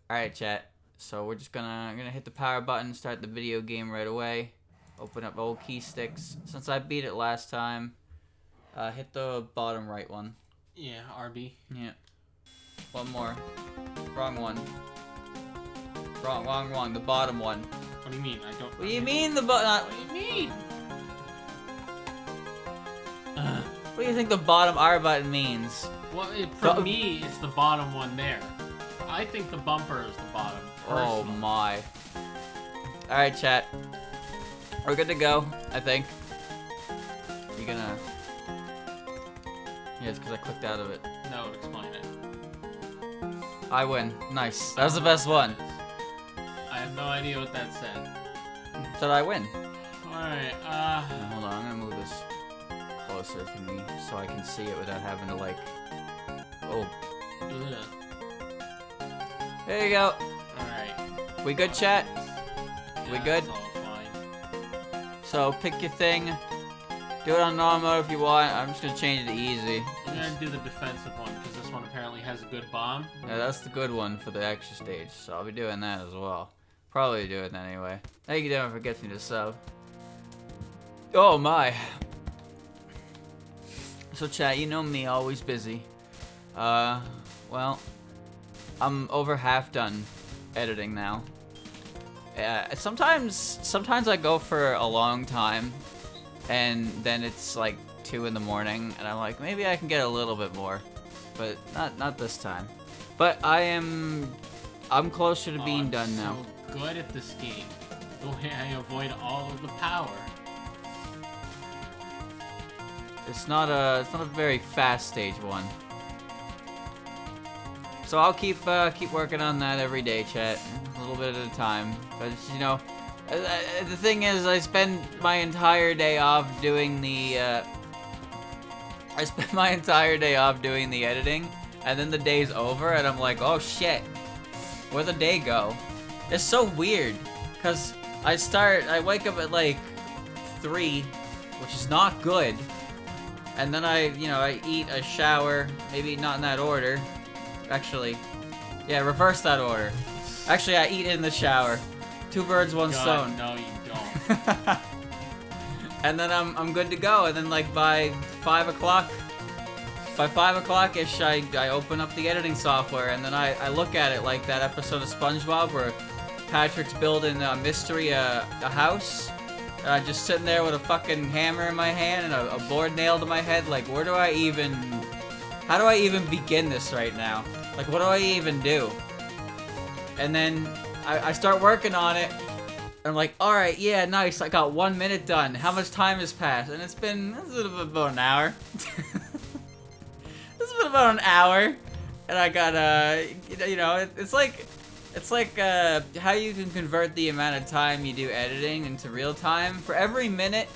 Alright, chat. So we're just gonna hit the power button, start the video game right away. Open up old key sticks. Since I beat it last time, hit the bottom right one. Yeah, RB. Yeah. One more. Wrong one. Wrong. The bottom one. What do you mean? I don't. What do you mean the bottom? What do you mean? What do you think the bottom R button means? Well, for me, it's the bottom one there. I think the bumper is the bottom. Oh my. Alright, chat. We're good to go, I think. You gonna... Yeah, it's because I clicked out of it. No, explain it. I win. Nice. That was the best one. I have no idea what that said. Said I win. Alright, Hold on, I'm gonna move this closer to me so I can see it without having to, like... Oh. Ugh. There you go. Alright. We good, chat? Yeah, We good? that's all fine. So, pick your thing. Do it on normal if you want. I'm just gonna change it to easy. I'm gonna do the defensive one, because this one apparently has a good bomb. Yeah, that's the good one for the extra stage, so I'll be doing that as well. Probably do it anyway. Thank you, Devin, for getting me to sub. Oh my. So chat, you know me, always busy. Well, I'm over half done editing now. Sometimes I go for a long time, and then it's like 2 in the morning, and I'm like, maybe I can get a little bit more, but not this time. But I'm closer to being done now. So good at this game. The way I avoid all of the power. It's not a very fast stage one. So I'll keep working on that every day, chat, a little bit at a time. But you know, the thing is, I spend my entire day off doing the editing, and then the day's over, and I'm like, oh shit, where'd the day go? It's so weird, cause I wake up at like 3, which is not good, and then I eat, a shower, maybe not in that order. Actually, yeah, reverse that order. Actually, I eat in the shower. 2 birds, 1 stone. No, you don't. And then I'm good to go. And then like by 5 o'clock-ish, I open up the editing software, and then I look at it like that episode of SpongeBob where Patrick's building a mystery a house. And I'm just sitting there with a fucking hammer in my hand and a board nailed to my head. Like, how do I even begin this right now? Like, what do I even do? And then I start working on it, and I'm like, alright, yeah, nice, I got 1 minute done. How much time has passed? And it's been about an hour. It's been about an hour, and I got, it's like how you can convert the amount of time you do editing into real time. For every minute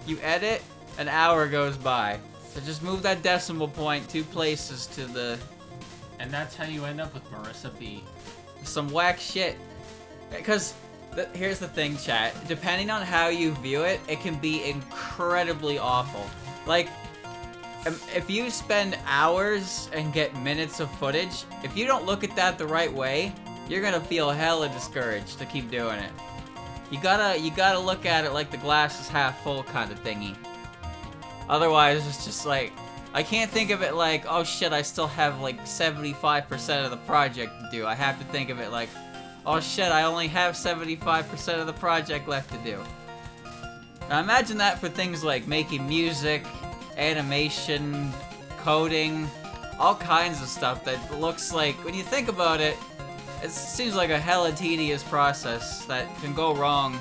you edit, an hour goes by. So just move that decimal point 2 places to the... And that's how you end up with Marissa B. Some whack shit. Because here's the thing, chat. Depending on how you view it, it can be incredibly awful. Like, if you spend hours and get minutes of footage, if you don't look at that the right way, you're gonna feel hella discouraged to keep doing it. You gotta look at it like the glass is half full kind of thingy. Otherwise, it's just like, I can't think of it like, oh shit, I still have like 75% of the project to do. I have to think of it like, oh shit, I only have 75% of the project left to do. Now imagine that for things like making music, animation, coding, all kinds of stuff that looks like, when you think about it, it seems like a hella tedious process that can go wrong,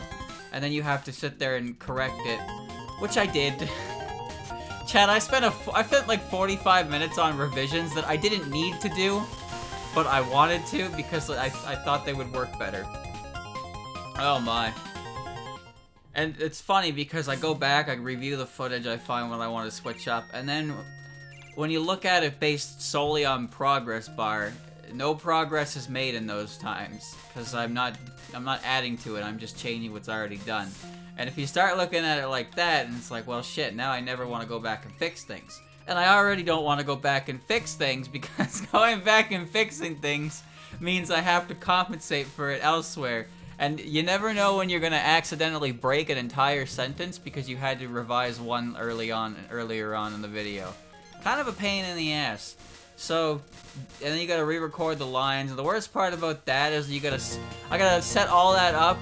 and then you have to sit there and correct it, which I did. Chad, I spent like 45 minutes on revisions that I didn't need to do, but I wanted to because I thought they would work better. Oh my. And it's funny because I go back, I review the footage, I find what I want to switch up, and then when you look at it based solely on progress bar, no progress is made in those times because I'm not adding to it, I'm just changing what's already done. And if you start looking at it like that, and it's like, well shit, now I never want to go back and fix things. And I already don't want to go back and fix things because going back and fixing things means I have to compensate for it elsewhere. And you never know when you're gonna accidentally break an entire sentence because you had to revise one earlier on in the video. Kind of a pain in the ass. So, and then you gotta re-record the lines. And the worst part about that is I gotta set all that up,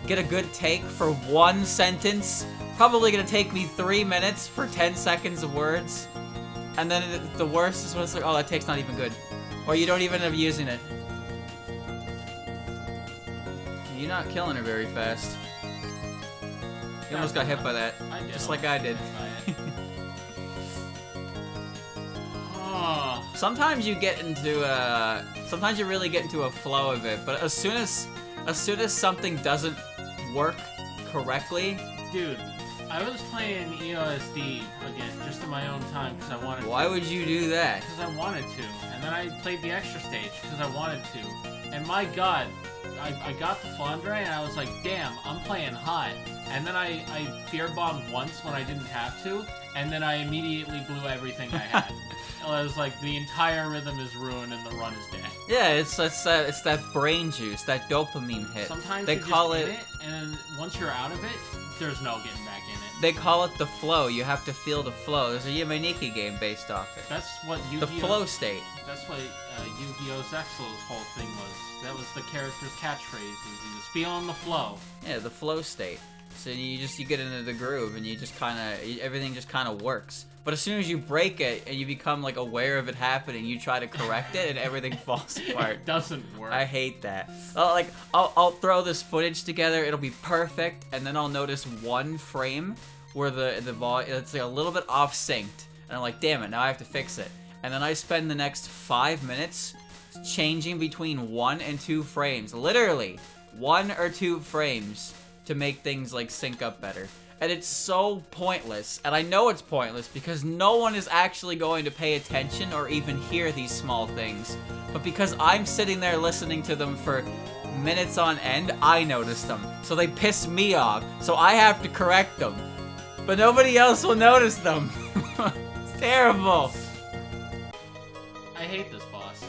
get a good take for one sentence. Probably gonna take me 3 minutes for 10 seconds of words. And then the worst is when it's like, oh, that take's not even good. Or you don't even end up using it. You're not killing her very fast. You almost got hit by that. Just like I did. Sometimes you get into sometimes you really get into a flow of it, but as soon as something doesn't work correctly, dude, I was playing EOSD again just in my own time because I wanted to. Why would you do that? Because I wanted to, and then I played the extra stage because I wanted to, and my god, I got the Flandre and I was like, damn, I'm playing hot. And then I fear bombed once when I didn't have to, and then I immediately blew everything I had. It was like the entire rhythm is ruined and the run is dead. Yeah, it's that brain juice, that dopamine hit. Sometimes they call it, and once you're out of it, there's no getting back in it. They call it the flow. You have to feel the flow. There's a Yamaniki game based off it. That's what Yu-Gi-Oh! The flow state. That's what Yu-Gi-Oh! Zexal's whole thing was. That was the character's catchphrase. He was feeling the flow. Yeah, the flow state. So you get into the groove and you just everything just kind of works. But as soon as you break it and you become like aware of it happening, you try to correct it and everything falls apart. It doesn't work. I hate that. I'll throw this footage together, it'll be perfect, and then I'll notice one frame where the volume, it's like a little bit off synced, and I'm like, damn it, now I have to fix it. And then I spend the next 5 minutes changing between 1 and 2 frames, literally 1 or 2 frames, to make things like sync up better. And it's so pointless, and I know it's pointless because no one is actually going to pay attention or even hear these small things. But because I'm sitting there listening to them for minutes on end, I notice them. So they piss me off, so I have to correct them. But nobody else will notice them. It's terrible. I hate this boss.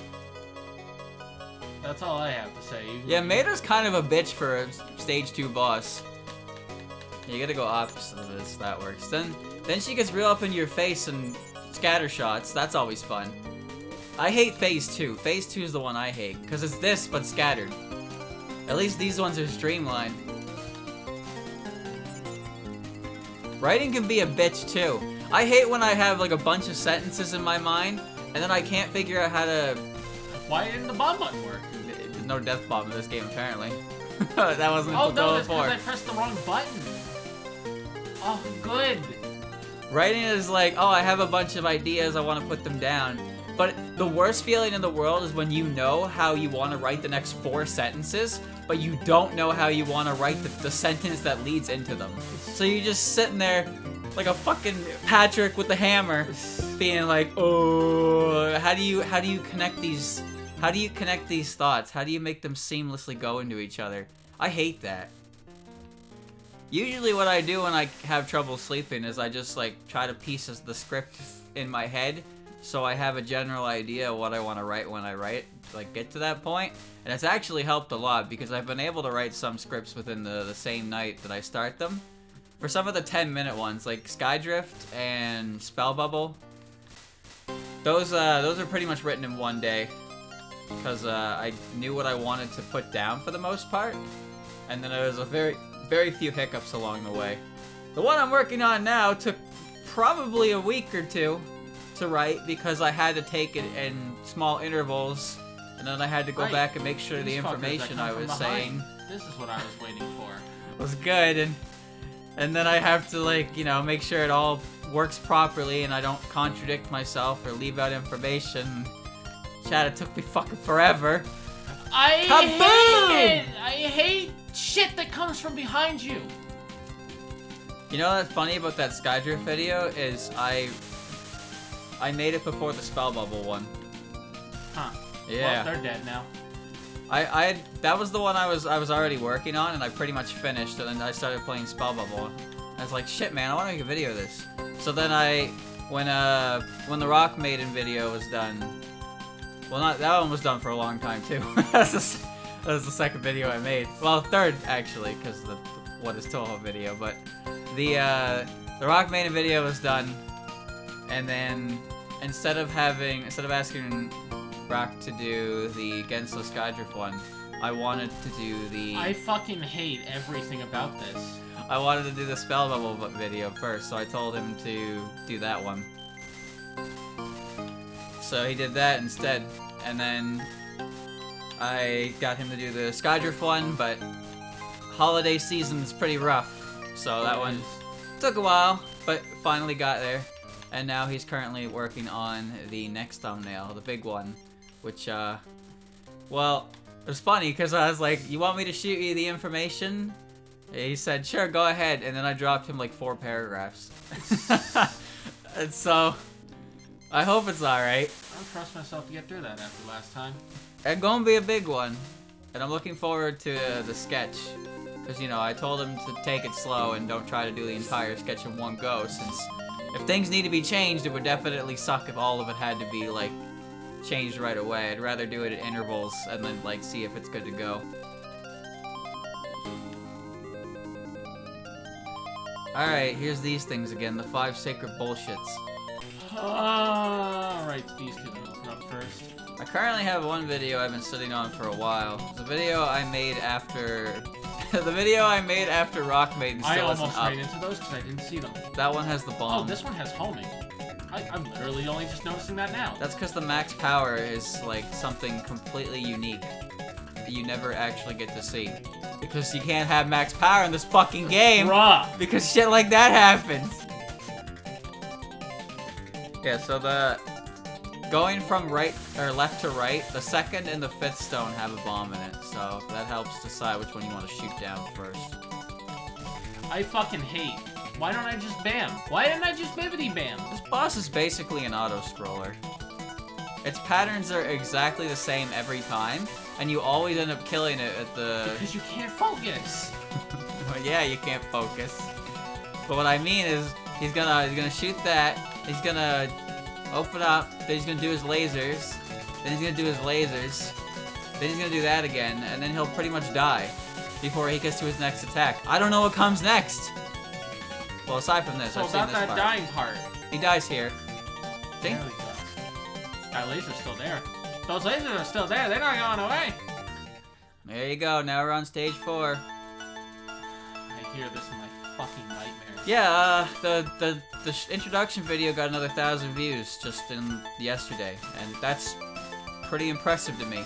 That's all I have to say. Yeah, Maida's kind of a bitch for a stage 2 boss. You gotta go opposite of this, that works. Then she gets real up in your face and scatter shots. That's always fun. I hate phase 2. Phase 2 is the one I hate, because it's this, but scattered. At least these ones are streamlined. Writing can be a bitch, too. I hate when I have, like, a bunch of sentences in my mind, and then I can't figure out how to... Why didn't the bomb button work? There's no death bomb in this game, apparently. That wasn't until until that's because I pressed the wrong button. Oh, good. Writing is like, oh, I have a bunch of ideas, I want to put them down. But the worst feeling in the world is when you know how you want to write the next 4 sentences, but you don't know how you want to write the sentence that leads into them. So you're just sitting there like a fucking Patrick with the hammer, being like, oh, how do you connect these? How do you connect these thoughts? How do you make them seamlessly go into each other? I hate that. Usually what I do when I have trouble sleeping is I just like try to piece the script in my head so I have a general idea of what I want to write when I write, like get to that point. And it's actually helped a lot because I've been able to write some scripts within the same night that I start them. For some of the 10-minute ones, like Skydrift and Spell Bubble, those are pretty much written in one day because I knew what I wanted to put down for the most part, and then there was a very few hiccups along the way. The one I'm working on now took probably a week or 2 to write because I had to take it in small intervals, and then I had to go back and make sure the information I was saying This is what I was waiting for. was good, and then I have to, like, you know, make sure it all works properly and I don't contradict myself or leave out information. Chad, it took me fucking forever. I Kaboom! hate it! I hate shit that comes from behind you. You know what's funny about that Skydrift video is I made it before the Spell Bubble one. Huh. Yeah. Well, they're dead now. That was the one I was already working on, and I pretty much finished, and then I started playing Spell Bubble. I was like, shit, man, I want to make a video of this. So then when the Rock Maiden video was done, Well, not that one was done for a long time too. That was the second video I made. Well, third actually, because the What is Touhou video. But the Rock Maiden video was done, and then instead of asking Rock to do the Gensler Skydrift one, I wanted to do the. I fucking hate everything about this. I wanted to do the Spell Bubble video first, so I told him to do that one. So he did that instead, and then I got him to do the Skydrift one, but holiday season is pretty rough, so that one took a while, but finally got there. And now he's currently working on the next thumbnail, the big one, which, well, it was funny because I was like, you want me to shoot you the information? He said, sure, go ahead, and then I dropped him like 4 paragraphs. And so, I hope it's alright. I don't trust myself to get through that after last time. It's gonna be a big one, and I'm looking forward to the sketch. Because, you know, I told him to take it slow and don't try to do the entire sketch in one go, since if things need to be changed, it would definitely suck if all of it had to be, like, changed right away. I'd rather do it at intervals and then, like, see if it's good to go. Alright, here's these things again, the 5 sacred bullshits. Alright, these two things up first. I currently have one video I've been sitting on for a while. It's a video I made after... the video I made after Rock Maiden still I isn't almost up. ran into those because I didn't see them. That one has the bomb. Oh, this one has homing. I'm literally only just noticing that now. That's because the max power is, like, something completely unique that you never actually get to see. Because you can't have max power in this fucking game. Bruh. Because shit like that happens. Yeah, so going from left to right, the 2nd and the 5th stone have a bomb in it, so that helps decide which one you want to shoot down first. I fucking hate. Why don't I just bam? Why didn't I just bibbity bam? This boss is basically an auto-scroller. Its patterns are exactly the same every time, and you always end up killing it at the... Because you can't focus. Well, yeah, you can't focus. But what I mean is, he's gonna shoot that, he's gonna open up, then he's gonna do his lasers, then he's gonna do his lasers, then he's gonna do that again, and then he'll pretty much die before he gets to his next attack. I don't know what comes next! Well, aside from this, So I've seen about this that part. dying part. He dies here. See? There we go. That laser's still there. Those lasers are still there. They're not going away. There you go. Now we're on stage 4. I hear this in my fucking nightmares. Yeah, the introduction video got another 1,000 views just in yesterday, and that's pretty impressive to me.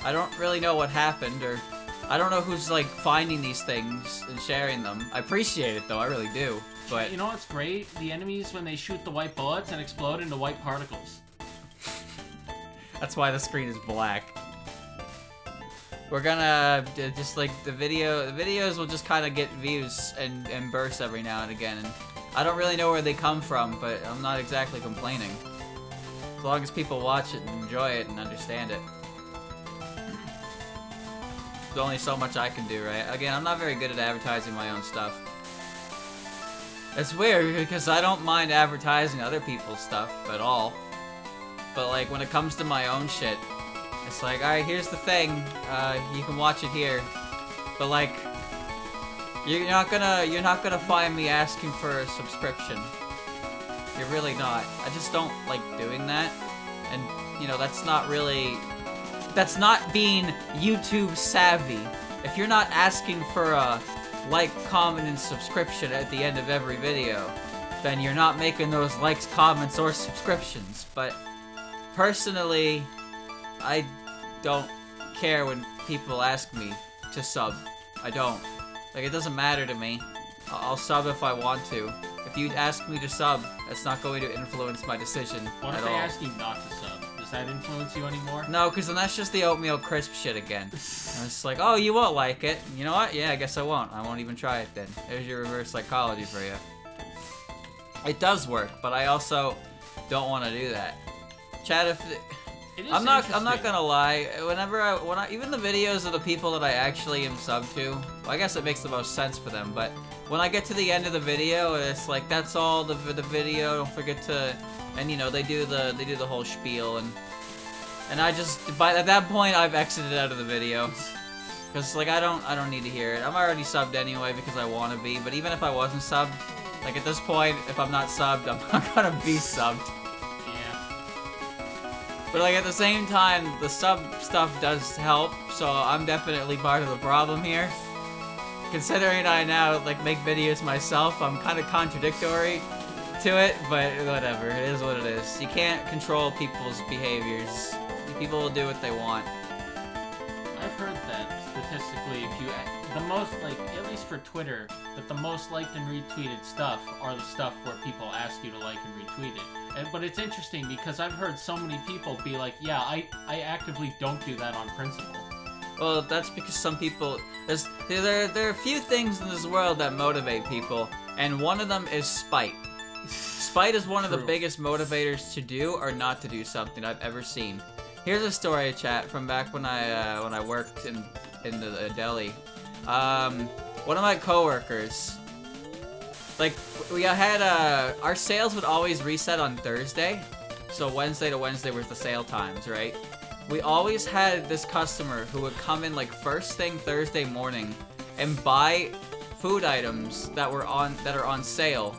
I don't really know what happened, or I don't know who's like finding these things and sharing them. I appreciate it though, I really do. But You know what's great? The enemies when they shoot the white bullets and explode into white particles. that's why the screen is black. We're gonna just like the videos will just kind of get views and bursts every now and again, and I don't really know where they come from, but I'm not exactly complaining. As long as people watch it and enjoy it and understand it. There's only so much I can do, right? Again, I'm not very good at advertising my own stuff. It's weird because I don't mind advertising other people's stuff at all. But like when it comes to my own shit, it's like, alright, here's the thing, you can watch it here. But like, you're not gonna find me asking for a subscription. You're really not. I just don't like doing that. And, you know, that's not being YouTube savvy. If you're not asking for a like, comment, and subscription at the end of every video, then you're not making those likes, comments, or subscriptions. But personally, I don't care when people ask me to sub. I don't. Like, it doesn't matter to me. I'll sub if I want to. If you ask me to sub, that's not going to influence my decision What at if they all. ask you not to sub? Does that influence you anymore? No, because then that's just the oatmeal crisp shit again. And it's like, oh, you won't like it. You know what? Yeah, I guess I won't. I won't even try it then. There's your reverse psychology for you. It does work, but I also don't want to do that. Chat, if I'm not gonna lie. Even the videos of the people that I actually am sub to, well, I guess it makes the most sense for them. But when I get to the end of the video, it's like that's all the video. Don't forget to, and you know they do the whole spiel, and And I just, at that point, I've exited out of the video. Because, like, I don't need to hear it. I'm already subbed anyway because I want to be, but even if I wasn't subbed, like, at this point, if I'm not subbed, I'm not gonna be subbed. Yeah. But, like, at the same time, the sub stuff does help, so I'm definitely part of the problem here. Considering I now, like, make videos myself, I'm kind of contradictory to it, but whatever, it is what it is. You can't control people's behaviors. People will do what they want. I've heard that statistically, if you the most, like, at least for Twitter, that the most liked and retweeted stuff are the stuff where people ask you to like and retweet it. But it's interesting because I've heard so many people be like, yeah, I actively don't do that on principle. Well, that's because some people, there are a few things in this world that motivate people, and one of them is spite. Spite is one of the biggest motivators to do or not to do something I've ever seen. Here's a story, chat, from back when I worked in the deli. One of my coworkers, like, we had our sales would always reset on Thursday, so Wednesday to Wednesday was the sale times, right? We always had this customer who would come in, like, first thing Thursday morning and buy food items that are on sale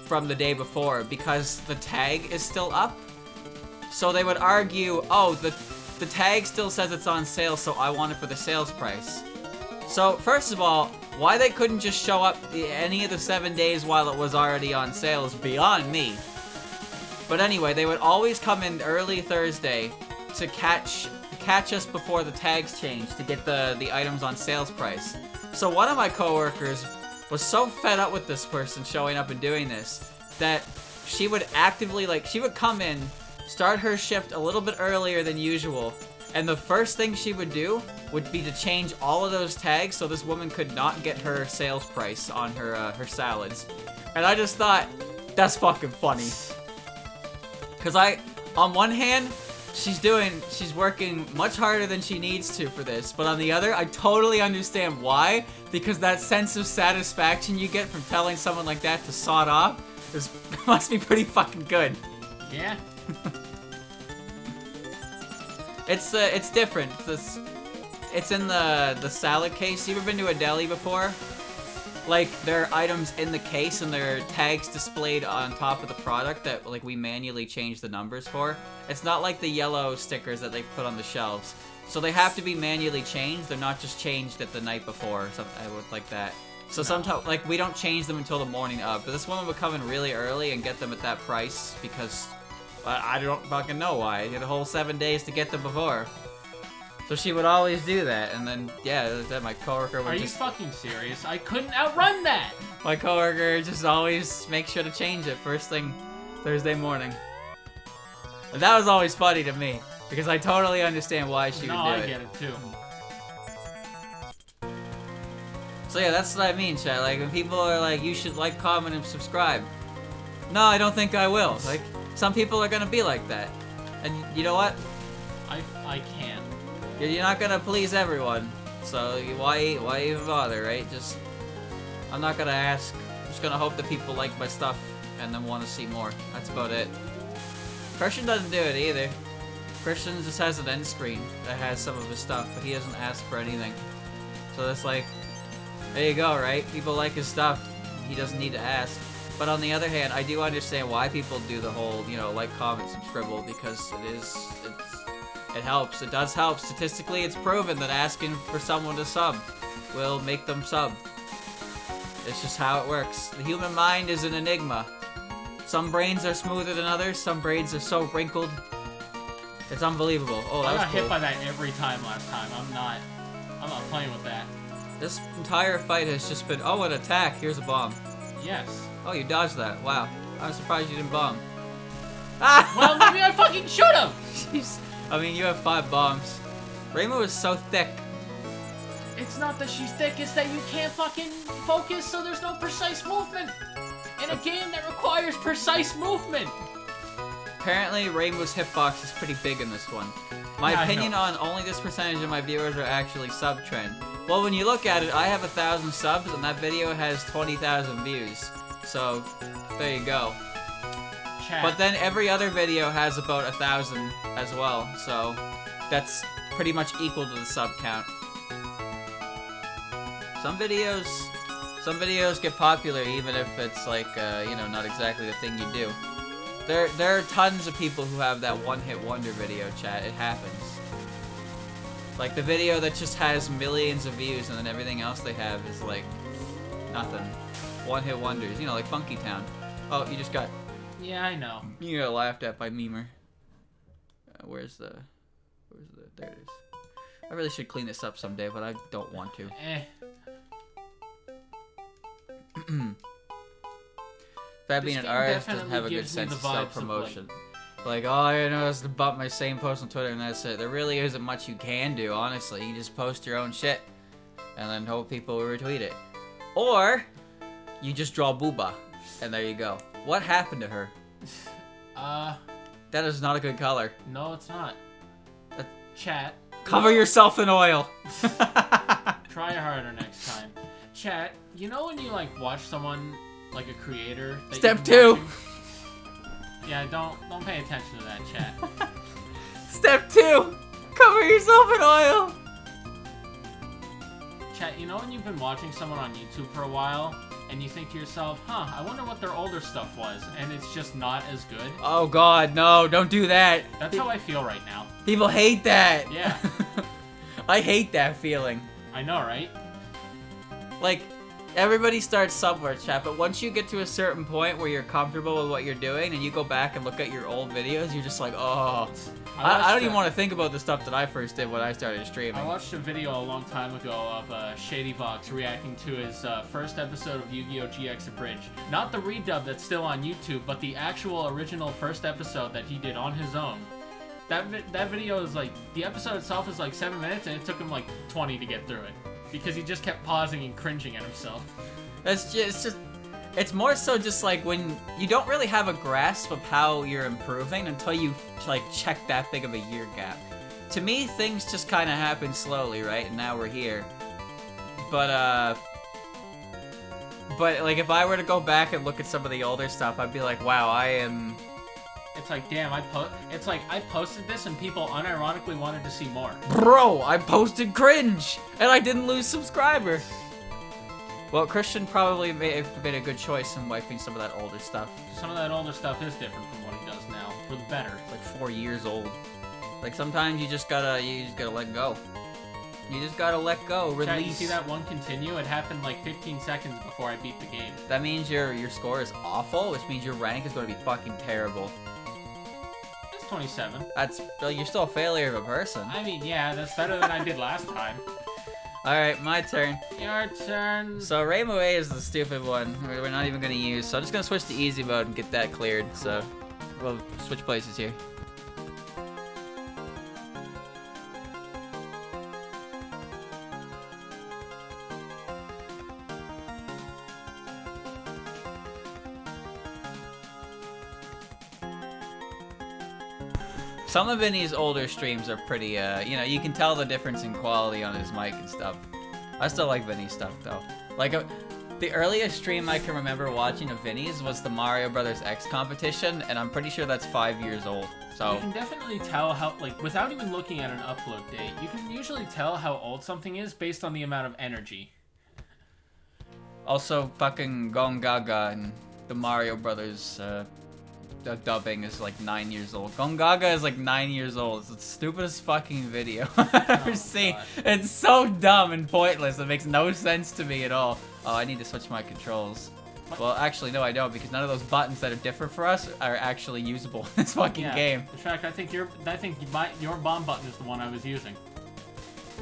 from the day before because the tag is still up. So they would argue, oh, the tag still says it's on sale, so I want it for the sales price. So, first of all, why they couldn't just show up any of the 7 days while it was already on sale is beyond me. But anyway, they would always come in early Thursday to catch us before the tags change to get the items on sales price. So one of my coworkers was so fed up with this person showing up and doing this that she would actively, like, she would come in, start her shift a little bit earlier than usual, and the first thing she would do would be to change all of those tags so this woman could not get her sales price on her salads. And I just thought, that's fucking funny. Cause on one hand, she's working much harder than she needs to for this, but on the other, I totally understand why, because that sense of satisfaction you get from telling someone like that to sod off must be pretty fucking good. Yeah. It's different. It's in the salad case. You ever been to a deli before? Like, there are items in the case and there are tags displayed on top of the product that, like, we manually change the numbers for. It's not like the yellow stickers that they put on the shelves. So they have to be manually changed. They're not just changed at the night before or something like that. So sometimes, like, we don't change them until the morning of. But this woman would come in really early and get them at that price because I don't fucking know why. You had a whole 7 days to get them before. So she would always do that, and then, yeah, my coworker would Are you fucking serious? I couldn't outrun that! My coworker just always makes sure to change it first thing Thursday morning. And that was always funny to me, because I totally understand why she would do it. No, I get it too. So yeah, that's what I mean, chat. Like, when people are like, you should like, comment, and subscribe. No, I don't think I will. Like, some people are gonna be like that. And you know what? I can't. You're not gonna please everyone, so why even bother, right? I'm not gonna ask. I'm just gonna hope that people like my stuff and then want to see more. That's about it. Christian doesn't do it either. Christian just has an end screen that has some of his stuff, but he doesn't ask for anything. So it's like, there you go, right? People like his stuff. He doesn't need to ask. But on the other hand, I do understand why people do the whole, you know, like, comment, subscribe, because it helps. It does help. Statistically, it's proven that asking for someone to sub will make them sub. It's just how it works. The human mind is an enigma. Some brains are smoother than others. Some brains are so wrinkled. It's unbelievable. Oh, that was got cool. hit by that every time last time. I'm not playing with that. This entire fight has just been, oh, an attack. Here's a bomb. Yes. Oh, you dodged that. Wow. I'm surprised you didn't bomb. Ah! Well, maybe I fucking should have. Jeez. I mean, you have 5 bombs. Rainbow is so thick. It's not that she's thick, it's that you can't fucking focus, so there's no precise movement. In a game that requires precise movement. Apparently, Rainbow's hitbox is pretty big in this one. My opinion on only this percentage of my viewers are actually sub-trend. Well, when you look at it, I have 1,000 subs, and that video has 20,000 views. So, there you go. Chat. But then every other video has about 1,000 as well, so that's pretty much equal to the sub count. Some videos get popular even if it's like, you know, not exactly the thing you do. There are tons of people who have that one-hit wonder video, chat. It happens. Like the video that just has millions of views and then everything else they have is like nothing. One-hit wonders, you know, like Funky Town. Oh, you just got... Yeah, I know. You got laughed at by Memer. Where's the... There it is. I really should clean this up someday, but I don't want to. Fab being an artist doesn't have a good sense of self-promotion. Like, all I know is to bump my same post on Twitter and that's it. There really isn't much you can do, honestly. You just post your own shit and then hope people will retweet it. Or you just draw Booba and there you go. What happened to her? That is not a good color. No, it's not. Chat. Cover yourself in oil. Try harder next time. Chat, you know when you like watch someone, like a creator that Step 2. Watching? Yeah, don't pay attention to that, chat. Step 2. Cover yourself in oil. Chat, you know when you've been watching someone on YouTube for a while and you think to yourself, huh, I wonder what their older stuff was, and it's just not as good? Oh god, no, don't do that. That's how I feel right now. People hate that. Yeah. I hate that feeling. I know, right? Like, everybody starts somewhere, chat, but once you get to a certain point where you're comfortable with what you're doing and you go back and look at your old videos, you're just like, oh. I don't even want to think about the stuff that I first did when I started streaming. I watched a video a long time ago of ShadyVox reacting to his first episode of Yu-Gi-Oh! GX Abridged. Not the redub that's still on YouTube, but the actual original first episode that he did on his own. That video is like, the episode itself is like 7 minutes and it took him like 20 to get through it. Because he just kept pausing and cringing at himself. It's more so just like when you don't really have a grasp of how you're improving until you like check that big of a year gap. To me, things just kind of happen slowly, right? And now we're here. But like if I were to go back and look at some of the older stuff, I'd be like, wow, I am... It's like, damn, I posted this and people unironically wanted to see more. Bro, I posted cringe and I didn't lose subscriber. Well, Christian probably made a good choice in wiping some of that older stuff. Some of that older stuff is different from what he does now, for the better. Like 4 years old. Like sometimes you just gotta let go. You just gotta let go, release. Chat, you see that one continue? It happened like 15 seconds before I beat the game. That means your score is awful, which means your rank is gonna be fucking terrible. 27. Well, you're still a failure of a person. I mean, yeah, that's better than I did last time. Alright, my turn. Your turn. So, Rainbow A is the stupid one. We're not even going to use. So, I'm just going to switch to easy mode and get that cleared. So, we'll switch places here. Some of Vinny's older streams are pretty, you know, you can tell the difference in quality on his mic and stuff. I still like Vinny's stuff, though. Like, the earliest stream I can remember watching of Vinny's was the Mario Brothers X competition, and I'm pretty sure that's 5 years old, so... You can definitely tell how, like, without even looking at an upload date, you can usually tell how old something is based on the amount of energy. Also, fucking Gong Gaga and the Mario Brothers, the dubbing is like 9 years old. Gong Gaga is like 9 years old. It's the stupidest fucking video I've ever seen. God. It's so dumb and pointless. It makes no sense to me at all. Oh, I need to switch my controls. What? Well, actually, no, I don't, because none of those buttons that are different for us are actually usable in this fucking game. In fact, I think your bomb button is the one I was using.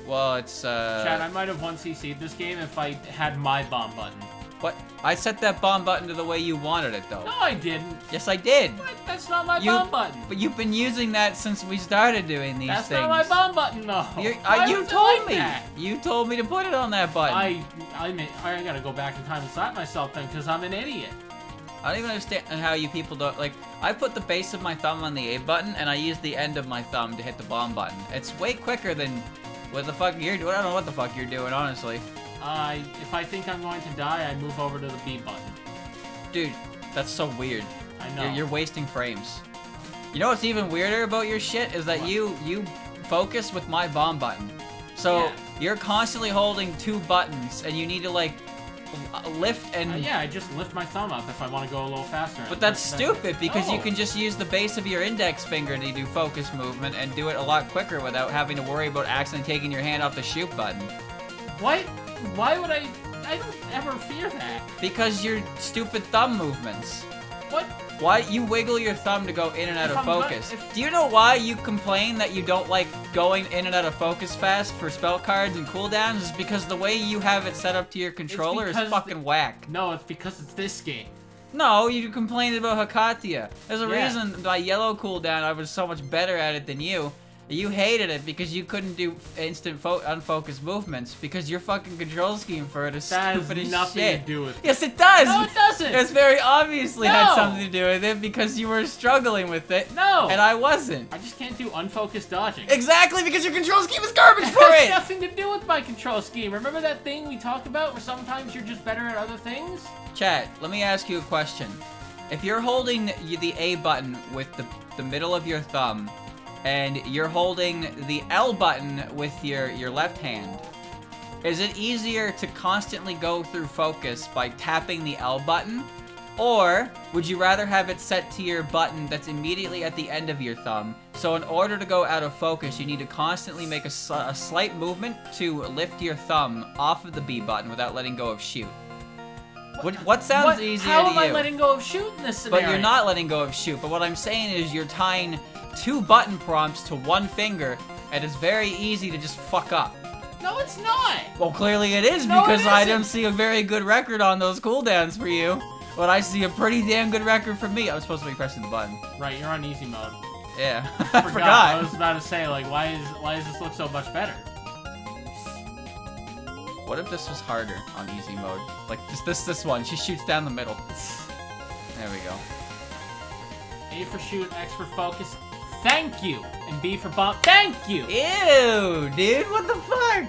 Well, it's Chad, I might have 1cc'd this game if I had my bomb button. What? I set that bomb button to the way you wanted it, though. No, I didn't. Yes, I did. That's not my bomb button. But you've been using that since we started doing these things. That's not my bomb button, though. You told me. You told me to put it on that button. I gotta go back in time and slap myself then, because I'm an idiot. I don't even understand how you people don't, like, I put the base of my thumb on the A button, and I use the end of my thumb to hit the bomb button. It's way quicker than what the fuck you're doing. I don't know what the fuck you're doing, honestly. If I think I'm going to die, I move over to the B button. Dude, that's so weird. I know. You're wasting frames. You know what's even weirder about your shit is that What? you focus with my bomb button. So Yeah. you're constantly holding 2 buttons, and you need to like lift and. Yeah, I just lift my thumb up if I want to go a little faster. But that's stupid because you No. can just use the base of your index finger to do focus movement and do it a lot quicker without having to worry about accidentally taking your hand off the shoot button. What? Why would I don't ever fear that. Because your stupid thumb movements. What? Why you wiggle your thumb to go in and out If of I'm go- focus? if- Do you know why you complain that you don't like going in and out of focus fast for spell cards and cooldowns? Is because the way you have it set up to your controller is because fucking whack. No, it's because it's this game. No, you complained about Hakatia. There's a Yeah. reason my yellow cooldown I was so much better at it than you. You hated it because you couldn't do instant unfocused movements because your fucking control scheme for it is That stupid has as nothing shit. to do with it. Yes, it does. No, it doesn't. It's very obviously had No. something to do with it because you were struggling with it. No. And I wasn't. I just can't do unfocused dodging. Exactly because your control scheme is garbage It for has it. nothing to do with my control scheme. Remember that thing we talked about where sometimes you're just better at other things? Chat, let me ask you a question. If you're holding the A button with the middle of your thumb, and you're holding the L button with your left hand, is it easier to constantly go through focus by tapping the L button? Or would you rather have it set to your button that's immediately at the end of your thumb? So in order to go out of focus, you need to constantly make a slight movement to lift your thumb off of the B button without letting go of shoot. What sounds easier How to am you? I letting go of shoot in this scenario? But you're not letting go of shoot. But what I'm saying is you're tying 2 button prompts to 1 finger, and it's very easy to just fuck up. No, it's not. Well, clearly it is No, because it I isn't. don't see a very good record on those cooldowns for you. But I see a pretty damn good record for me. I was supposed to be pressing the button. Right, you're on easy mode. Yeah, I I forgot. I was about to say, like, why does this look so much better? What if this was harder on easy mode? Like this one. She shoots down the middle. There we go. A for shoot, X for focus. Thank you. And B for bomb. Thank you. Ew, dude, what the fuck?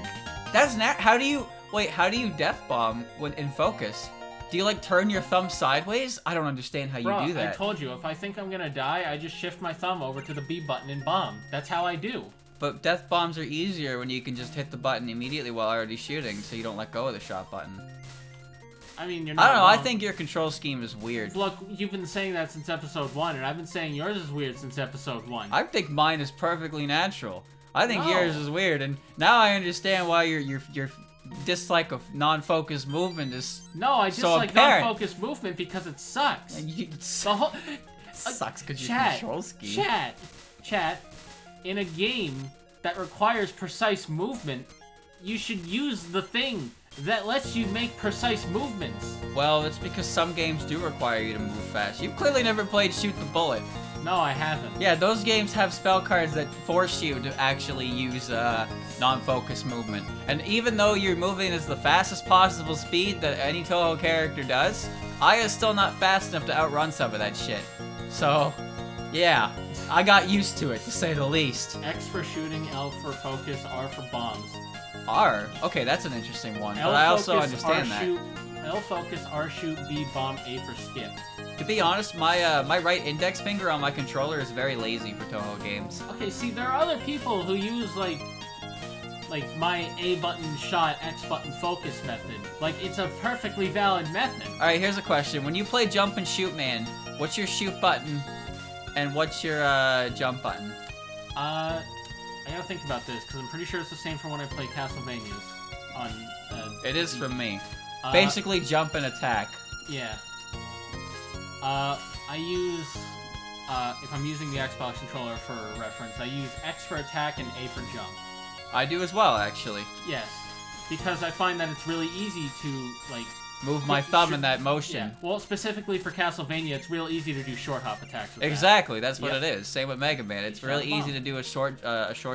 That's not. How do you death bomb when in focus? Do you like turn your thumb sideways? I don't understand how Bro, you do that. I told you, if I think I'm gonna die, I just shift my thumb over to the B button and bomb. That's how I do. But death bombs are easier when you can just hit the button immediately while already shooting, so you don't let go of the shot button. I mean, you're not I don't know. I wrong. think your control scheme is weird. Look, you've been saying that since episode 1, and I've been saying yours is weird since episode 1. I think mine is perfectly natural. I think No. yours is weird, and now I understand why your dislike of non-focused movement is. No, I just so like apparent. non-focused movement because it sucks. It The whole sucks because your chat, control scheme. chat. In a game that requires precise movement, you should use the thing that lets you make precise movements. Well, it's because some games do require you to move fast. You've clearly never played Shoot the Bullet. No, I haven't. Yeah, those games have spell cards that force you to actually use non-focus movement. And even though you're moving at the fastest possible speed that any Touhou character does, Aya's still not fast enough to outrun some of that shit. So, yeah, I got used to it, to say the least. X for shooting, L for focus, R for bombs. R? Okay, that's an interesting one, L but I also focus, understand R that. shoot, L focus, R shoot, B bomb, A for skip. To be honest, my right index finger on my controller is very lazy for Touhou games. Okay, see, there are other people who use like my A button shot, X button focus method. Like, it's a perfectly valid method. Alright, here's a question. When you play Jump and Shoot Man, what's your shoot button and what's your jump button? I gotta think about this, because I'm pretty sure it's the same for when I play Castlevanias on... It is from me. uh, Basically, jump and attack. Yeah. I use... if I'm using the Xbox controller for reference, I use X for attack and A for jump. I do as well, actually. Yes. Because I find that it's really easy to, like... Move my thumb in that motion. Yeah. Well, specifically for Castlevania, it's real easy to do short hop attacks with that. Exactly, that's what Yep. it is. Same with Mega Man. It's Shot really bomb. easy to do a short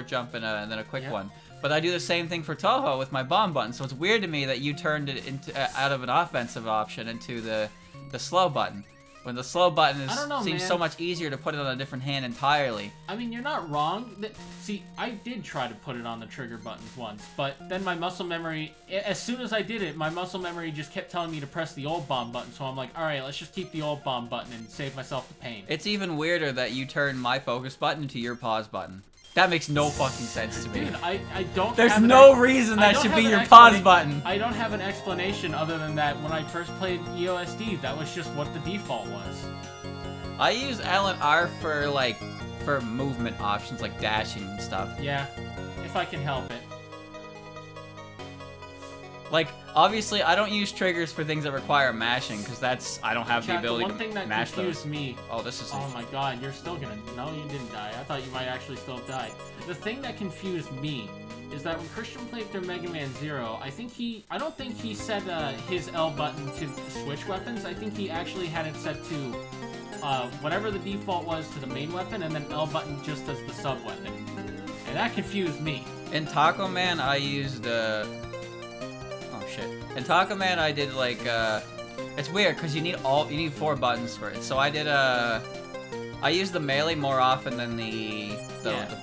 jump and then a quick Yep. one. But I do the same thing for Touhou with my bomb button. So it's weird to me that you turned it into out of an offensive option into the slow button. When the slow button I don't know, seems man. so much easier to put it on a different hand entirely. I mean, you're not wrong. See, I did try to put it on the trigger buttons once, but then my muscle memory, as soon as I did it, my muscle memory just kept telling me to press the old bomb button, so I'm like, alright, let's just keep the old bomb button and save myself the pain. It's even weirder that you turn my focus button to your pause button. That makes no fucking sense to me. Dude, I don't There's have no reason that should be your pause button. I don't have an explanation other than that when I first played EOSD, that was just what the default was. I use L and R for, like, for movement options, like dashing and stuff. Yeah, if I can help it. Like, obviously, I don't use triggers for things that require mashing, because that's, I don't have the ability one thing to that mash confused those. me. Oh, this is... Oh my god, you're still gonna... No, you didn't die. I thought you might actually still have died. The thing that confused me is that when Christian played through Mega Man Zero, I don't think he set his L button to switch weapons. I think he actually had it set to whatever the default was to the main weapon, and then L button just as the sub weapon. And that confused me. In Taco Man, I used, oh shit. In Taco Man, I did, like, it's weird, because you need 4 buttons for it. So I did, I used the melee more often than the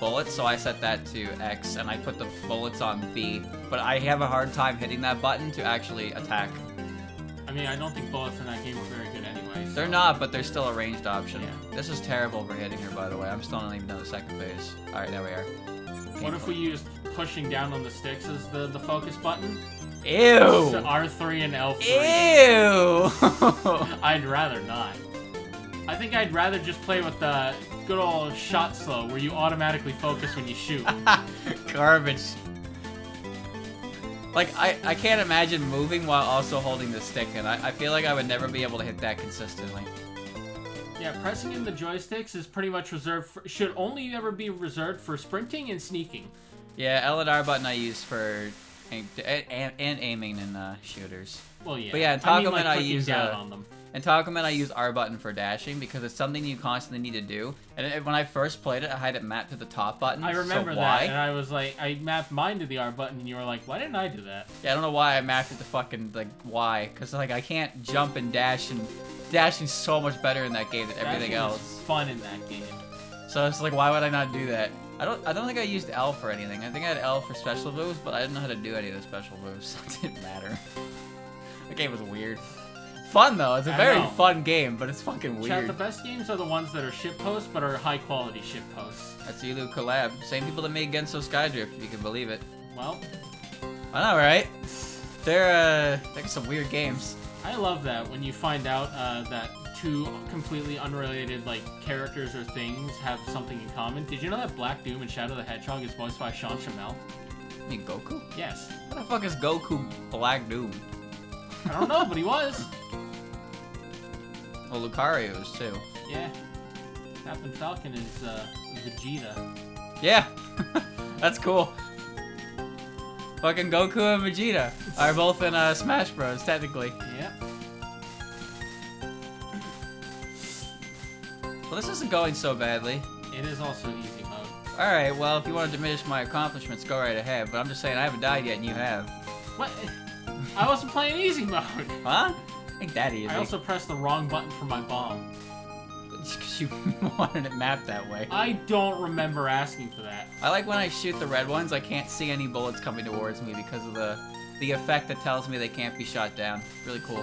bullets, so I set that to X, and I put the bullets on B. But I have a hard time hitting that button to actually attack. I mean, I don't think bullets in that game were very good anyway. So. They're not, but they're still a ranged option. Yeah. This is terrible for hitting her, by the way. I'm still not even done the second phase. Alright, there we are. What if we used pushing down on the sticks as the focus button? Ew! So R3 and L3. Ew! I'd rather not. I think I'd rather just play with the good old shot slow, where you automatically focus when you shoot. Garbage. Like, I can't imagine moving while also holding the stick, and I feel like I would never be able to hit that consistently. Yeah, pressing in the joysticks is pretty much reserved for, should only ever be reserved for sprinting and sneaking. Yeah, L and R button I use for and aiming in shooters. Well, yeah. But yeah, in Taco Man like, I use down on them. in Taco Man I use R button for dashing because it's something you constantly need to do. And when I first played it, I had it mapped to the top button. I remember so that, and I was like, I mapped mine to the R button, and you were like, why didn't I do that? Yeah, I don't know why I mapped it to fucking like Y, because like I can't jump and dash, and dashing's so much better in that game than everything Dashing else. is fun in that game. So it's like, why would I not do that? I don't think I used L for anything. I think I had L for special moves, but I didn't know how to do any of the special moves, so it didn't matter. The game was weird. Fun though, it's a very fun game, but it's fucking weird. Chat, the best games are the ones that are shitposts, but are high quality shitposts. That's Elu collab. Same people that made Genso Skydrift, if you can believe it. Well, I know, right? They're some weird games. I love that when you find out that two completely unrelated like characters or things have something in common. Did you know that Black Doom and Shadow the Hedgehog is voiced by Sean Shamel? You mean Goku? Yes. What the fuck is Goku Black Doom? I don't know, but he was. Well, Lucario is too. Yeah. Captain Falcon is Vegeta. Yeah, that's cool. Fucking Goku and Vegeta are both in Smash Bros. Technically. Yeah. Well, this isn't going so badly. It is also easy mode. Alright, well, if you want to diminish my accomplishments, go right ahead. But I'm just saying, I haven't died yet, and you have. What? I wasn't playing easy mode. Huh? I think that easy. I also pressed the wrong button for my bomb. Because you wanted it mapped that way. I don't remember asking for that. I like when I shoot the red ones, I can't see any bullets coming towards me because of the effect that tells me they can't be shot down. Really cool.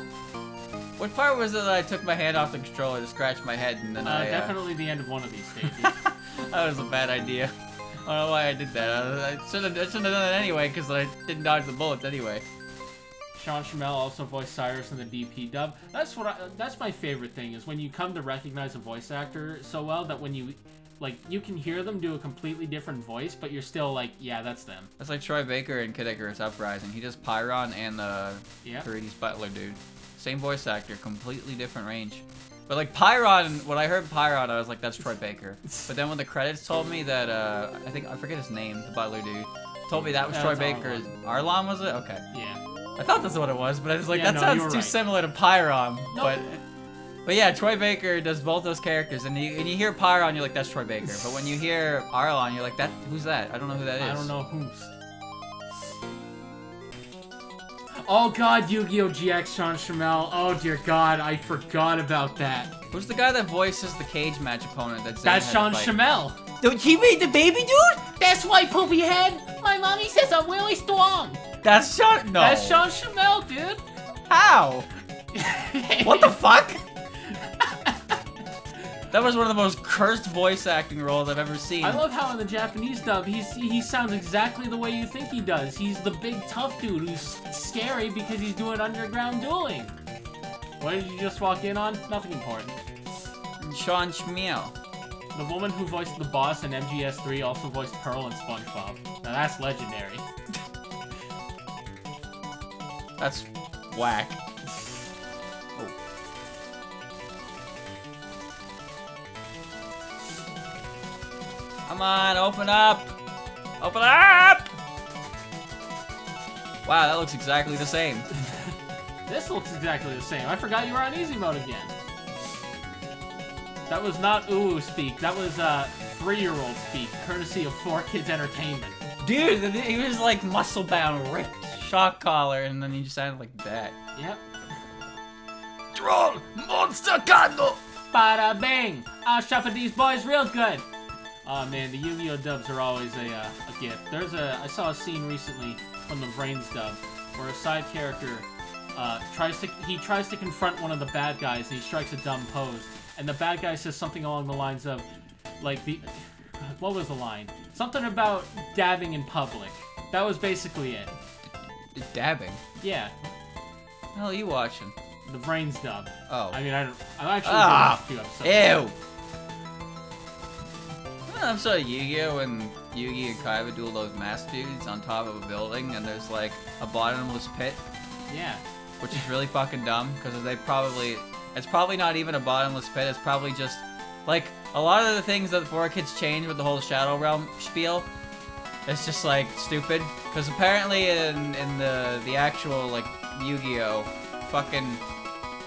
What part was it that I took my hand off the controller to scratch my head and then definitely the end of one of these stages. That was a bad idea. I don't know why I did that. I shouldn't have done that anyway because I didn't dodge the bullets anyway. Sean Shamel also voiced Cyrus in the DP dub. That's my favorite thing is when you come to recognize a voice actor so well that when you you can hear them do a completely different voice, but you're still like, yeah, that's them. That's like Troy Baker in Kid Icarus Uprising. He does Pyron and yeah. Parides Butler dude. Same voice actor, completely different range. But like Pyron, when I heard Pyron, I was like, that's Troy Baker. But then when the credits told me that, I forget his name, the Butler dude, told me that was Troy Baker. Arlon, was it? Okay. Yeah. I thought that's what it was, but I was like, yeah, that no, sounds too similar to Pyron. Nope. But yeah, Troy Baker does both those characters, and you hear Pyron, you're like, that's Troy Baker. But when you hear Arlon, you're like, who's that? I don't know who that is. I don't know who's. Oh god, Yu-Gi-Oh! GX Sean Schemmel. Oh dear god, I forgot about that. Who's the guy that voices the cage match opponent that's Sean Schemmel. Dude, he made the baby dude? That's why, poopy head. My mommy says I'm really strong. That's Sean. No. That's Sean Schemmel, dude. How? What the fuck? That was one of the most cursed voice acting roles I've ever seen. I love how in the Japanese dub, he sounds exactly the way you think he does. He's the big tough dude who's scary because he's doing underground dueling. What did you just walk in on? Nothing important. Sean Schmiel. The woman who voiced the boss in MGS3 also voiced Pearl in SpongeBob. Now that's legendary. That's whack. Oh. Come on, open up! Open up! Wow, that looks exactly the same. This looks exactly the same. I forgot you were on easy mode again. That was not ooh speak. That was 3-year-old speak, courtesy of 4Kids Entertainment. Dude, he was like muscle bound, ripped shock collar, and then he just sounded like that. Yep. Troll monster candle! Bada bing! I'll shuffle these boys real good. Oh man, the Yu-Gi-Oh! Dubs are always a gift. I saw a scene recently from the Brains dub where a side character tries to confront one of the bad guys and he strikes a dumb pose. And the bad guy says something along the lines of, like, what was the line? Something about dabbing in public. That was basically it. Dabbing? Yeah. What the hell are you watching? The Brains dub. Oh. I mean, I'm actually watching a few episodes. Ew! I'm sorry, Yu-Gi-Oh! And Yugi and Kaiba duel those mask dudes on top of a building, and there's, like, a bottomless pit. Yeah. Which is really fucking dumb, because it's probably not even a bottomless pit, it's probably just, like, a lot of the things that the 4Kids changed with the whole Shadow Realm spiel, it's just, like, stupid, because apparently in the actual, like, Yu-Gi-Oh! Fucking,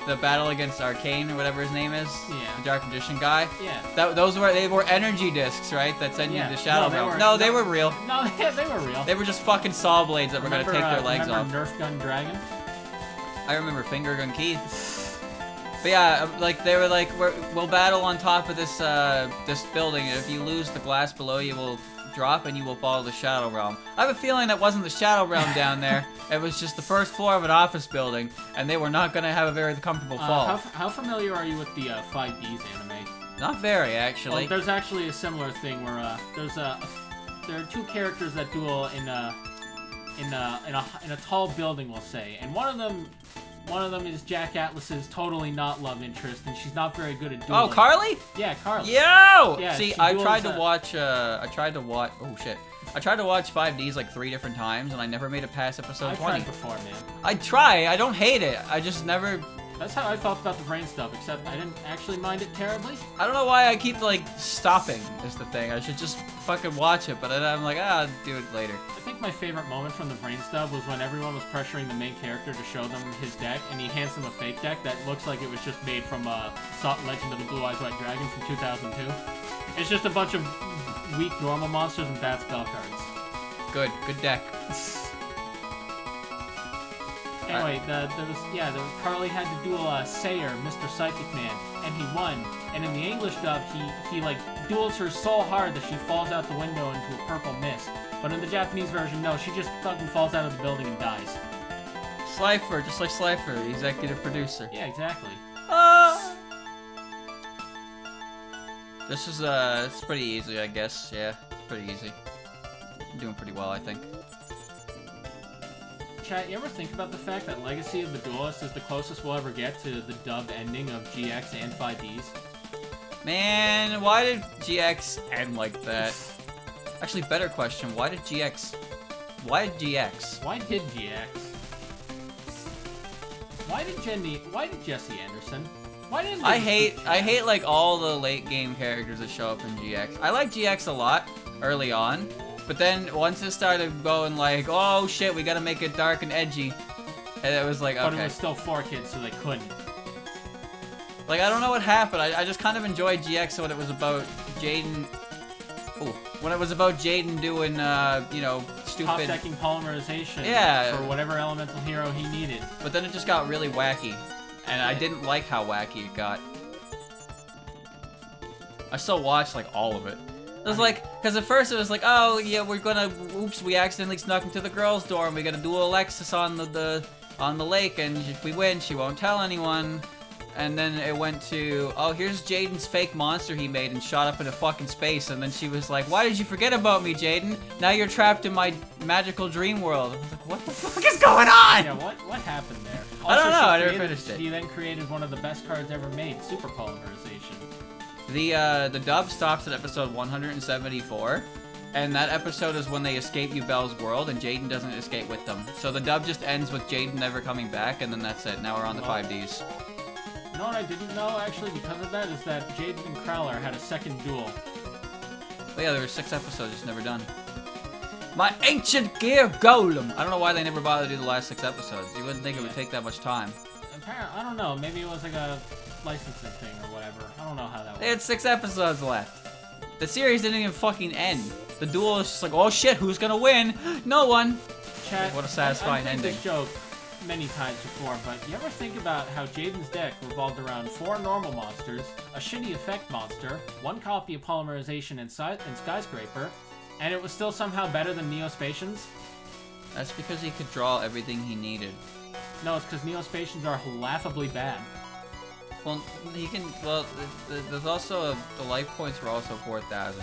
the battle against Arcane, or whatever his name is, yeah. the Dark Magician guy, yeah. They were energy discs, right, that send you to Shadow Realm. No, they were real. No, they were real. They were just fucking saw blades that were gonna take their legs off. Nerf Gun Dragon? I remember Finger Gun Keith. But yeah, like they were like, we'll battle on top of this this building, and if you lose, the glass below you will drop, and you will fall to the Shadow Realm. I have a feeling that wasn't the Shadow Realm down there. It was just the first floor of an office building, and they were not gonna have a very comfortable fall. How familiar are you with the 5Ds anime? Not very, actually. Well, there's actually a similar thing where there are two characters that duel in a tall building, we'll say, and one of them is Jack Atlas's totally not love interest, and she's not very good at dueling. Oh, Carly? Yeah, Carly. Yo! Yeah, see, I tried to watch. Oh shit! I tried to watch 5Ds like 3 different times, and I never made it past episode 20. I tried before, man. I try. I don't hate it. I just never. That's how I felt about the Brain stuff, except I didn't actually mind it terribly. I don't know why I keep, like, stopping is the thing. I should just fucking watch it, but then I'm like, I'll do it later. I think my favorite moment from the Brain stuff was when everyone was pressuring the main character to show them his deck, and he hands them a fake deck that looks like it was just made from Legend of the Blue Eyes White Dragon from 2002. It's just a bunch of weak normal monsters and bad spell cards. Good deck. Anyway, Carly had to duel Sayer, Mr. Psychic Man, and he won. And in the English dub, he like duels her so hard that she falls out the window into a purple mist. But in the Japanese version, no, she just fucking falls out of the building and dies. Slifer, just like Slifer, the executive producer. Yeah, exactly. This is it's pretty easy, I guess. Yeah, pretty easy. I'm doing pretty well, I think. Chat, you ever think about the fact that Legacy of the Duelist is the closest we'll ever get to the dub ending of GX and 5Ds? Man, why did GX end like that? Actually, better question, why did GX... Why did GX? Why did GX? Why did Jesse Anderson? Why didn't I hate like all the late game characters that show up in GX. I like GX a lot early on. But then, once it started going like, oh shit, we gotta make it dark and edgy, and it was like, okay. But it was still 4Kids, so they couldn't. Like, I don't know what happened. I just kind of enjoyed GX when it was about Jaden... Ooh. When it was about Jaden doing, you know, stupid... Top-decking polymerization Yeah. for whatever elemental hero he needed. But then it just got really wacky. And I didn't like how wacky it got. I still watched, like, all of it. It was like, because at first it was like, oh, yeah, we're gonna, oops, we accidentally snuck into the girl's dorm. We gotta duel Alexis on the lake, and if we win, she won't tell anyone. And then it went to, oh, here's Jaden's fake monster he made and shot up into fucking space. And then she was like, why did you forget about me, Jaden? Now you're trapped in my magical dream world. I was like, what the fuck is going on? Yeah, what happened there? I don't know, I never created, finished it. He then created one of the best cards ever made, Super Polymerization. The dub stops at episode 174, and that episode is when they escape Yubel's world, and Jaden doesn't escape with them. So the dub just ends with Jaden never coming back, and then that's it. Now we're on the 5Ds. You know what I didn't know, actually, because of that, is that Jaden and Crowler had a second duel. But yeah, there were 6 episodes just never done. My ancient gear golem! I don't know why they never bothered to do the last 6 episodes. You wouldn't think it would take that much time. Apparently, I don't know, maybe it was like a licensing thing or whatever. I don't know how that works. They had 6 episodes left. The series didn't even fucking end. The duel is just like, oh shit, who's gonna win? No one! Chat, What a satisfying I've ending. this joke many times before, but you ever think about how Jaden's deck revolved around 4 normal monsters, a shitty effect monster, 1 copy of Polymerization and Skyscraper, and it was still somehow better than Neospatians? That's because he could draw everything he needed. No, it's because Neospatians are laughably bad. Well, he can. Well, there's also the life points were also 4,000.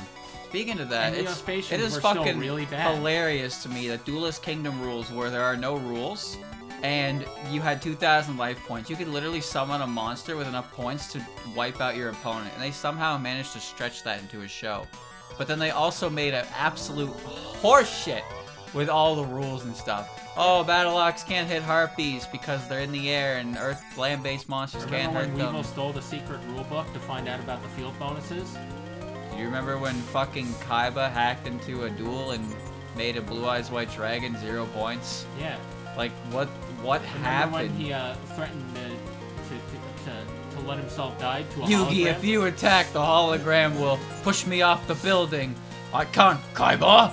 Speaking of that, And it Neospatians is were fucking still really bad. hilarious to me that Duelist Kingdom rules where there are no rules, and you had 2,000 life points. You could literally summon a monster with enough points to wipe out your opponent, and they somehow managed to stretch that into a show. But then they also made an absolute horseshit with all the rules and stuff. Oh, Battle-Ox can't hit Harpies because they're in the air, and Earth land-based monsters can't hurt Remember when them. Weevil stole the secret rulebook to find out about the field bonuses? Do you remember when fucking Kaiba hacked into a duel and made a Blue Eyes White Dragon 0 points? Yeah. Like, what Remember happened? when he threatened to let himself die to a Yugi, hologram? if you attack, the hologram will push me off the building. I can't, Kaiba!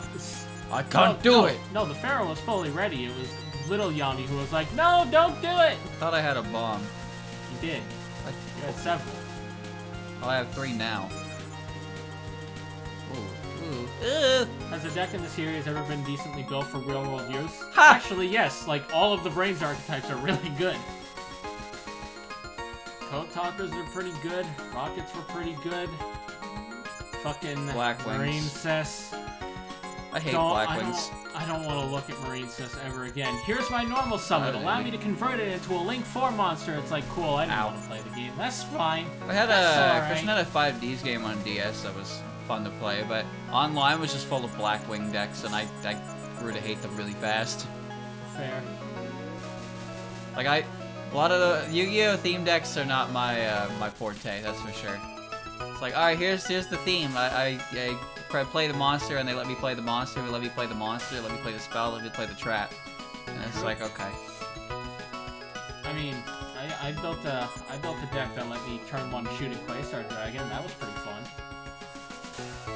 I can't do it! No, the Pharaoh was fully ready. It was little Yami who was like, no, don't do it! I thought I had a bomb. He did. You had several. Well, I have 3 now. Has a deck in the series ever been decently built for real-world use? Ha! Actually, yes. Like, all of the Brains archetypes are really good. Code Talkers are pretty good. Rockets were pretty good. Fucking Blackwings. Marine Cess. I hate Blackwings. I don't want to look at Marine Cess ever again. Here's my normal summon. Allow me to convert it into a Link 4 monster. It's like, cool, I didn't want to play the game. That's fine. I had That's Christian had a 5Ds game on DS that was fun to play, but online was just full of Blackwing decks, and I grew to hate them really fast. Fair. Like a lot of the Yu-Gi-Oh theme decks are not my my forte, that's for sure. It's like, all right, here's the theme. I play the monster, and they let me play the monster. They let me play the monster. Let me play the spell. Let me play the trap. And it's like, okay. I mean, I built a deck that let me turn 1 shooting Quasar Dragon. That was pretty fun.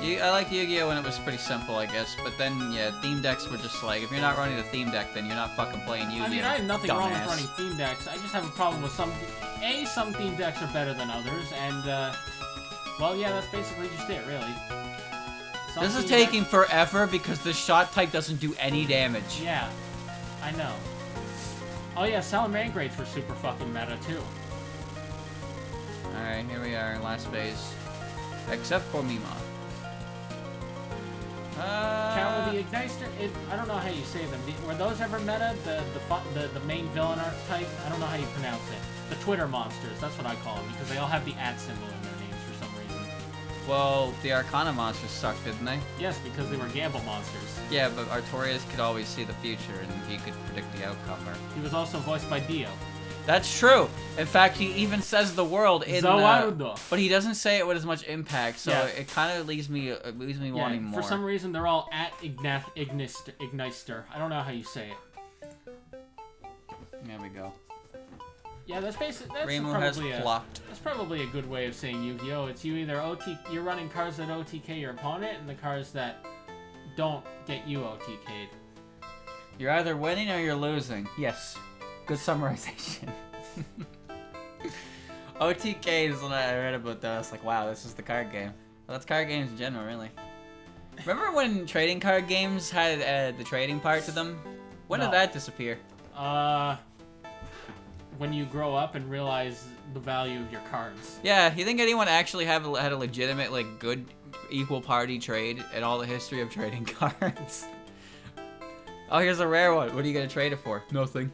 I like Yu-Gi-Oh when it was pretty simple, I guess. But then, yeah, theme decks were just like, if you're not running a theme deck, then you're not fucking playing Yu-Gi-Oh. I mean, I have nothing wrong with dumbass. running theme decks. I just have a problem with some theme decks are better than others, and, well, yeah, that's basically just it, really. Some This is theme taking decks- forever because the shot type doesn't do any damage. Yeah, I know. Oh yeah, Salamangrates were super fucking meta, too. Alright, here we are, last phase. Except for Mima. Count with the Ignister, I don't know how you say them. Were those ever meta? The main villain archetype? I don't know how you pronounce it. The Twitter monsters, that's what I call them, because they all have the @ symbol in their names for some reason. Well, the Arcana monsters sucked, didn't they? Yes, because they were gamble monsters. Yeah, but Artorias could always see the future, and he could predict the outcome. He was also voiced by Dio. That's true. In fact, he even says the world in Zoardo. but he doesn't say it with as much impact, so Yeah. it kind of leaves me wanting more. For some reason, they're all @ Ignister. I don't know how you say it. There we go. Yeah, that's basically Reimu has flopped. That's probably a good way of saying Yu-Gi-Oh. It's you either you're running cards that OTK your opponent, and the cards that don't get you OTK'd. You're either winning or you're losing. Yes. Good summarization. OTK is when I read about that. I was like, wow, this is the card game. Well, that's card games in general, really. Remember when trading card games had the trading part to them? When did that disappear? When you grow up and realize the value of your cards. Yeah, you think anyone actually had a legitimate, like, good equal party trade in all the history of trading cards? Oh, here's a rare one. What are you gonna trade it for? Nothing.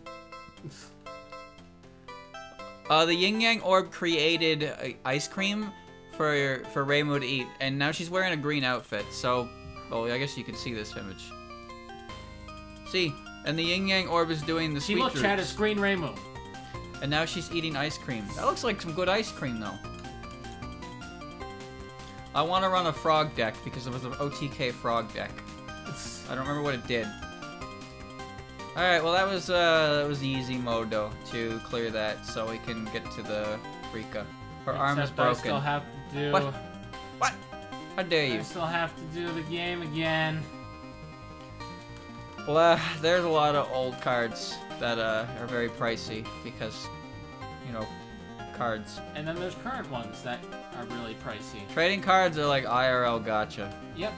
The Yin Yang Orb created ice cream for Reimu to eat, and now she's wearing a green outfit, so... Oh, I guess you can see this image. See, and the Yin Yang Orb is doing the sweet See, look, roots. Chad, it's green Reimu. And now she's eating ice cream. That looks like some good ice cream, though. I want to run a frog deck, because it was an OTK frog deck. I don't remember what it did. Alright, well that was easy mode, though, to clear that, so we can get to the Rika. Her arm is broken. I still have to do... What? How dare you? I still have to do the game again. Well, there's a lot of old cards that are very pricey because, you know, cards. And then there's current ones that are really pricey. Trading cards are like IRL gotcha. Yep.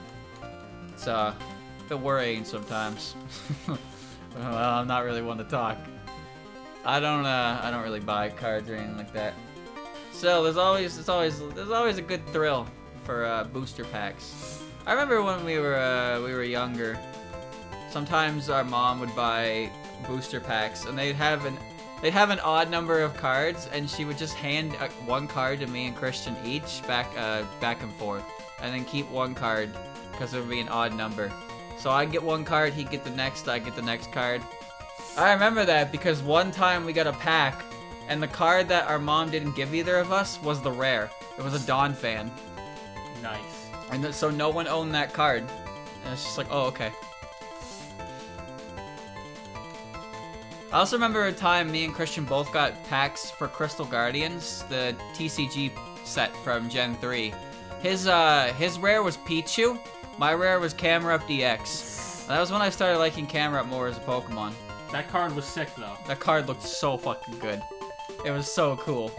It's a bit worrying sometimes. Well, I'm not really one to talk. I don't really buy cards or anything like that. So there's always a good thrill for booster packs. I remember when we were younger. Sometimes our mom would buy booster packs, and they'd have an odd number of cards, and she would just hand one card to me and Christian each back and forth, and then keep one card because it would be an odd number. So I'd get one card, he'd get the next, I'd get the next card. I remember that because one time we got a pack, and the card that our mom didn't give either of us was the rare. It was a Dawn fan. Nice. And so no one owned that card. And it's just like, oh, okay. I also remember a time me and Christian both got packs for Crystal Guardians, the TCG set from Gen 3. His rare was Pichu, my rare was Camerupt DX. And that was when I started liking Camerupt more as a Pokemon. That card was sick, though. That card looked so fucking good. It was so cool.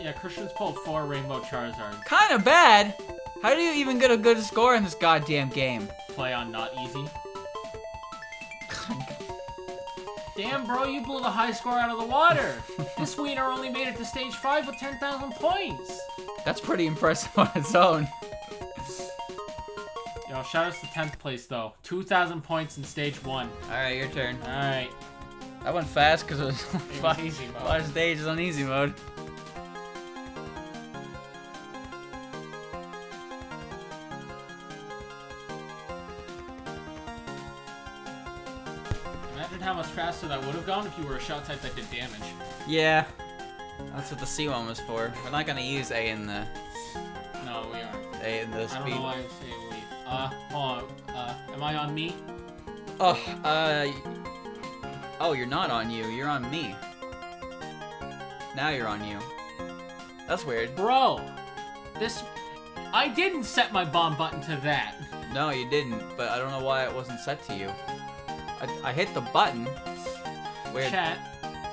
Yeah, Christian's pulled 4 Rainbow Charizards. Kinda bad! How do you even get a good score in this goddamn game? Play on not easy. Damn, bro, you blew the high score out of the water. This wiener only made it to stage 5 with 10,000 points. That's pretty impressive on its own. Yo, shout out to 10th place, though. 2,000 points in stage 1. Alright, your turn. Alright. That went fast because it was easy mode. 5 stages on easy mode. Imagine how much faster that would have gone if you were a shot type that did damage. Yeah. That's what the C1 was for. We're not gonna use A in the... No, we aren't. A in the speed. I don't know why I'm saying we. Hold on. Am I on me? Oh, you're not on you. You're on me. Now you're on you. That's weird. Bro! I didn't set my bomb button to that. No, you didn't, but I don't know why it wasn't set to you. I hit the button. Weird. Chat,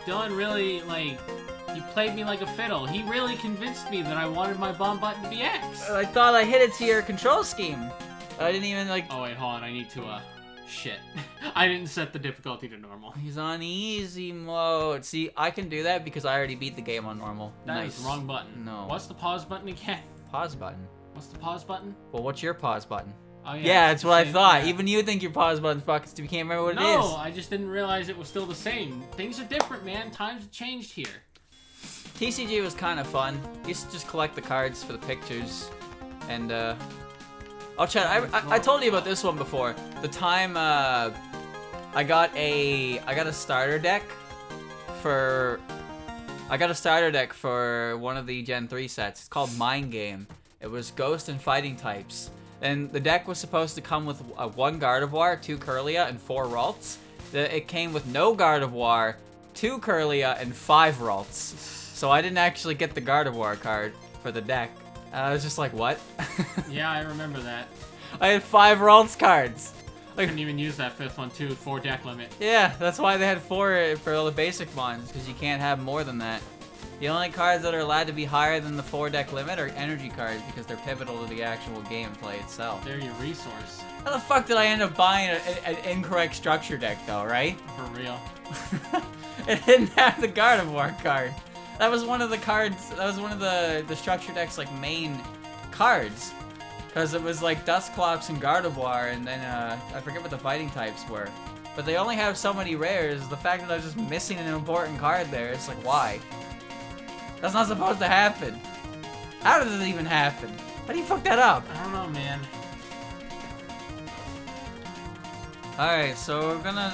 Dylan really, he played me like a fiddle. He really convinced me that I wanted my bomb button to be X. I thought I hit it to your control scheme. I didn't even, Oh, wait, hold on. I need to, shit. I didn't set the difficulty to normal. He's on easy mode. See, I can do that because I already beat the game on normal. That Nice. is the wrong button. No. What's the pause button again? Pause button. What's the pause button? Well, what's your pause button? Oh, Yeah, that's what I thought. Yeah. Even you think your pause button's fucking stupid. You can't remember what it is. No, I just didn't realize it was still the same. Things are different, man. Times have changed here. TCG was kind of fun. You used to just collect the cards for the pictures. And, Oh, Chad, I told you about this one before. The time, I got a starter deck for... I got a starter deck for one of the Gen 3 sets. It's called Mind Game. It was Ghost and Fighting types. And the deck was supposed to come with 1 Gardevoir, 2 Kirlia, and 4 Ralts. It came with no Gardevoir, 2 Kirlia, and 5 Ralts. So I didn't actually get the Gardevoir card for the deck. I was just like, what? Yeah, I remember that. I had 5 Ralts cards. Like, couldn't even use that fifth one too. 4 deck limit. yeah, that's why they had 4 for all the basic ones, because you can't have more than that. The only cards that are allowed to be higher than the 4 deck limit are energy cards, because they're pivotal to the actual gameplay itself. They're your resource. How the fuck did I end up buying an incorrect structure deck, though, right? For real. It didn't have the Gardevoir card. That was one of the cards, that was one of the structure deck's, like, main cards. Because it was, like, Dusclops and Gardevoir, and then, I forget what the fighting types were. But they only have so many rares. The fact that I was just missing an important card there, it's like, why? That's not supposed to happen. How did it even happen? How do you fuck that up? I don't know, man. Alright, so we're gonna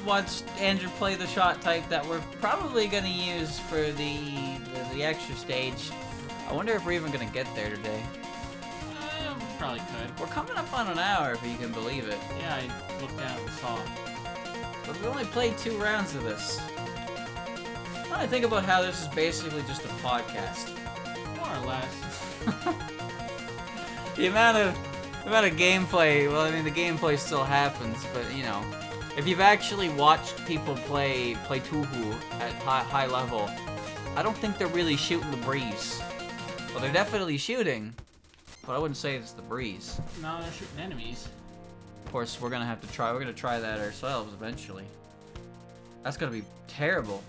watch Andrew play the shot type that we're probably gonna use for the extra stage. I wonder if we're even gonna get there today. Probably could. We're coming up on an hour, if you can believe it. Yeah, I looked down and saw. But we only played 2 rounds of this. I think about how this is basically just a podcast. More or less. The amount of gameplay, well, I mean, the gameplay still happens, but, you know, if you've actually watched people play Touhou at high level, I don't think they're really shooting the breeze. Well, they're definitely shooting, but I wouldn't say it's the breeze. No, they're shooting enemies. Of course, we're gonna try that ourselves eventually. That's gonna be terrible.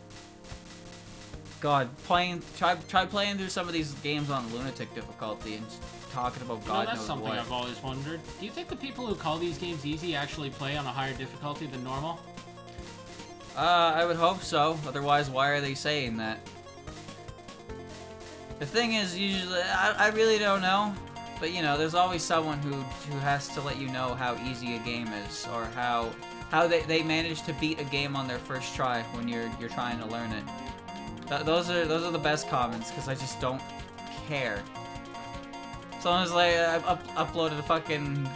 God, try playing through some of these games on lunatic difficulty and just talking about God that's knows something what. I've always wondered. Do you think the people who call these games easy actually play on a higher difficulty than normal? I would hope so. Otherwise, why are they saying that? The thing is, usually, I really don't know. But, you know, there's always someone who has to let you know how easy a game is, or how they manage to beat a game on their first try when you're trying to learn it. Those are the best comments, because I just don't care. Someone's like, I've uploaded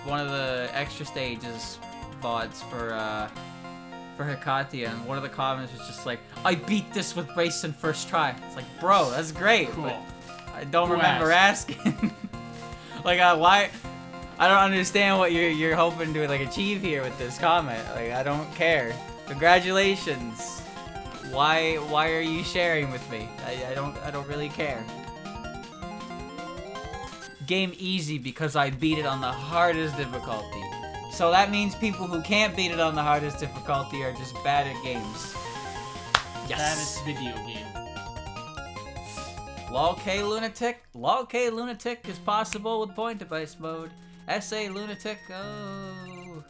one of the extra stages VODs for Hikatia, and one of the comments was just like, I beat this with race in first try. It's like, bro, that's great, cool. but I don't Who remember asking. Like, why? I don't understand what you're hoping to, like, achieve here with this comment. Like, I don't care. Congratulations. Why are you sharing with me? I don't really care. Game easy because I beat it on the hardest difficulty. So that means people who can't beat it on the hardest difficulty are just bad at games. Yes. Baddest video game. Lol K Lunatic. Lol K Lunatic is possible with point device mode. SA Lunatic, oh.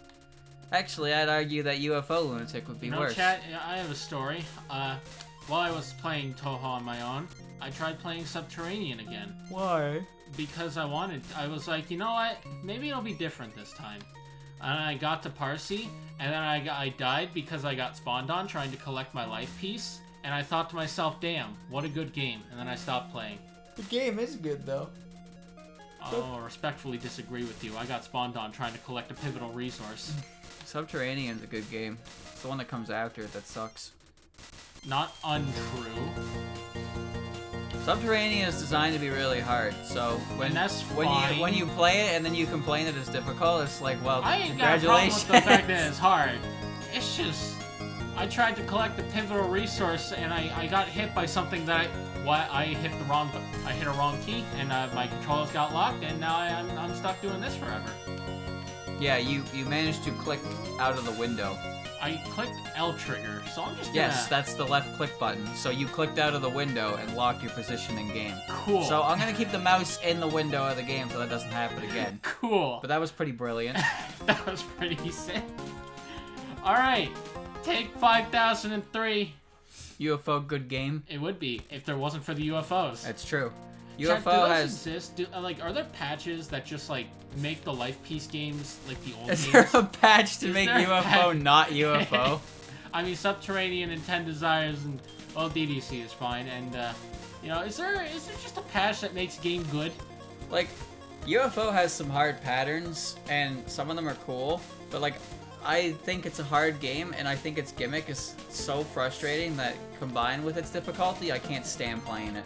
Actually, I'd argue that UFO Lunatic would be worse. Chat, I have a story. While I was playing Touhou on my own, I tried playing Subterranean again. Why? Because I was like, you know what? Maybe it'll be different this time. And I got to Parsi, and then I died because I got spawned on trying to collect my life piece. And I thought to myself, damn, what a good game. And then I stopped playing. The game is good, though. I'll respectfully disagree with you. I got spawned on trying to collect a pivotal resource. Subterranean's a good game. It's the one that comes after it that sucks. Not untrue. Subterranean is designed to be really hard, so when you play it and then you complain that it's difficult, it's like, well, I ain't got a problem with the fact that it's hard. It's just, I tried to collect a pivotal resource and I got hit by something that I hit a wrong key and my controls got locked and now I'm stuck doing this forever. Yeah, you managed to click out of the window. I clicked L trigger, so I'm just gonna... Yes, that's the left click button. So you clicked out of the window and locked your position in game. Cool. So I'm gonna keep the mouse in the window of the game so that doesn't happen again. Cool. But that was pretty brilliant. That was pretty sick. Alright, take 5003. UFO, good game. It would be, if there wasn't for the UFOs. That's true. Chat, UFO do those has... exist? Are there patches that just, like, make the Life Piece games like the old Is games? there a patch to make there a UFO patch? not UFO? I mean, Subterranean and 10 Desires and, well, DDC is fine. And, you know, is there just a patch that makes game good? Like, UFO has some hard patterns, and some of them are cool, but, like, I think it's a hard game, and I think its gimmick is so frustrating that combined with its difficulty, I can't stand playing it.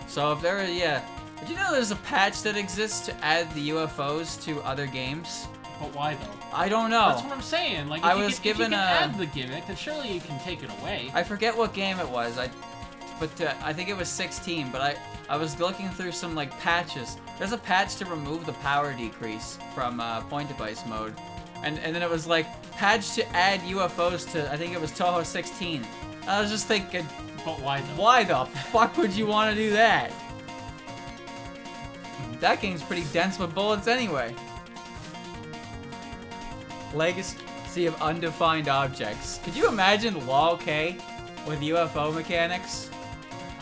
So if did you know there's a patch that exists to add the UFOs to other games? But why though? I don't know. That's what I'm saying. Like, if I you was can, given if you a... can add the gimmick, then surely you can take it away. I forget what game it was. I think it was 16. But I was looking through some like patches. There's a patch to remove the power decrease from point device mode, and then it was like patch to add UFOs to, I think it was Touhou 16. I was just thinking, but why though? Why the fuck would you want to do that? That game's pretty dense with bullets anyway. Legacy of undefined objects. Could you imagine LOL K with UFO mechanics?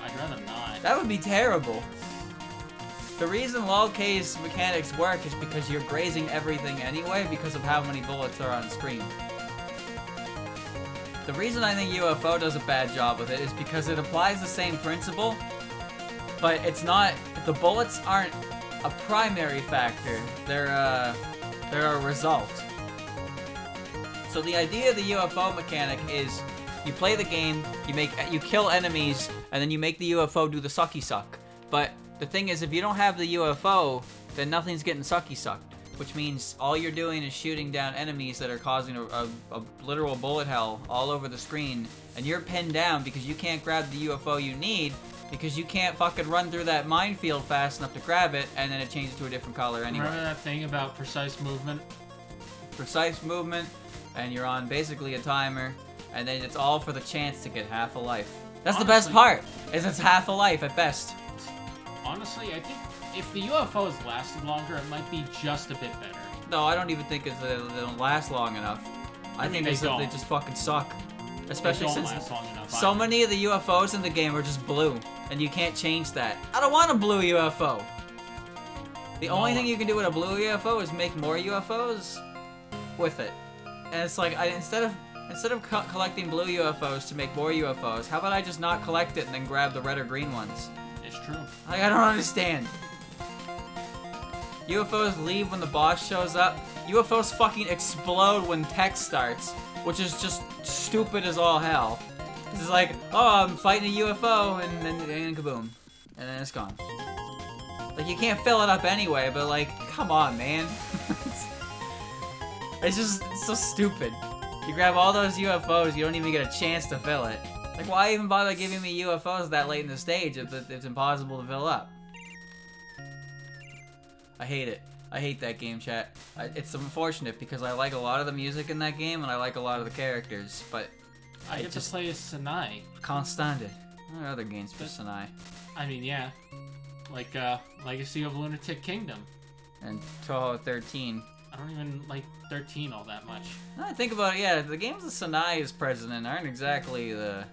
I'd rather not. That would be terrible. The reason LOL K's mechanics work is because you're grazing everything anyway because of how many bullets are on screen. The reason I think UFO does a bad job with it is because it applies the same principle, but it's not, the bullets aren't a primary factor, they're a result. So the idea of the UFO mechanic is you play the game, you kill enemies, and then you make the UFO do the sucky suck. But the thing is, if you don't have the UFO, then nothing's getting sucky sucked, which means all you're doing is shooting down enemies that are causing a literal bullet hell all over the screen, and you're pinned down because you can't grab the UFO you need, because you can't fucking run through that minefield fast enough to grab it, and then it changes to a different color anyway. Remember that thing about precise movement? Precise movement, and you're on basically a timer, and then it's all for the chance to get half a life. That's the best part, is it's half a life at best. Honestly, I think if the UFOs lasted longer, it might be just a bit better. No, I don't even think they don't last long enough. I think they just fucking suck. Especially since so many of the UFOs in the game are just blue, and you can't change that. I don't want a blue UFO. The only thing you can do with a blue UFO is make more UFOs with it. And it's like, instead of collecting blue UFOs to make more UFOs, how about I just not collect it and then grab the red or green ones? It's true. Like, I don't understand. UFOs leave when the boss shows up. UFOs fucking explode when text starts, which is just stupid as all hell. It's like, oh, I'm fighting a UFO, and then kaboom. And then it's gone. Like, you can't fill it up anyway, but like, come on, man. It's so stupid. You grab all those UFOs, you don't even get a chance to fill it. Like, why even bother giving me UFOs that late in the stage if it's impossible to fill up? I hate it. I hate that game, chat. It's unfortunate because I like a lot of the music in that game and I like a lot of the characters, but I get to play as Sanai. Constante. There are other games for Sanai. I mean, yeah. Like, Legacy of Lunatic Kingdom. And Touhou 13. I don't even like 13 all that much. Now I think about it, yeah, the games with Sanai as president aren't exactly the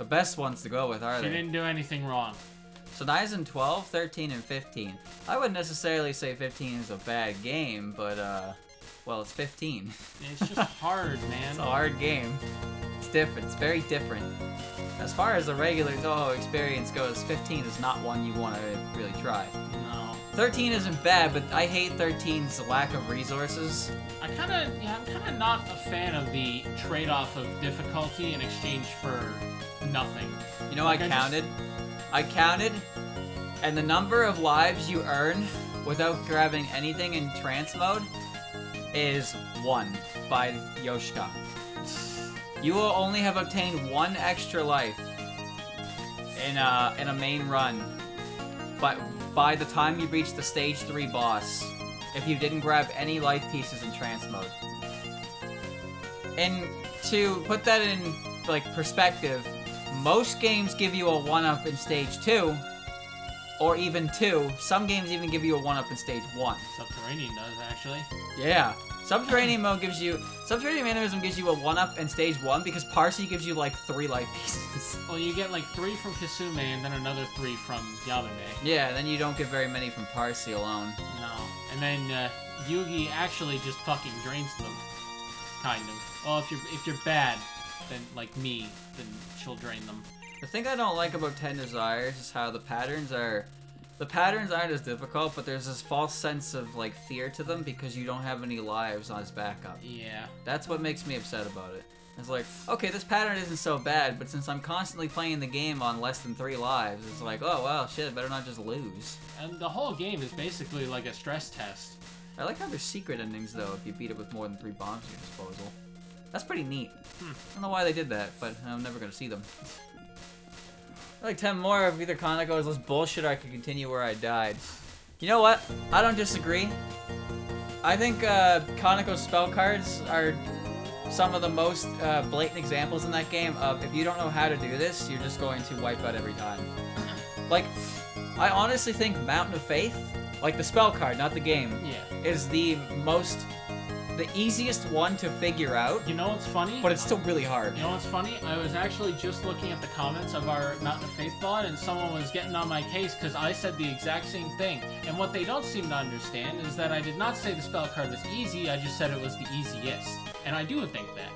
best ones to go with, are they? She didn't do anything wrong. Sanai's in 12, 13, and 15. I wouldn't necessarily say 15 is a bad game, but, well, it's 15. It's just hard, man. It's a hard game. It's different. It's very different. As far as the regular Touhou experience goes, 15 is not one you want to really try. No. 13 isn't bad, but I hate 13's lack of resources. I'm kind of not a fan of the trade-off of difficulty in exchange for nothing. You know, like I counted, and the number of lives you earn without grabbing anything in trance mode is 1 by Yoshika. You will only have obtained 1 extra life in a main run, but by the time you reach the stage 3 boss, if you didn't grab any life pieces in trance mode. And to put that in like perspective, most games give you a 1-up in stage 2, or even 2. Some games even give you a 1-up in stage 1. Subterranean does, actually. Yeah. Subterranean Animism gives you a 1-up in stage 1 because Parsi gives you like 3 life pieces. Well, you get like 3 from Kisume and then another 3 from Yamame. Yeah, then you don't get very many from Parsi alone. No. And then Yugi actually just fucking drains them. Kind of. Well, if you're bad, then like me, then she'll drain them. The thing I don't like about 10 Desires is how the patterns aren't as difficult, but there's this false sense of like fear to them because you don't have any lives on his backup. Yeah. That's what makes me upset about it. It's like, okay, this pattern isn't so bad, but since I'm constantly playing the game on less than 3 lives, it's like, oh well, shit, I better not just lose. And the whole game is basically like a stress test. I like how there's secret endings, though, if you beat it with more than 3 bombs at your disposal. That's pretty neat. I don't know why they did that, but I'm never gonna see them. Like 10 more of either Kaneko is less bullshit, or I could continue where I died. You know what? I don't disagree. I think Kaneko's spell cards are some of the most blatant examples in that game of if you don't know how to do this, you're just going to wipe out every time. Like, I honestly think Mountain of Faith, like the spell card, not the game, is the easiest one to figure out. You know what's funny? But it's still really hard. You know what's funny? I was actually just looking at the comments of our Mountain of Faith VOD, and someone was getting on my case because I said the exact same thing. And what they don't seem to understand is that I did not say the spell card was easy, I just said it was the easiest. And I do think that.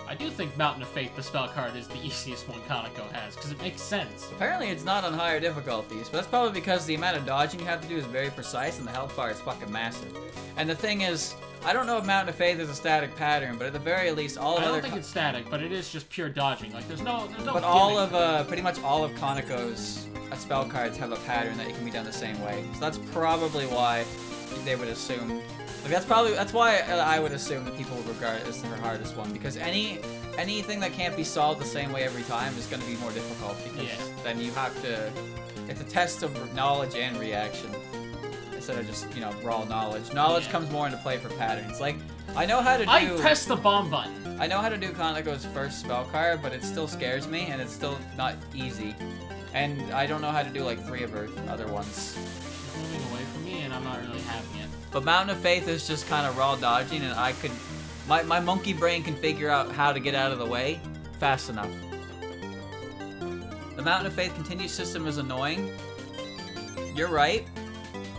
I do think Mountain of Faith, the spell card, is the easiest one Kaneko has, because it makes sense. Apparently it's not on higher difficulties, but that's probably because the amount of dodging you have to do is very precise, and the health bar is fucking massive. And the thing is, I don't know if Mountain of Faith is a static pattern, but at the very least, all of I don't think it's static, but it is just pure dodging. Like, there's no But all of, pretty much all of Kaneko's spell cards have a pattern that it can be done the same way. So that's probably why they would assume... Like, that's why I would assume that people would regard it as their hardest one, because anything that can't be solved the same way every time is going to be more difficult, because then you have to... It's a test of knowledge and reaction, instead of just, you know, raw knowledge. Knowledge comes more into play for patterns. Like, I know how to do... I pressed the bomb button! I know how to do Kaneko's first spell card, but it still scares me, and it's still not easy. And I don't know how to do, like, 3 of her other ones. It's moving away from me, and I'm not really having it. But Mountain of Faith is just kind of raw dodging, and I could... My monkey brain can figure out how to get out of the way fast enough. The Mountain of Faith continue system is annoying. You're right.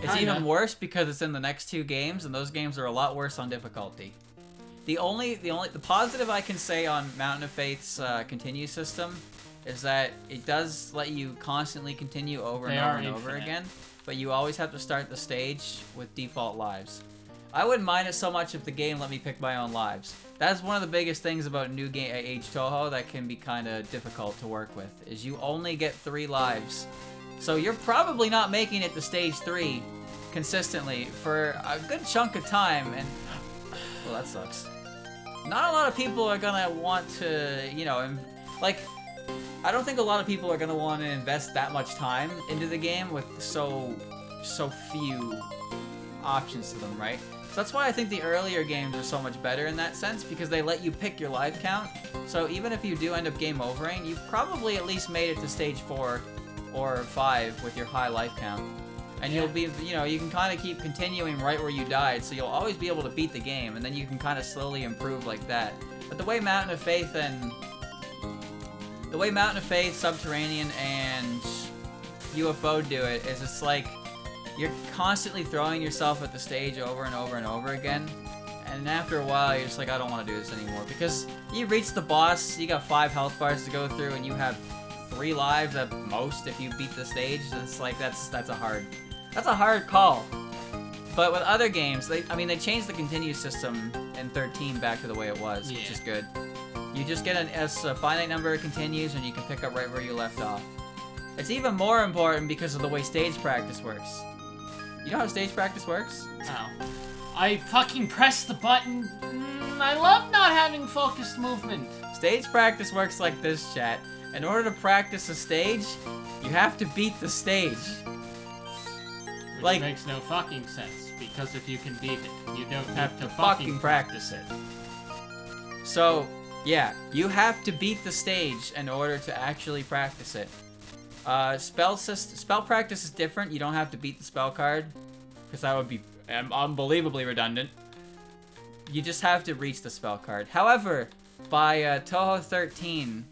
It's even worse because it's in the next 2 games, and those games are a lot worse on difficulty. The positive I can say on Mountain of Faith's continue system is that it does let you constantly continue over and over and over again, but you always have to start the stage with default lives. I wouldn't mind it so much if the game let me pick my own lives. That's one of the biggest things about new game age Touhou that can be kind of difficult to work with, is you only get 3 lives. So you're probably not making it to stage 3 consistently for a good chunk of time, and well, that sucks. Not a lot of people are gonna want to, you know, like, I don't think a lot of people are gonna want to invest that much time into the game with so few options to them, right? So that's why I think the earlier games are so much better in that sense, because they let you pick your life count. So even if you do end up game overing, you've probably at least made it to stage 4 or 5 with your high life count. And you'll be, you know, you can kind of keep continuing right where you died, so you'll always be able to beat the game, and then you can kind of slowly improve like that. But the way Mountain of Faith Subterranean, and UFO do it is it's like you're constantly throwing yourself at the stage over and over and over again, and after a while you're just like, I don't want to do this anymore, because you reach the boss, you got 5 health bars to go through, and you have 3 lives at most if you beat the stage. It's like that's a hard call. But with other games, they changed the continue system in 13 back to the way it was, which is good. You just get a finite number of continues, and you can pick up right where you left off. It's even more important because of the way stage practice works. You know how stage practice works? Oh. I fucking pressed the button. I love not having focused movement. Stage practice works like this, chat. In order to practice a stage, you have to beat the stage. Which makes no fucking sense, because if you can beat it, you don't have to fucking practice it. So, yeah, you have to beat the stage in order to actually practice it. Spell practice is different. You don't have to beat the spell card, because that would be unbelievably redundant. You just have to reach the spell card. However, by Touhou 13,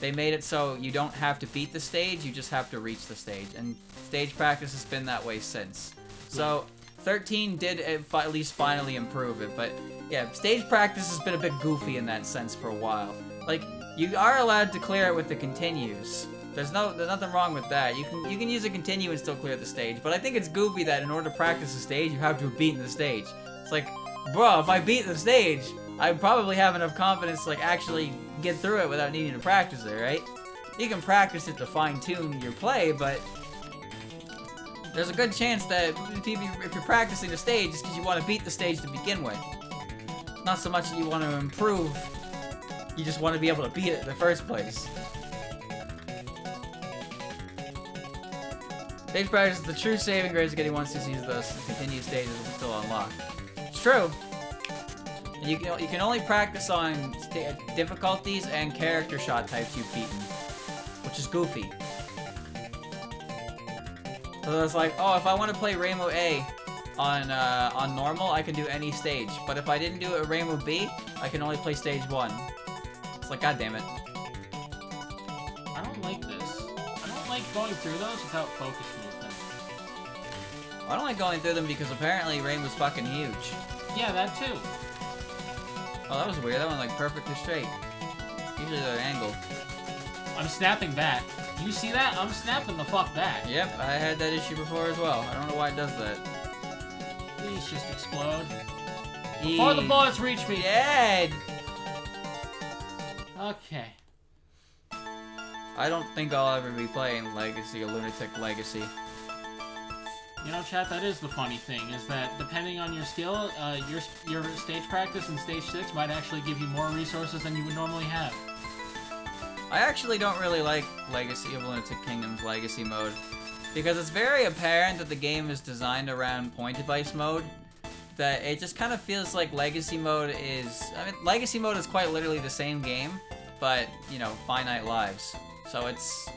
they made it so you don't have to beat the stage, you just have to reach the stage. And stage practice has been that way since. So, 13 did at least finally improve it, but yeah, stage practice has been a bit goofy in that sense for a while. Like, you are allowed to clear it with the continues. There's nothing wrong with that. You can use a continue and still clear the stage, but I think it's goofy that in order to practice the stage, you have to have beaten the stage. It's like, bro, if I beat the stage, I probably have enough confidence to, like, actually get through it without needing to practice it, right? You can practice it to fine-tune your play, but there's a good chance that if you're practicing the stage, it's because you want to beat the stage to begin with. Not so much that you want to improve, you just want to be able to beat it in the first place. Stage practice is the true saving grace of getting 1cc's, thus continued stages will still unlock. It's true. And you can only practice on difficulties and character shot types you've beaten, which is goofy. So it's like, oh, if I want to play Rainbow A on normal, I can do any stage. But if I didn't do it at Rainbow B, I can only play stage 1. It's like, god damn it. I don't like this. I don't like going through those without focus movement. I don't like going through them because apparently Rainbow's fucking huge. Yeah, that too. Oh, that was weird. That went like perfectly straight. Usually they're angled. I'm snapping back. You see that? I'm snapping the fuck back. Yep, I had that issue before as well. I don't know why it does that. Please just explode. Before the bullets reach me. Dead! Okay. I don't think I'll ever be playing Legacy or Lunatic Legacy. You know, chat, that is the funny thing, is that depending on your skill, your stage practice in Stage 6 might actually give you more resources than you would normally have. I actually don't really like Legacy of Lunatic Kingdom's Legacy mode, because it's very apparent that the game is designed around point device mode, that it just kind of feels like Legacy mode is... I mean, Legacy mode is quite literally the same game, but, you know, finite lives. So it's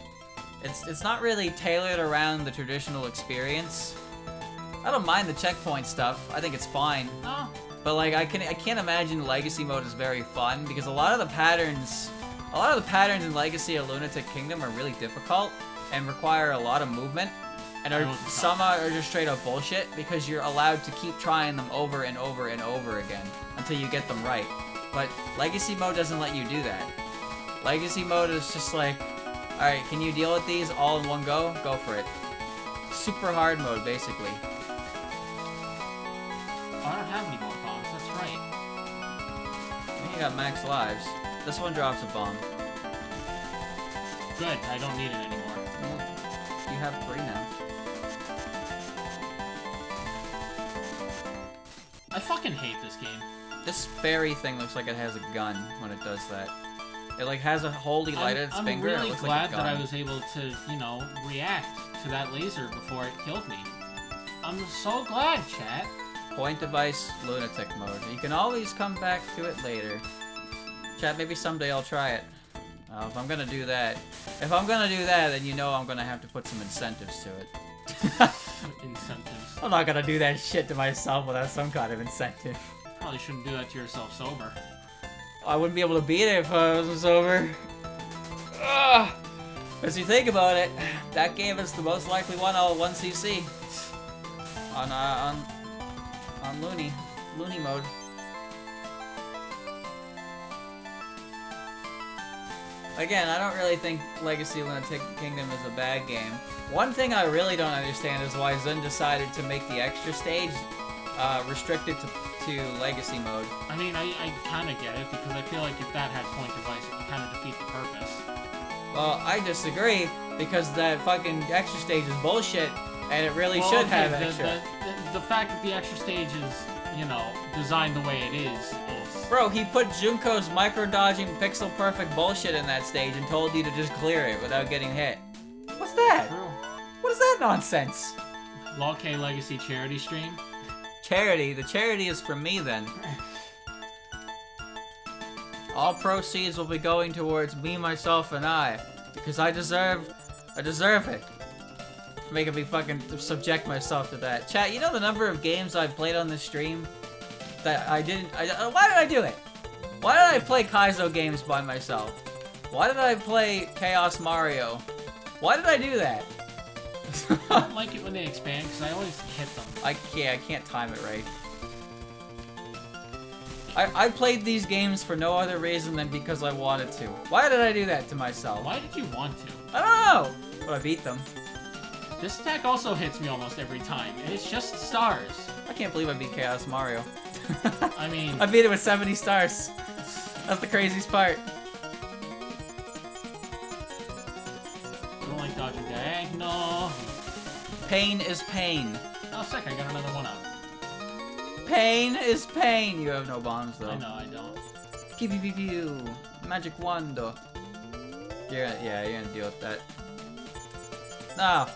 not really tailored around the traditional experience. I don't mind the checkpoint stuff. I think it's fine. Oh. But like I can't imagine Legacy mode is very fun because a lot of the patterns in Legacy of Lunatic Kingdom are really difficult and require a lot of movement, and some are just straight up bullshit because you're allowed to keep trying them over and over and over again until you get them right. But Legacy mode doesn't let you do that. Legacy mode is just like, alright, can you deal with these all in one go? Go for it. Super hard mode, basically. Oh, I don't have any more bombs, that's right. I think you got max lives. This one drops a bomb. Good, I don't need it anymore. Well, you have 3 now. I fucking hate this game. This fairy thing looks like it has a gun when it does that. It like has a holy light at its finger. I'm And it really looks glad like a that gun. I was able to, you know, react to that laser before it killed me. I'm so glad, chat. Point device lunatic mode. You can always come back to it later. Chat, maybe someday I'll try it. If I'm gonna do that, then you know I'm gonna have to put some incentives to it. Incentives. I'm not gonna do that shit to myself without some kind of incentive. Probably shouldn't do that to yourself sober. I wouldn't be able to beat it if I wasn't sober. Ugh. As you think about it, that game is the most likely one all 1cc on Looney mode. Again, I don't really think Legacy of Lunatic Kingdom is a bad game. One thing I really don't understand is why Zun decided to make the extra stage restricted to Legacy mode. I mean, I kind of get it, because I feel like if that had point device, it would kind of defeat the purpose. Well, I disagree, because that fucking extra stage is bullshit, and it really should have extra. The fact that the extra stage is, you know, designed the way it is... Bro, he put Junko's micro-dodging pixel-perfect bullshit in that stage and told you to just clear it without getting hit. What's that? True. What is that nonsense? Law K Legacy charity stream? Charity? The charity is from me, then. All proceeds will be going towards me, myself, and I. Because I deserve it. Making me fucking subject myself to that. Chat, you know the number of games I've played on this stream? That why did I do it? Why did I play Kaizo games by myself? Why did I play Chaos Mario? Why did I do that? I don't like it when they expand, because I always hit them. I can't time it right. I played these games for no other reason than because I wanted to. Why did I do that to myself? Why did you want to? I don't know! But I beat them. This attack also hits me almost every time, and it's just stars. I can't believe I beat Chaos Mario. I mean... I beat it with 70 stars. That's the craziest part. I don't like dodging diagonal. Pain is pain. Oh, sick, I got another one out. Pain is pain. You have no bombs, though. I know, I don't. Pew pew pew pew. Magic wando. You're gonna deal with that. No.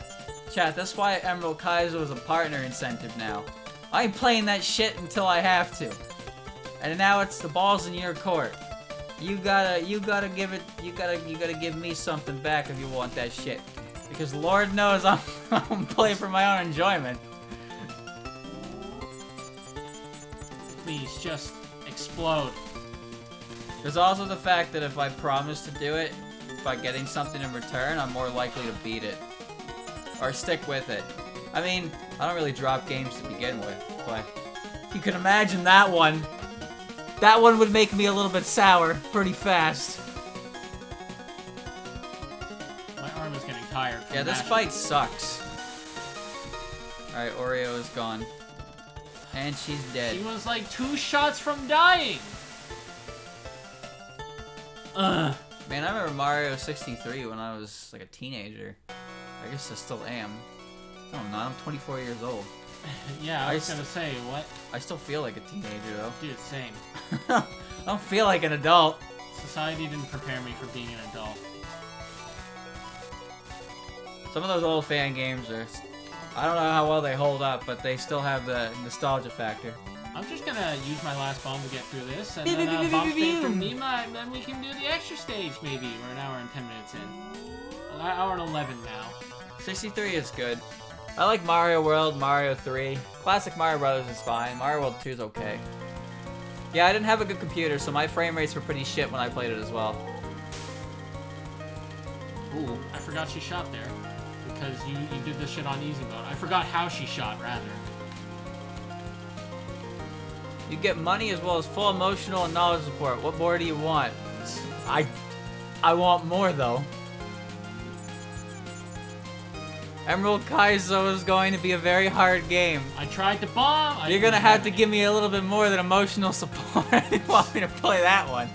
Chat, that's why Emerald Kaizo is a partner incentive now. I ain't playing that shit until I have to. And now it's the ball's in your court. You gotta give it, you gotta give me something back if you want that shit. Because Lord knows I'm playing for my own enjoyment. Please, just explode. There's also the fact that if I promise to do it, by getting something in return, I'm more likely to beat it. Or stick with it. I mean, I don't really drop games to begin with, but you can imagine that one. That one would make me a little bit sour pretty fast. My arm is getting tired. Yeah, this fight sucks. Alright, Oreo is gone. And she's dead. She was like 2 shots from dying. Ugh. Man, I remember Mario 63 when I was like a teenager. I guess I still am. No, I'm not. I'm 24 years old. Yeah, I was gonna say, what? I still feel like a teenager, though. Dude, same. I don't feel like an adult. Society didn't prepare me for being an adult. Some of those old fan games are... I don't know how well they hold up, but they still have the nostalgia factor. I'm just gonna use my last bomb to get through this, and then bomb spin from Nima, and then we can do the extra stage, maybe. We're an hour and 10 minutes in. Well, hour and 11 now. 63 is good. I like Mario World, Mario 3. Classic Mario Brothers is fine. Mario World 2 is okay. Yeah, I didn't have a good computer, so my frame rates were pretty shit when I played it as well. Ooh, I forgot she shot there. Because you did this shit on easy mode. I forgot how she shot, rather. You get money as well as full emotional and knowledge support. What more do you want? I want more, though. Emerald Kaizo is going to be a very hard game. I tried to bomb. You're gonna have to give me a little bit more than emotional support if you want me to play that one.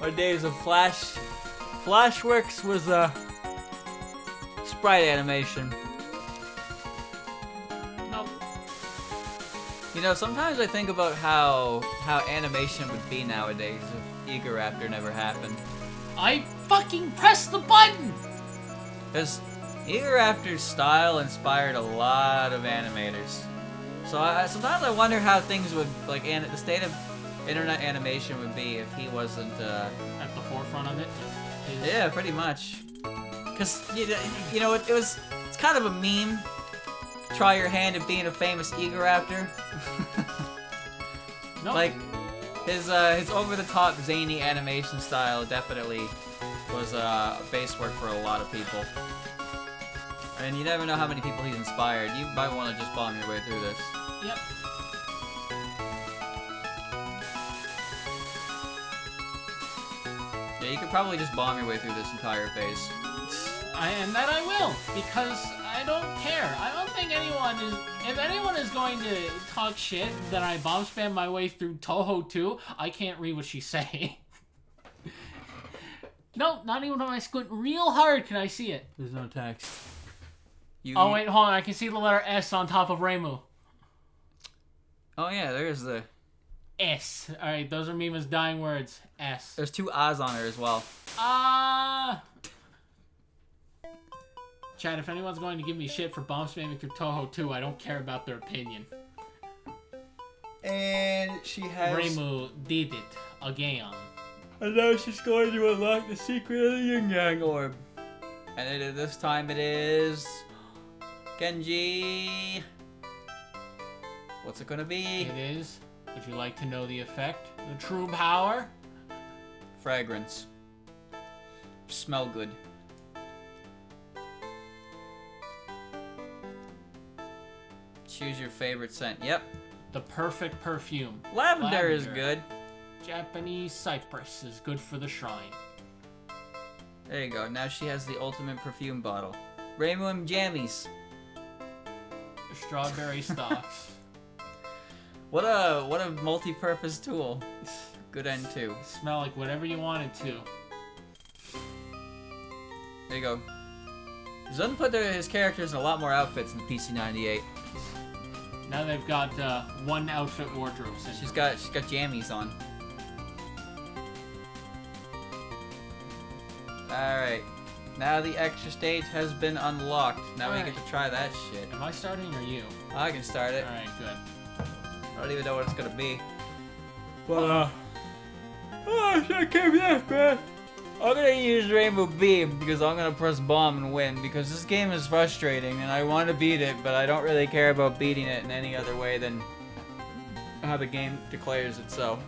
My days of Flashworks was a sprite animation. Nope. You know, sometimes I think about how animation would be nowadays if Eager Raptor never happened. I fucking pressed the button! Because Eager Raptor's style inspired a lot of animators. So sometimes I wonder how things would, like, the state of internet animation would be if he wasn't, at the forefront of it? Yeah, pretty much. Because, you know, it's kind of a meme. Try your hand at being a famous Eager Raptor. Nope. Like, his over-the-top zany animation style definitely was base work for a lot of people. And you never know how many people he's inspired. You might want to just bomb your way through this. Yep. Yeah, you could probably just bomb your way through this entire phase. And that I will, because I don't care. I don't think anyone is... If anyone is going to talk shit that I bomb spam my way through Touhou 2, I can't read what she's saying. No, not even when I squint real hard can I see it. There's no text. Oh, wait, hold on. I can see the letter S on top of Reimu. Oh, yeah, there's the... S. Alright, those are Mima's dying words. S. There's 2 A's on her as well. Chad, if anyone's going to give me shit for bomb spamming through Touhou 2, I don't care about their opinion. And she has... Reimu did it again. And now she's going to unlock the secret of the Yin Yang Orb. And this time it is... Genji... What's it gonna be? It is. Would you like to know the effect? The true power? Fragrance. Smell good. Choose your favorite scent. Yep. The perfect perfume. Lavender is good. Japanese cypress is good for the shrine. There you go. Now she has the ultimate perfume bottle. Rainbow and Jammies. The strawberry stalks. What a multi-purpose tool. Good end too. Smell like whatever you wanted to. There you go. Zun put his characters in a lot more outfits in PC98. Now they've got one outfit wardrobe. She's got jammies on. Alright. Now the extra stage has been unlocked. Now we get to try that shit. Am I starting or you? I can start it. Alright, good. I don't even know what it's gonna be. But oh shit, came back, man. I'm gonna use Rainbow Beam because I'm gonna press bomb and win because this game is frustrating and I want to beat it, but I don't really care about beating it in any other way than how the game declares it. So,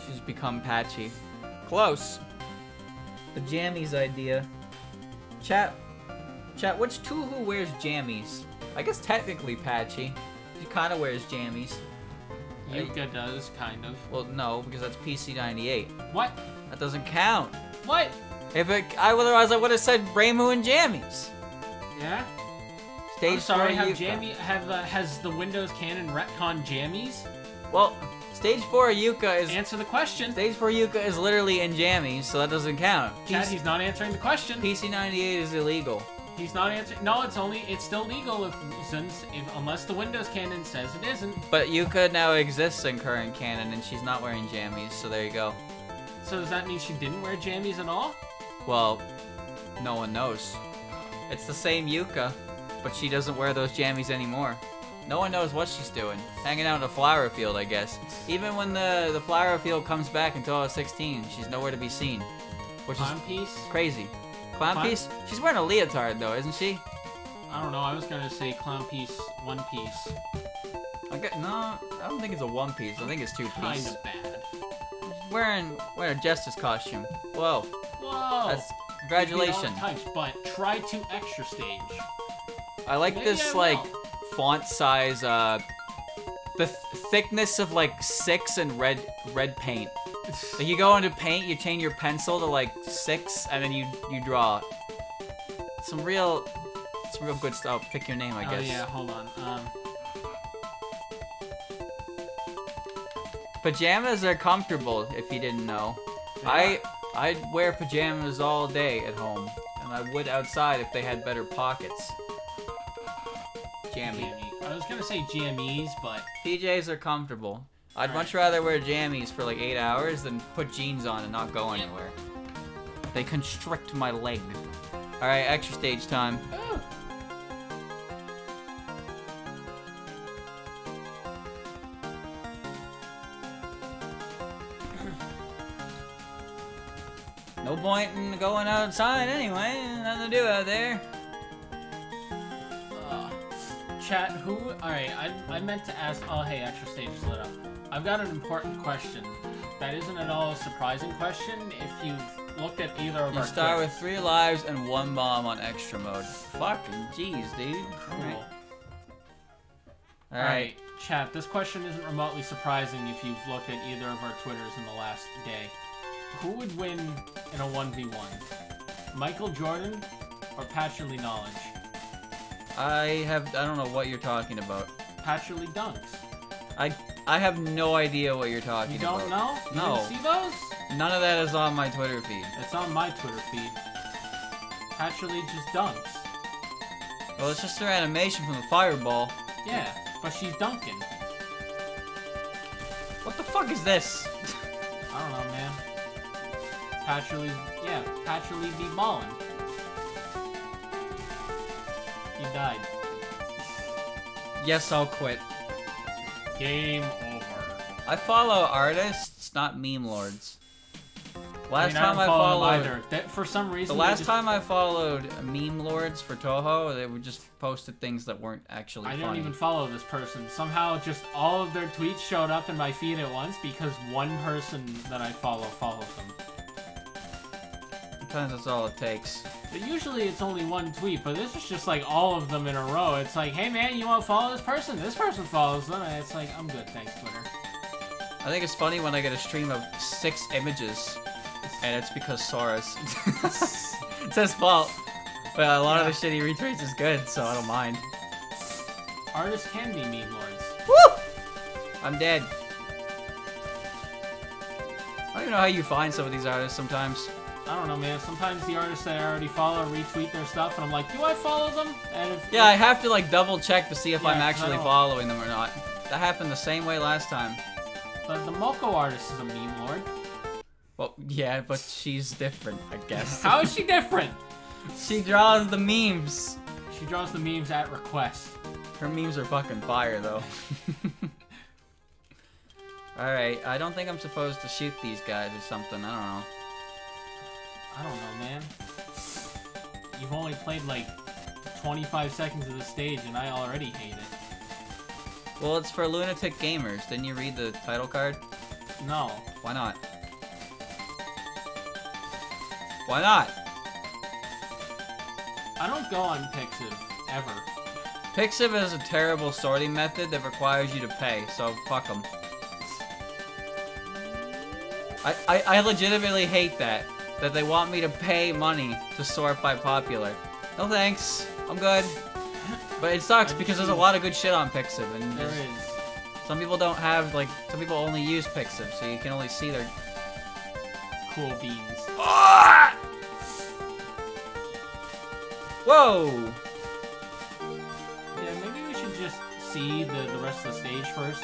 she's become patchy. Close. The jammies idea. Chat, which Touhou wears jammies? I guess technically patchy. She kind of wears jammies. Yuka does, kind of. Well, no, because that's PC98. What? That doesn't count. What? Otherwise I would have said Ramu and jammies. Yeah? Stage I'm sorry, 4 has the Windows canon retcon jammies? Well, Stage 4 Yuka is... Answer the question. Stage 4 Yuka is literally in jammies, so that doesn't count. Chad, he's not answering the question. PC98 is illegal. He's not answering. No, it's still legal unless the Windows canon says it isn't. But Yuka now exists in current canon, and she's not wearing jammies, so there you go. So does that mean she didn't wear jammies at all? Well, no one knows. It's the same Yuka, but she doesn't wear those jammies anymore. No one knows what she's doing. Hanging out in a flower field, I guess. Even when the flower field comes back in 2016, she's nowhere to be seen. Which is crazy. Clown piece? She's wearing a leotard though, isn't she? I don't know. I was gonna say clown piece, one piece. No, I don't think it's a one piece. I think it's two piece. Kind of bad. She's wearing a Justice costume. Whoa. Whoa. That's congratulations. Types, but try to extra stage. I like this like font size. The thickness of like 6 and red paint. Like you go into paint, you change your pencil to like 6, and then you draw. Some real good stuff. Pick your name, I guess. Oh yeah, hold on. Pajamas are comfortable, if you didn't know. Yeah. I'd wear pajamas all day at home, and I would outside if they had better pockets. Jammy. I was gonna say jammies, but PJs are comfortable. I'd much rather wear jammies for like 8 hours than put jeans on and not go anywhere. They constrict my leg. Alright, extra stage time. Ooh. No point in going outside anyway. Nothing to do out there. Chat, who? Alright, I meant to ask. Oh, hey, extra stage is lit up. I've got an important question. That isn't at all a surprising question if you've looked at either of our You start Twitters. with 3 lives and 1 bomb on extra mode. Fucking jeez, dude. Cool. Alright. Chat, this question isn't remotely surprising if you've looked at either of our Twitters in the last day. Who would win in a 1v1? Michael Jordan or Patcherly Knowledge? I don't know what you're talking about. Patcherly Dunks. I have no idea what you're talking about. You don't know? You No. didn't see those? None of that is on my Twitter feed. It's on my Twitter feed. Patcherly just dunks. Well, it's just her animation from the fireball. Yeah, but she's dunking. What the fuck is this? I don't know, man. Patcherly be ballin'. He died. Yes, I'll quit. Game over. I follow artists, not meme lords. Last I time I don't follow followed, them either. For some reason, the last time I followed meme lords for Touhou, they would just posted things that weren't actually I funny. didn't even follow this person. Somehow, just all of their tweets showed up in my feed at once because one person that I follows them. Sometimes that's all it takes. But usually it's only one tweet, but this is just like all of them in a row. It's like, hey man, you want to follow this person? This person follows them, and it's like, I'm good, thanks, Twitter. I think it's funny when I get a stream of 6 images, and it's because Sora's. It's his fault. But a lot of the shit he retweets is good, so I don't mind. Artists can be meme lords. Woo! I'm dead. I don't even know how you find some of these artists sometimes. I don't know, man. Sometimes the artists that I already follow retweet their stuff, and I'm like, do I follow them? And if, Yeah, I have to like double check to see if I'm 'cause I actually don't- following them or not. That happened the same way last time. But the Moko artist is a meme lord. Well, yeah, but she's different, I guess. How is she different? She draws the memes. She draws the memes at request. Her memes are fucking fire, though. Alright, I don't think I'm supposed to shoot these guys or something. I don't know. I don't know, man. You've only played like 25 seconds of the stage, and I already hate it. Well, it's for lunatic gamers. Didn't you read the title card? No. Why not? Why not? I don't go on Pixiv, ever. Pixiv is a terrible sorting method that requires you to pay, so fuck them. I legitimately hate that they want me to pay money to sort by popular. No thanks, I'm good. But it sucks because there's a lot of good shit on Pixiv, and There is. some people don't have, like, some people only use Pixiv, so you can only see their... Cool beans. Ah! Whoa! Yeah, maybe we should just see the rest of the stage first.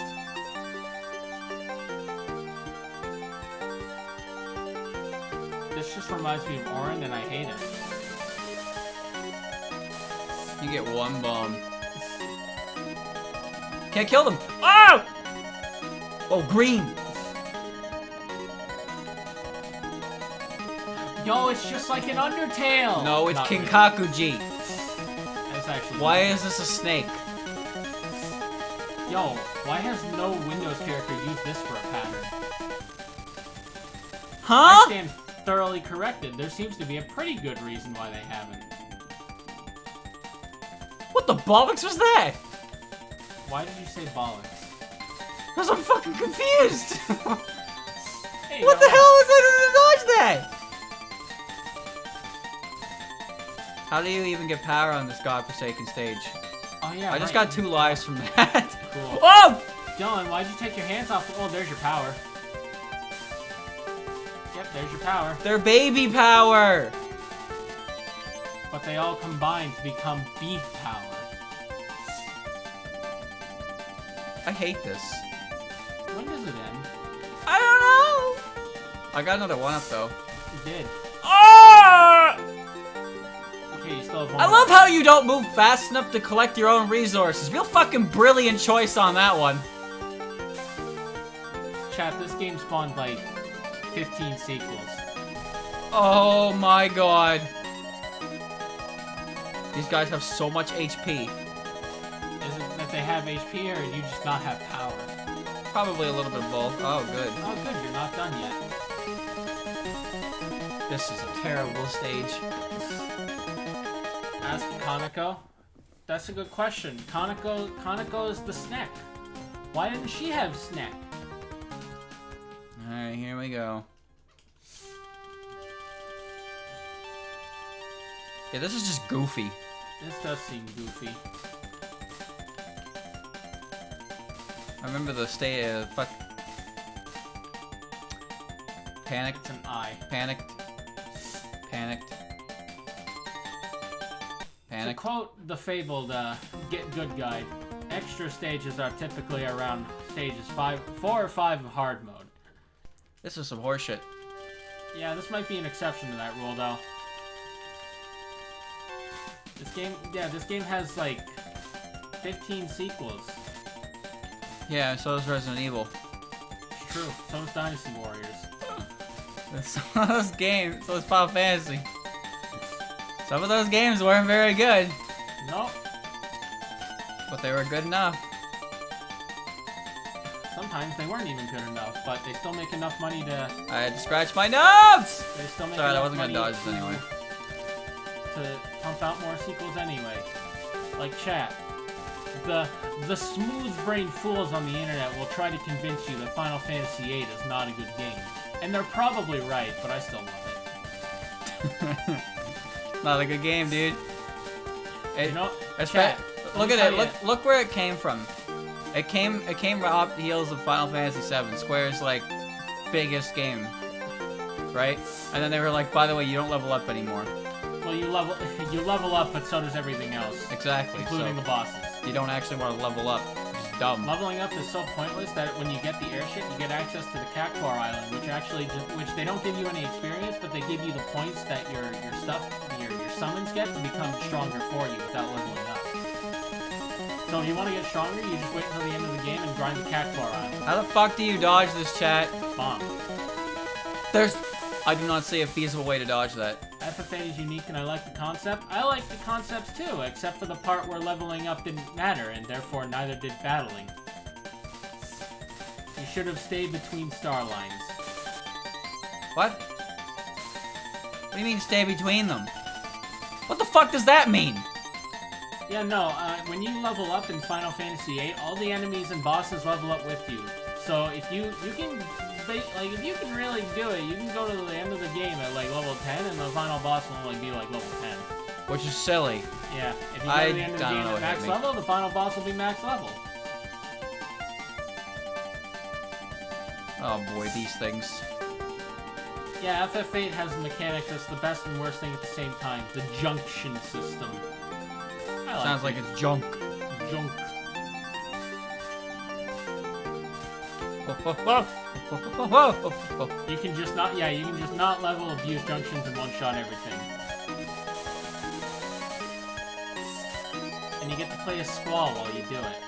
This just reminds me of Orin, and I hate it. You get one bomb. Can't kill them! Oh! Oh, green! Yo, it's just like an Undertale! No, it's Not really. Kinkakuji. That's actually... Why is this a snake? Yo, why has no Windows character used this for a pattern? I Huh? stand thoroughly corrected. There seems to be a pretty good reason why they haven't. What the bollocks was that? Why did you say bollocks? Because I'm fucking confused. Hey, What the hell was I to dodge that? How do you even get power on this godforsaken stage? Oh yeah, I just right. got 2 lives from that. Cool. Oh! Dylan, why'd you take your hands off? Oh, there's your power. Yep, there's your power. They're baby power. But they all combine to become beef power. I hate this. When does it end? I don't know. I got another 1-up though. You did. Oh! Okay, you still have one I more. love how you don't move fast enough to collect your own resources. Real fucking brilliant choice on that one. Chat, this game spawned like 15 sequels. Oh my god. These guys have so much HP. Is it that they have HP, or do you just not have power? Probably a little bit of both. Oh, good. Oh, good, you're not done yet. This is a terrible stage. Ask Kaneko. That's a good question. Kaneko is the snack. Why didn't she have snack? Alright, here we go. Yeah, this is just goofy. This does seem goofy. I remember the fuck. Panicked. It's an eye. Panicked. Panicked. To Panicked. quote the fabled Get Good guide, extra stages are typically around stages 4 or 5 of hard mode. This is some horseshit. Yeah, this might be an exception to that rule, though. This game has like 15 sequels. Yeah, so is Resident Evil. It's true. So does Dynasty Warriors. Some of those games, so is Final Fantasy. Some of those games weren't very good, Nope. but they were good enough. Sometimes they weren't even good enough, but they still make enough money to. I had to scratch my nubs! They still make Sorry, I enough wasn't gonna money dodge this anyway. to pump out more sequels anyway. Like chat. The smooth-brained fools on the internet will try to convince you that Final Fantasy VIII is not a good game. And they're probably right, but I still love it. Not a good game, dude. You know, It's chat. Look at it. Look where it came from. It came off the heels of Final Fantasy VII, Square's like biggest game, right? And then they were like, by the way, you don't level up anymore. Well, you level up, but so does everything else. Exactly. Including the bosses. You don't actually want to level up. It's dumb. Leveling up is so pointless that when you get the airship, you get access to the Cactuar Island, which they don't give you any experience, but they give you the points that your summons get to become stronger for you without leveling up. So if you want to get stronger, you just wait until the end of the game and grind the Cactuar Island. How the fuck do you dodge this, chat? Bomb. I do not see a feasible way to dodge that. FFA is unique and I like the concept. I like the concepts too, except for the part where leveling up didn't matter, and therefore neither did battling. You should have stayed between star lines. What? What do you mean stay between them? What the fuck does that mean? Yeah, no, when you level up in Final Fantasy VIII, all the enemies and bosses level up with you. So if you can really do it, you can go to the end of the game at like level 10, and the final boss will only be like level 10. Which is silly. Yeah, if you go to the end of the game at max level, the final boss will be max level. Oh boy, these things. Yeah, FF8 has a mechanic that's the best and worst thing at the same time. The junction system. Sounds like it's junk. Junk. You can just not level abuse junctions and one-shot everything. And you get to play a squall while you do it.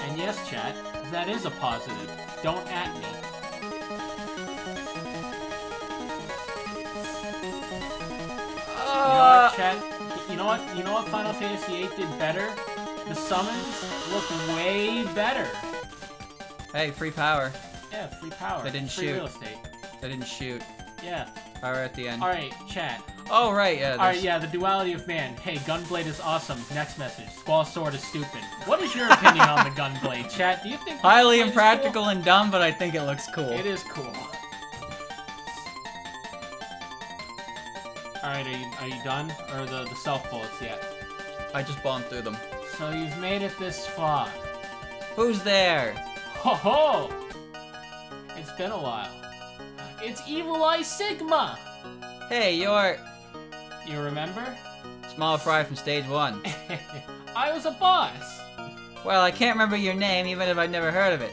And yes, chat, that is a positive. Don't at me. You know what, chat? You know what Final Fantasy VIII did better? The summons look way better. Hey, free power. Yeah, free power. They didn't free shoot. Real estate. They didn't shoot. Yeah. Power at the end. Alright, chat. Oh, right, yeah. Alright, yeah, the duality of man. Hey, Gunblade is awesome. Next message. Squall Sword is stupid. What is your opinion on the Gunblade, chat? Do you think highly impractical cool? And dumb, but I think it looks cool. It is cool. Alright, are you done? Or the self bullets yet? I just bombed through them. So you've made it this far. Who's there? Ho ho! It's been a while. It's Evil Eye Sigma! Hey, you're... You remember? Small Fry from stage 1. I was a boss! Well, I can't remember your name, even if I'd never heard of it.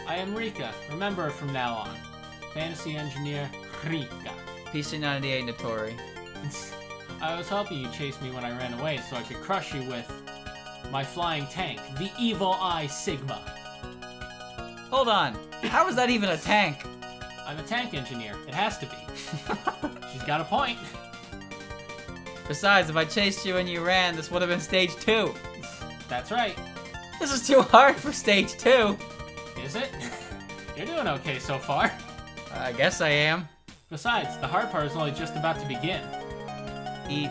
I am Rika. Remember it from now on. Fantasy Engineer Rika. PC-98 Notori. I was hoping you'd chase me when I ran away so I could crush you with my flying tank, the Evil Eye Sigma. Hold on. How is that even a tank? I'm a tank engineer. It has to be. She's got a point. Besides, if I chased you and you ran, this would have been stage 2. That's right. This is too hard for stage 2. Is it? You're doing okay so far. I guess I am. Besides, the hard part is only just about to begin. Eat.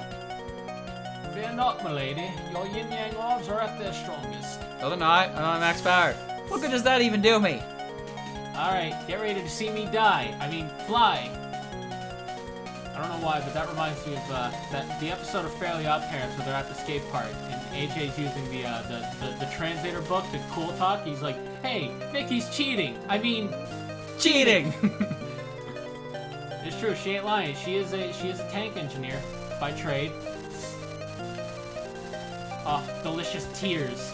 Fear not, milady. Your yin-yang orbs are at their strongest. No, they're not. I'm on max power. What good does that even do me? Alright, get ready to see me die. I mean, fly. I don't know why, but that reminds me of the episode of Fairly Odd Parents where they're at the skate park and AJ's using the translator book to cool talk. He's like, "Hey, Nikki's cheating. I mean, cheating." It's true. She ain't lying. She is a tank engineer by trade. Oh, delicious tears.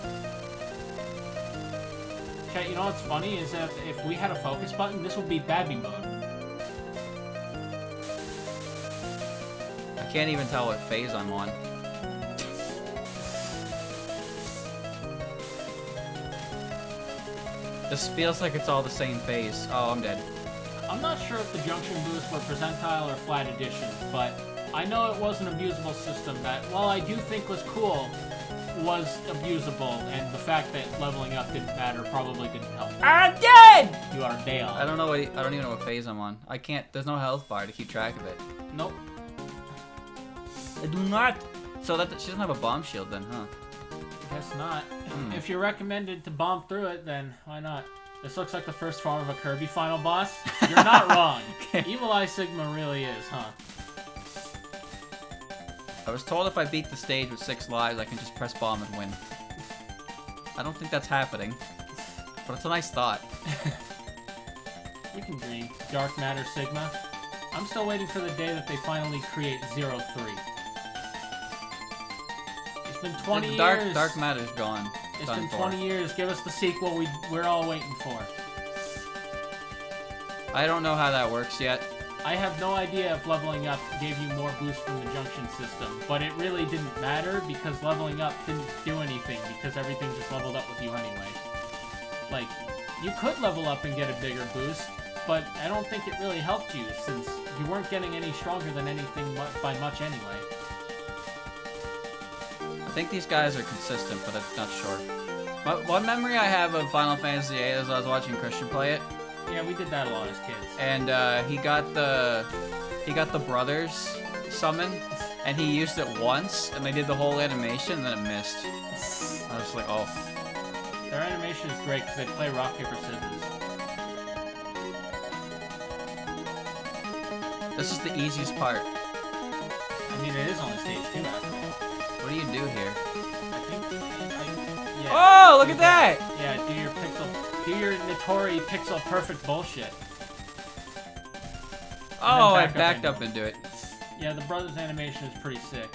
Chat, you know what's funny is that if we had a focus button, this would be Babby mode. I can't even tell what phase I'm on. This feels like it's all the same phase. Oh, I'm dead. I'm not sure if the junction boosts were percentile or flat addition, but I know it was an abusable system that, while I do think was cool, was abusable, and the fact that leveling up didn't matter probably didn't help. I'm dead! You are dead. I don't even know what phase I'm on. I can't, there's no health bar to keep track of it. Nope. I do not. So that she doesn't have a bomb shield then, huh? Guess not. If you're recommended to bomb through it, then why not? This looks like the first form of a Kirby final boss. You're not wrong. Evil Eye Sigma really is, huh? I was told if I beat the stage with 6 lives, I can just press bomb and win. I don't think that's happening, but it's a nice thought. We can dream. Dark Matter Sigma. I'm still waiting for the day that they finally create 03. It's been 20 years. Dark Matter's gone. It's been 20 years. Give us the sequel we're all waiting for. I don't know how that works yet. I have no idea if leveling up gave you more boost from the junction system, but it really didn't matter because leveling up didn't do anything because everything just leveled up with you anyway. Like, you could level up and get a bigger boost, but I don't think it really helped you since you weren't getting any stronger than anything by much anyway. I think these guys are consistent, but I'm not sure. One memory I have of Final Fantasy VIII is I was watching Christian play it. Yeah, we did that a lot as kids. And he got the brothers summon, and he used it once, and they did the whole animation, and then it missed. I was like, oh. Their animation is great because they play rock, paper, scissors. This is the easiest part. I mean, it is only stage 2 after all. What do you do here? I think, yeah. Oh, look at that! Yeah, do your Notori pixel perfect bullshit. Oh, I backed up into it. Yeah, the brothers' animation is pretty sick.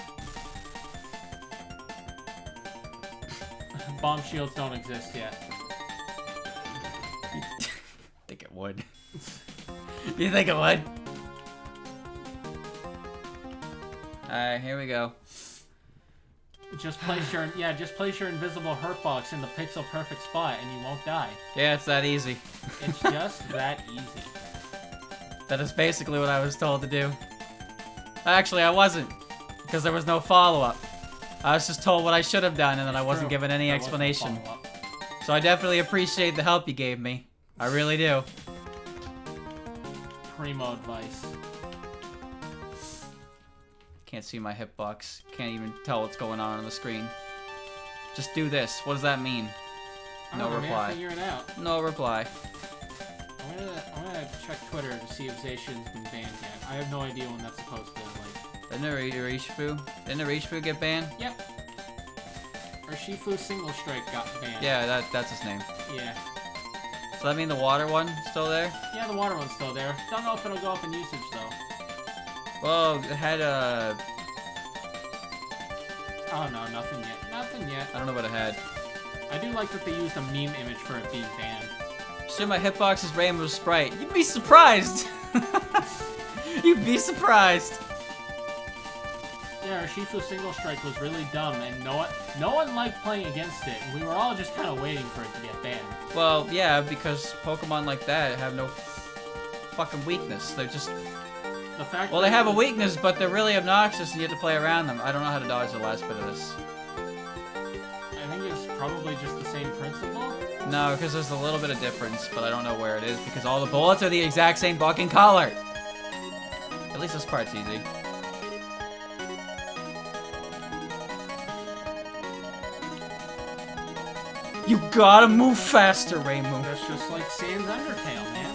Bomb shields don't exist yet. Think it would. You think it would? Alright, here we go. Just place your invisible hurt box in the pixel perfect spot and you won't die. Yeah, it's that easy. It's just that easy. That is basically what I was told to do. Actually, I wasn't, because there was no follow-up. I was just told what I should have done, and then I wasn't given any explanation. So I definitely appreciate the help you gave me. I really do. Primo advice. Can't see my hitbox. Can't even tell what's going on the screen. Just do this. What does that mean? No reply. Figure it out. No reply. I'm gonna check Twitter to see if Zacian's been banned yet. I have no idea when that's supposed to, like... Didn't the Rishifu get banned? Yep. Urshifu Single Strike got banned. Yeah, that's his name. Yeah. So that mean the water one still there? Yeah, the water one's still there. Don't know if it'll go up in usage, though. Well, it had Oh no, nothing yet. Nothing yet. I don't know what it had. I do like that they used a meme image for it being banned. So my hitbox is Rainbow Sprite. You'd be surprised! You'd be surprised! Yeah, Urshifu Single Strike was really dumb, and no one liked playing against it. We were all just kind of waiting for it to get banned. Well, yeah, because Pokemon like that have no fucking weakness. They're just... The fact well, they have a weakness, but they're really obnoxious and you have to play around them. I don't know how to dodge the last bit of this. I think it's probably just the same principle. No, because there's a little bit of difference, but I don't know where it is because all the bullets are the exact same fucking color. At least this part's easy. You gotta move faster, Raymu. That's just like Sans Undertale, man.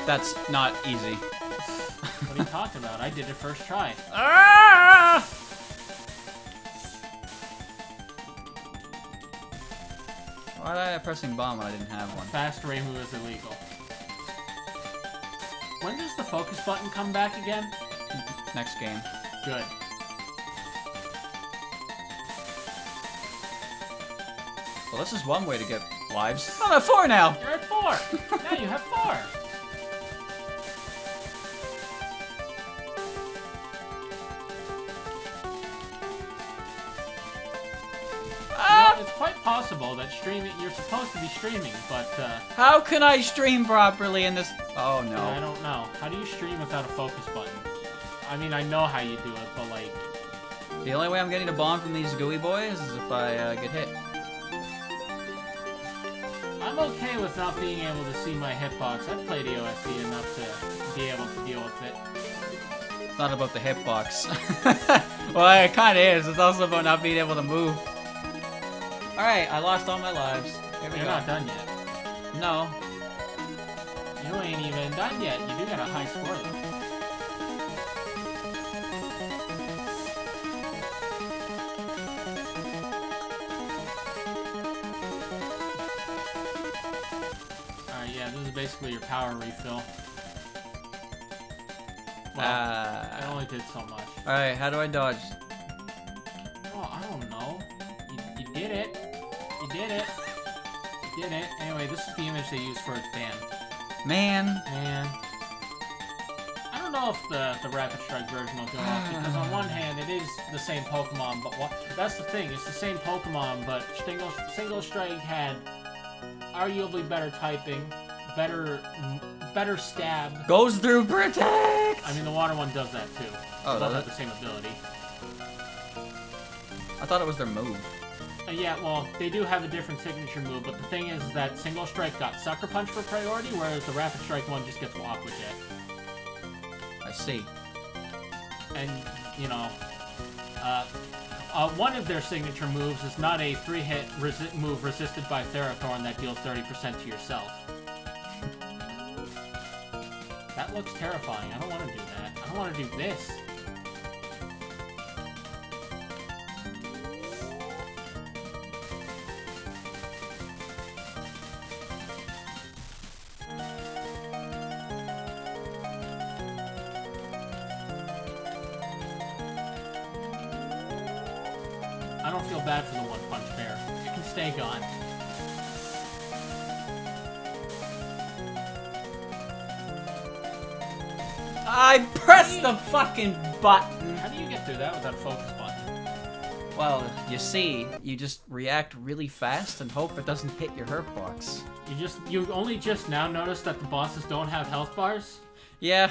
That's not easy. What are you talking about? I did it first try. Ah! Why did I have pressing bomb when I didn't have one? Fast Raymu is illegal. When does the focus button come back again? Next game. Good. Well, this is one way to get lives. I'm at 4 now! You're at 4! Now you have 4! Ah! It's quite possible that you're supposed to be streaming, but, How can I stream properly in this? Oh, no. I don't know. How do you stream without a focus button? I mean, I know how you do it, but, like... The only way I'm getting a bomb from these gooey boys is if I get hit. I'm okay with not being able to see my hitbox. I've played EOSD enough to be able to deal with it. It's not about the hitbox. Well, it kind of is. It's also about not being able to move. Alright, I lost all my lives. Here we You're go. not done yet. No. You ain't even done yet. You do got a high score, though. Alright, yeah, this is basically your power refill. Well, it only did so much. Alright, how do I dodge? Oh, I don't know. You did it. You did it. You did it. Anyway, this is the image they use for its band. Man. I don't know if the Rapid Strike version will go off, because on one hand, it is the same Pokemon, but that's the thing, it's the same Pokemon, but Single Strike had arguably better typing, better stab. Goes through Protect! I mean, the water one does that too. Oh, both does have it? the same ability. I thought it was their move. Yeah, well, they do have a different signature move, but the thing is that Single Strike got Sucker Punch for priority, whereas the Rapid Strike one just gets Aqua Jet. I see. And, you know, one of their signature moves is not a 3-hit move resisted by Therathorn that deals 30% to yourself. That looks terrifying. I don't want to do that. I don't want to do this. I don't feel bad for the One Punch Bear. It can stay gone. I pressed the fucking button! How do you get through that without a focus button? Well, you see, you just react really fast and hope it doesn't hit your hurt box. You only just now noticed that the bosses don't have health bars? Yeah.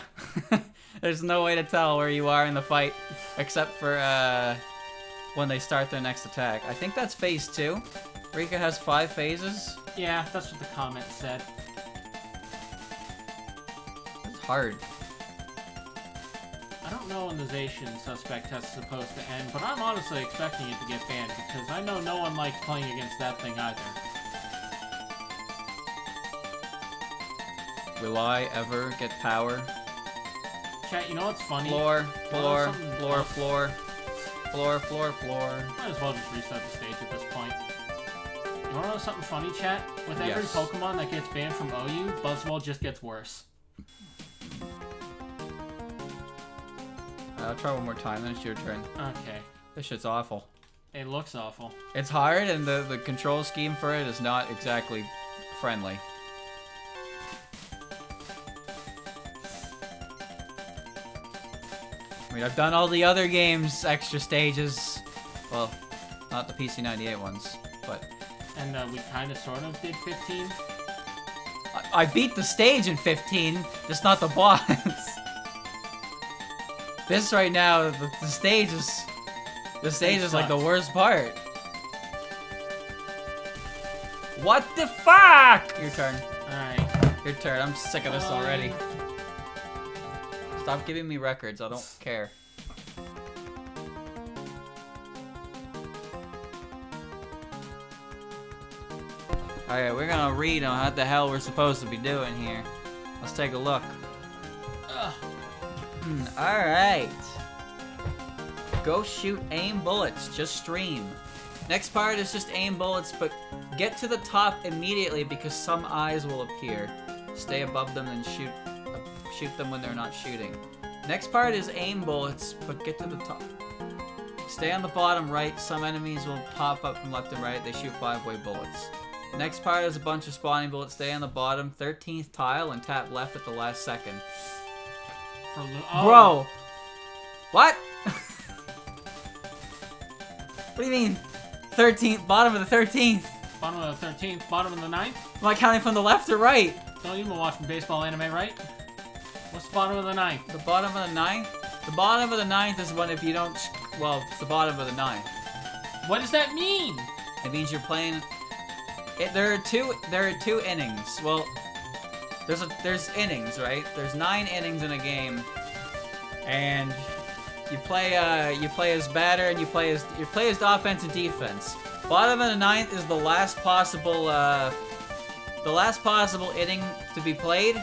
There's no way to tell where you are in the fight, except for, when they start their next attack. I think that's phase 2. Rika has 5 phases. Yeah, that's what the comment said. It's hard. I don't know when the Zacian suspect test is supposed to end, but I'm honestly expecting it to get banned, because I know no one likes playing against that thing either. Will I ever get power? Chat, you know what's funny? Floor. Might Might as well just reset the stage at this point. You wanna know something funny, chat? With every Yes. Pokemon that gets banned from OU, Buzzwole just gets worse. I'll try one more time, then it's your turn. Okay. This shit's awful. It looks awful. It's hard, and the control scheme for it is not exactly friendly. I mean, I've done all the other games, extra stages. Well, not the PC98 ones, but... And we kinda sort of did 15. I beat the stage in 15, just not the boss. This right now, the stage is... The stage is like the worst part. What the fuck? Your turn. Alright. Your turn. I'm sick of this already. Stop giving me records. I don't care. Alright, we're gonna read on what the hell we're supposed to be doing here. Let's take a look. Alright. Go shoot aim bullets. Just stream. Next part is just aim bullets, but get to the top immediately because some eyes will appear. Stay above them and shoot them when they're not shooting. Next part is aim bullets, but get to the top. Stay on the bottom right. Some enemies will pop up from left and right. They shoot 5-way bullets. Next part is a bunch of spawning bullets. Stay on the bottom 13th tile and tap left at the last second. Bro! What? What do you mean? 13th, bottom of the 13th. Bottom of the 13th, bottom of the 9th? Am I counting from the left or right? No, you've been watching baseball anime, right? What's the bottom of the 9th? The bottom of the 9th? The bottom of the 9th is when if you don't... Well, it's the bottom of the 9th. What does that mean? It means you're playing... There are two innings. Well, there's innings, right? There's 9 innings in a game. And... You play as batter and you play as offense and defense. Bottom of the 9th is the last possible inning to be played,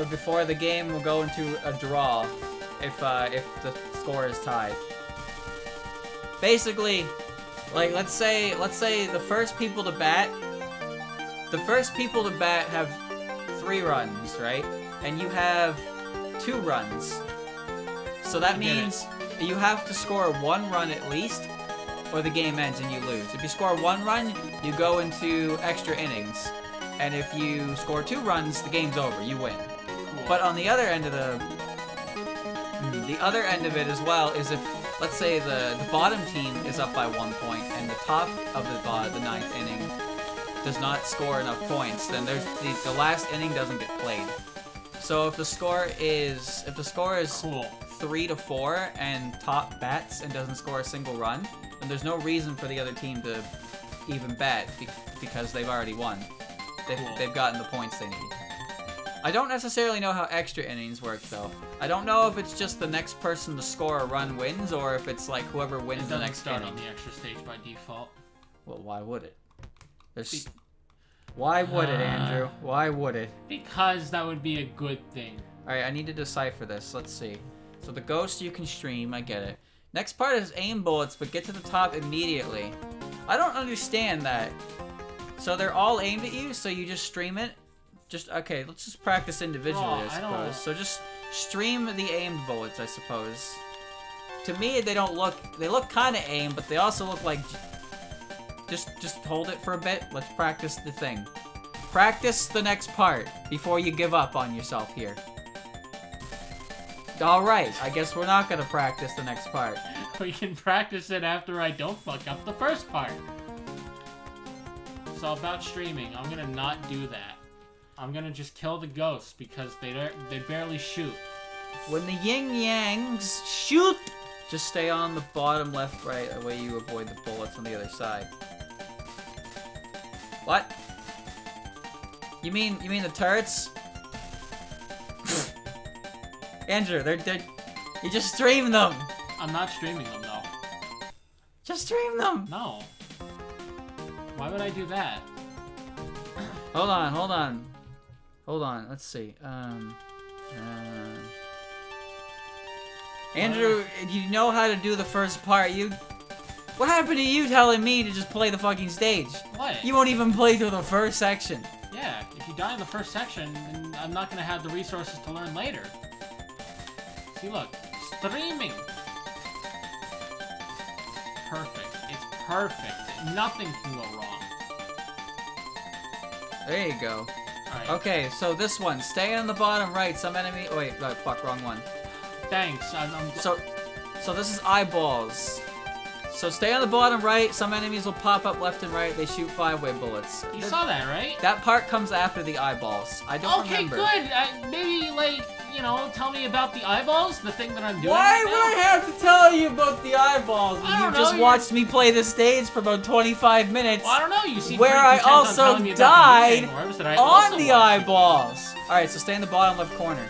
before the game will go into a draw if the score is tied. Basically, like let's say the first people to bat have 3 runs, right? And you have 2 runs. So that means you have to score 1 run at least, or the game ends and you lose. If you score 1 run, you go into extra innings. And if you score 2 runs, the game's over. You win. Cool. But on the other end of it as well is if, let's say the bottom team is up by 1 point and the top of the 9th inning does not score enough points, then there's the last inning doesn't get played. So if the score is Cool. 3-4 and top bats and doesn't score a single run, then there's no reason for the other team to even bat because they've already won. They've gotten the points they need. I don't necessarily know how extra innings work though. I don't know if it's just the next person to score a run wins, or if it's like whoever wins the next start inning. on the extra stage by default. Well, why would it? Why would it, Andrew? Why would it? Because that would be a good thing. Alright, I need to decipher this. Let's see. So the ghost you can stream, I get it. Next part is aim bullets, but get to the top immediately. I don't understand that. So they're all aimed at you, so you just stream it? Okay, let's just practice individually, I suppose. So just stream the aimed bullets, I suppose. To me, they look kind of aimed, but they also look like... Just hold it for a bit. Let's practice the thing. Practice the next part before you give up on yourself here. Alright, I guess we're not gonna practice the next part. We can practice it after I don't fuck up the first part. So about streaming, I'm gonna not do that. I'm gonna just kill the ghosts because they barely shoot. When the yin-yangs shoot, just stay on the bottom left, right, that way you avoid the bullets on the other side. What? You mean the turrets? Andrew, you just stream them. I'm not streaming them though. Just stream them. No. Why would I do that? Hold on. Let's see. Andrew, you know how to do the first part. What happened to you telling me to just play the fucking stage? What? You won't even play through the first section. Yeah, if you die in the first section, then I'm not gonna have the resources to learn later. See, look. Streaming! Perfect. It's perfect. Nothing can go wrong. There you go. Alright. Okay, so this one. Stay on the bottom right. Some enemy... Oh, wait. Oh, fuck, wrong one. Thanks. So this is eyeballs. So stay on the bottom right. Some enemies will pop up left and right. They shoot 5-way bullets. You saw that, right? That part comes after the eyeballs. I don't remember. Okay, good. Maybe, like, you know, tell me about the eyeballs, the thing that I'm doing. Why would I have to tell you about the eyeballs when you just watched me play the stage for about 25 minutes? Well, I don't know. You see, where I also died on the eyeballs. All right, so stay in the bottom left corner.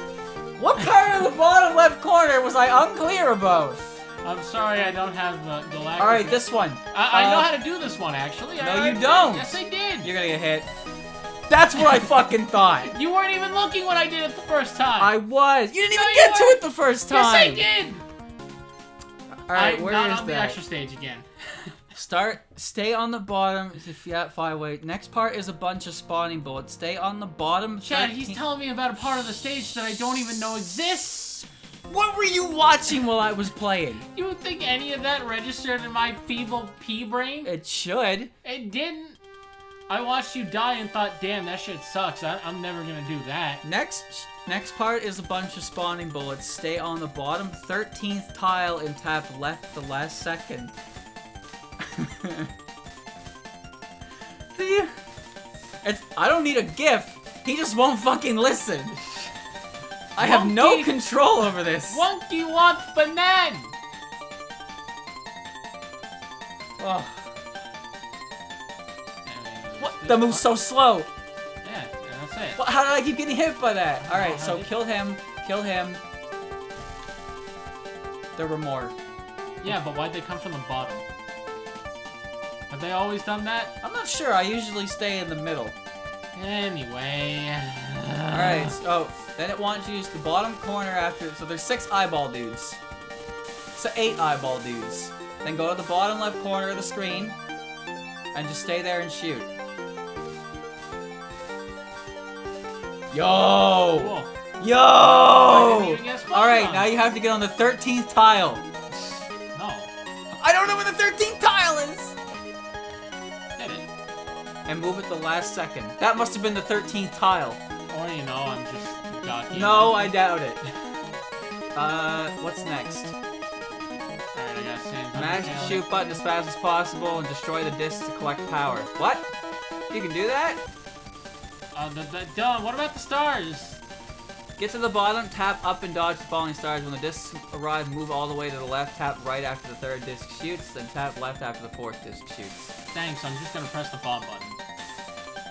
What part of the bottom left corner was I unclear about? I'm sorry, I don't have the lack. All right, this one. I know how to do this one, actually. No, you don't. Yes, I did. You're gonna get hit. That's what I fucking thought. You weren't even looking when I did it the first time. I was. You didn't even get to it the first time. Yes, I did. All right, where is that? Not on the extra stage again. Stay on the bottom. If you have 5-way. Next part is a bunch of spawning bullets. Stay on the bottom. Chad, he's telling me about a part of the stage that I don't even know exists. What were you watching while I was playing? You think any of that registered in my feeble pea brain? It should. It didn't. I watched you die and thought, damn, that shit sucks. I'm never gonna do that. Next part is a bunch of spawning bullets. Stay on the bottom 13th tile and tap left the last second. I don't need a GIF. He just won't fucking listen. I have no control over this. Wonky want banana. Oh. What? That move's so slow. Yeah, that's it. What? How did I keep getting hit by that? All right, so kill him. Kill him. There were more. Yeah, but why'd they come from the bottom? Have they always done that? I'm not sure. I usually stay in the middle. Anyway. Alright, so then it wants you to use the bottom corner after. So there's 6 eyeball dudes. So 8 eyeball dudes. Then go to the bottom left corner of the screen and just stay there and shoot. Yo! Cool. Yo! I didn't even guess mine. Alright, now you have to get on the 13th tile. No. I don't know where the 13th tile is! Hit it. And move it the last second. That must have been the 13th tile. Or, you know, I'm just jockeying. No, I doubt it. What's next? Alright, I got Sans. Mash the shoot button as fast as possible and destroy the discs to collect power. What? You can do that? Dylan, what about the stars? Get to the bottom, tap up and dodge the falling stars. When the discs arrive, move all the way to the left, tap right after the 3rd disc shoots, then tap left after the 4th disc shoots. Thanks, I'm just gonna press the bomb button.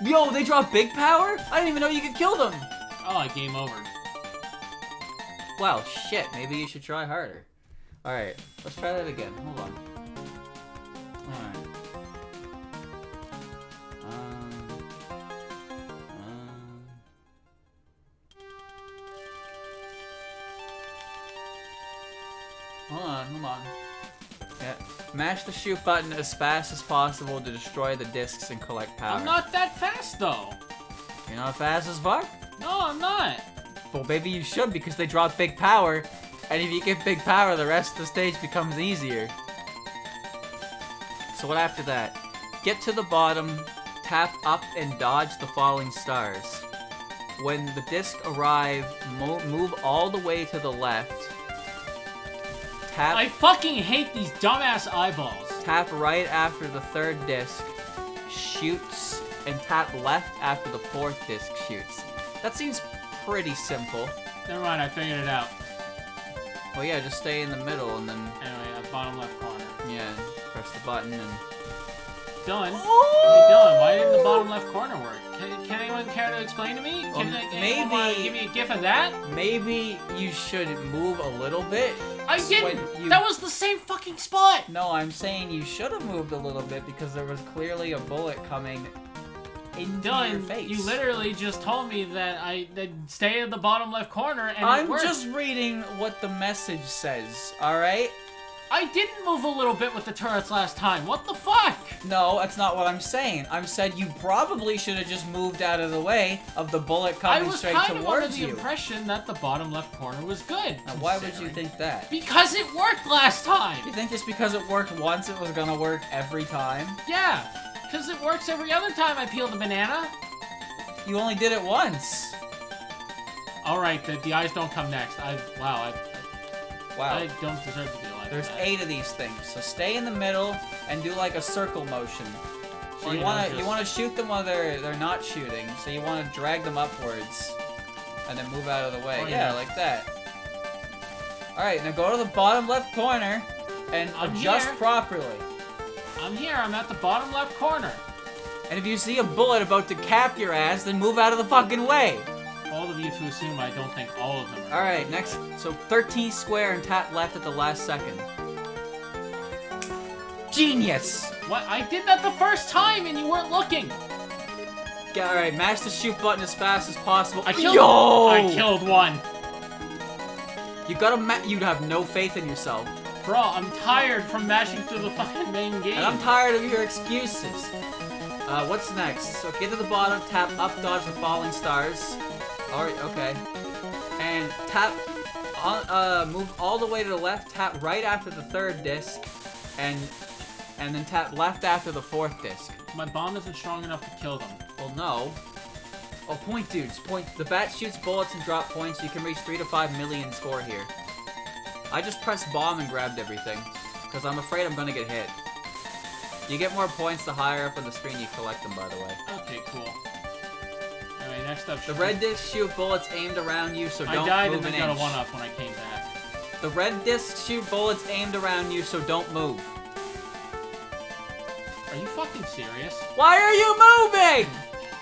Yo, they drop big power? I didn't even know you could kill them! Oh, game over. Wow, shit, maybe you should try harder. Alright, let's try that again. Hold on. Alright. Hold on. Yeah. Mash the shoot button as fast as possible to destroy the discs and collect power. I'm not that fast, though. You're not fast as fuck? No, I'm not. Well, maybe you should because they drop big power. And if you get big power, the rest of the stage becomes easier. So what after that? Get to the bottom, tap up and dodge the falling stars. When the disc arrive, move all the way to the left. Tap, I fucking hate these dumbass eyeballs. tap right after the 3rd disc shoots, and tap left after the 4th disc shoots. That seems pretty simple. Never mind, I figured it out. Well, yeah, just stay in the middle and then, Anyway, bottom left corner. yeah, press the button and... Dylan? Ooh! Hey, Dylan, why didn't the bottom left corner work? Can anyone care to explain to me? Can anyone wanna give me a gif of that? Maybe you should move a little bit. I didn't! That was the same fucking spot! No, I'm saying you should have moved a little bit because there was clearly a bullet coming into your face. Dylan, you literally just told me that I'd stay in the bottom left corner and it I'm worked. just reading what the message says, alright? I didn't move a little bit with the turrets last time. What the fuck? No, that's not what I'm saying. I'm said you probably should have just moved out of the way of the bullet coming straight towards you. I was kind of under the impression that the bottom left corner was good. Now, why would you think that? Because it worked last time. You think just because it worked once, it was gonna work every time? Yeah, because it works every other time I peel the banana. You only did it once. All right, the eyes don't come next. Wow. I don't deserve to be alive. There's 8 of these things, so stay in the middle and do like a circle motion. So you wanna shoot them while they're not shooting. So you wanna drag them upwards, and then move out of the way. Yeah, like that. All right, now go to the bottom left corner and adjust properly. I'm here. I'm at the bottom left corner. And if you see a bullet about to cap your ass, then move out of the fucking way. All of you to assume I don't think all of them are. Alright, next. So 13 square and tap left at the last second. Genius! What? I did that the first time and you weren't looking. Alright, mash the shoot button as fast as possible. I killed one. You you'd have no faith in yourself. Bro, I'm tired from mashing through the fucking main game. And I'm tired of your excuses. What's next? So get to the bottom, tap up, dodge the falling stars. Alright, okay. And tap on, move all the way to the left, tap right after the 3rd disc, and then tap left after the 4th disc. My bomb isn't strong enough to kill them. Well, no. Oh, point dudes, point. The bat shoots bullets and drop points. You can reach 3 to 5 million score here. I just pressed bomb and grabbed everything, because I'm afraid I'm gonna get hit. You get more points the higher up on the screen you collect them, by the way. Okay, cool. Anyway, next up. The red discs shoot bullets aimed around you, so don't move an inch. I died and then got a 1-up when I came back. The red discs shoot bullets aimed around you, so don't move. Are you fucking serious? Why are you moving?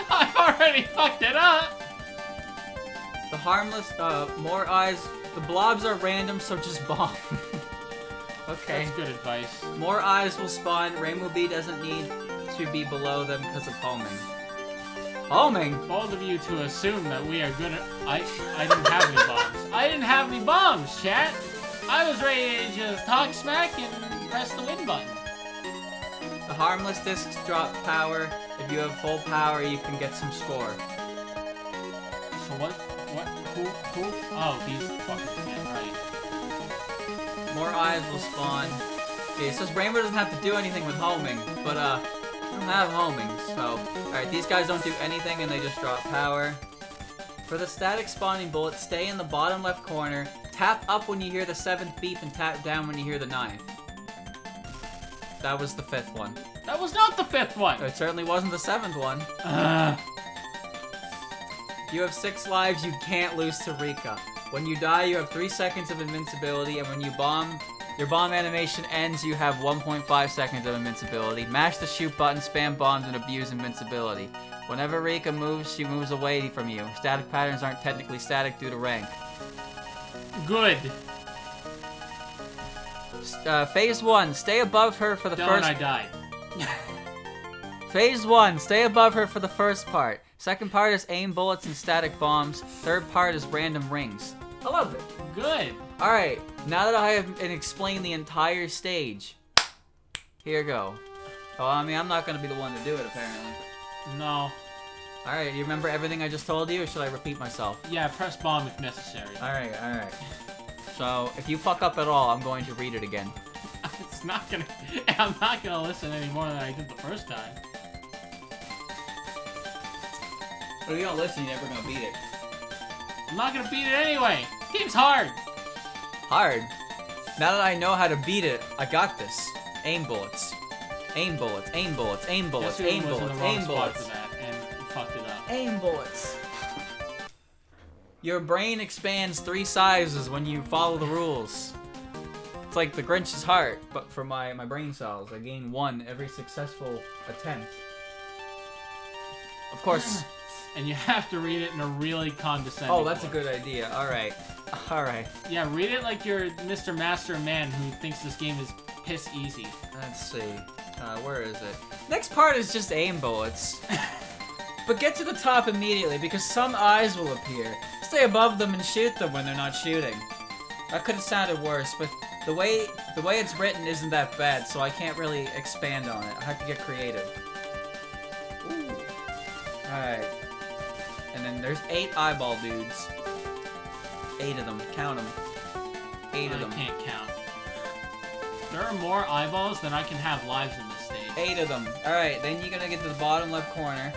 I already fucked it up. The harmless, more eyes. The blobs are random, so just bomb. Okay. That's good advice. More eyes will spawn. Rainbow Bee doesn't need to be below them because of homing. Homing? Both of you to assume that we are good at... I didn't have any bombs. I didn't have any bombs, chat. I was ready to just talk smack and press the win button. The harmless discs drop power. If you have full power, you can get some score. So what, who? Oh, these fuckers again, right. More eyes will spawn. Okay, so Rainbow doesn't have to do anything with homing, but I don't have homing, so... Alright, these guys don't do anything and they just drop power. For the static spawning bullet, stay in the bottom left corner, tap up when you hear the 7th beep, and tap down when you hear the 9th. That was the 5th one. That was not the 5th one! It certainly wasn't the 7th one. You have 6 lives, you can't lose to Rika. When you die, you have 3 seconds of invincibility, and when you bomb, your bomb animation ends, you have 1.5 seconds of invincibility. Mash the shoot button, spam bombs, and abuse invincibility. Whenever Rika moves, she moves away from you. Static patterns aren't technically static due to rank. Good. Phase 1, stay above her for the Dylan, first... I died. Phase 1, stay above her for the first part. Second part is aim bullets and static bombs. Third part is random rings. I love it. Good. Alright, now that I have explained the entire stage, here you go. Oh, I mean, I'm not going to be the one to do it, apparently. No. Alright, you remember everything I just told you, or should I repeat myself? Yeah, press bomb if necessary. Alright. So, if you fuck up at all, I'm going to read it again. It's not gonna... I'm not gonna listen any more than I did the first time. But if you don't listen, you're never going to beat it. I'm not gonna beat it anyway! Game's hard! Hard? Now that I know how to beat it, I got this. Aim bullets. Aim bullets, aim bullets, aim bullets, Guess who aim was in bullets, the wrong aim spot bullets. for that and fucked it up. Aim bullets. Your brain expands 3 sizes when you follow the rules. It's like the Grinch's heart, but for my brain cells. I gain 1 every successful attempt. Of course. And you have to read it in a really condescending Oh, that's a voice. good idea. Alright. Alright. Yeah, read it like you're Mr. Master Man who thinks this game is piss easy. Let's see. Where is it? Next part is just aim bullets. But get to the top immediately, because some eyes will appear. Stay above them and shoot them when they're not shooting. That could have sounded worse, but the way it's written isn't that bad, so I can't really expand on it. I have to get creative. Ooh. Alright. And then there's 8 eyeball dudes. 8 of them. Count them. 8 of them. I can't count. There are more eyeballs than I can have lives in this stage. 8 of them. Alright, then you're gonna get to the bottom left corner,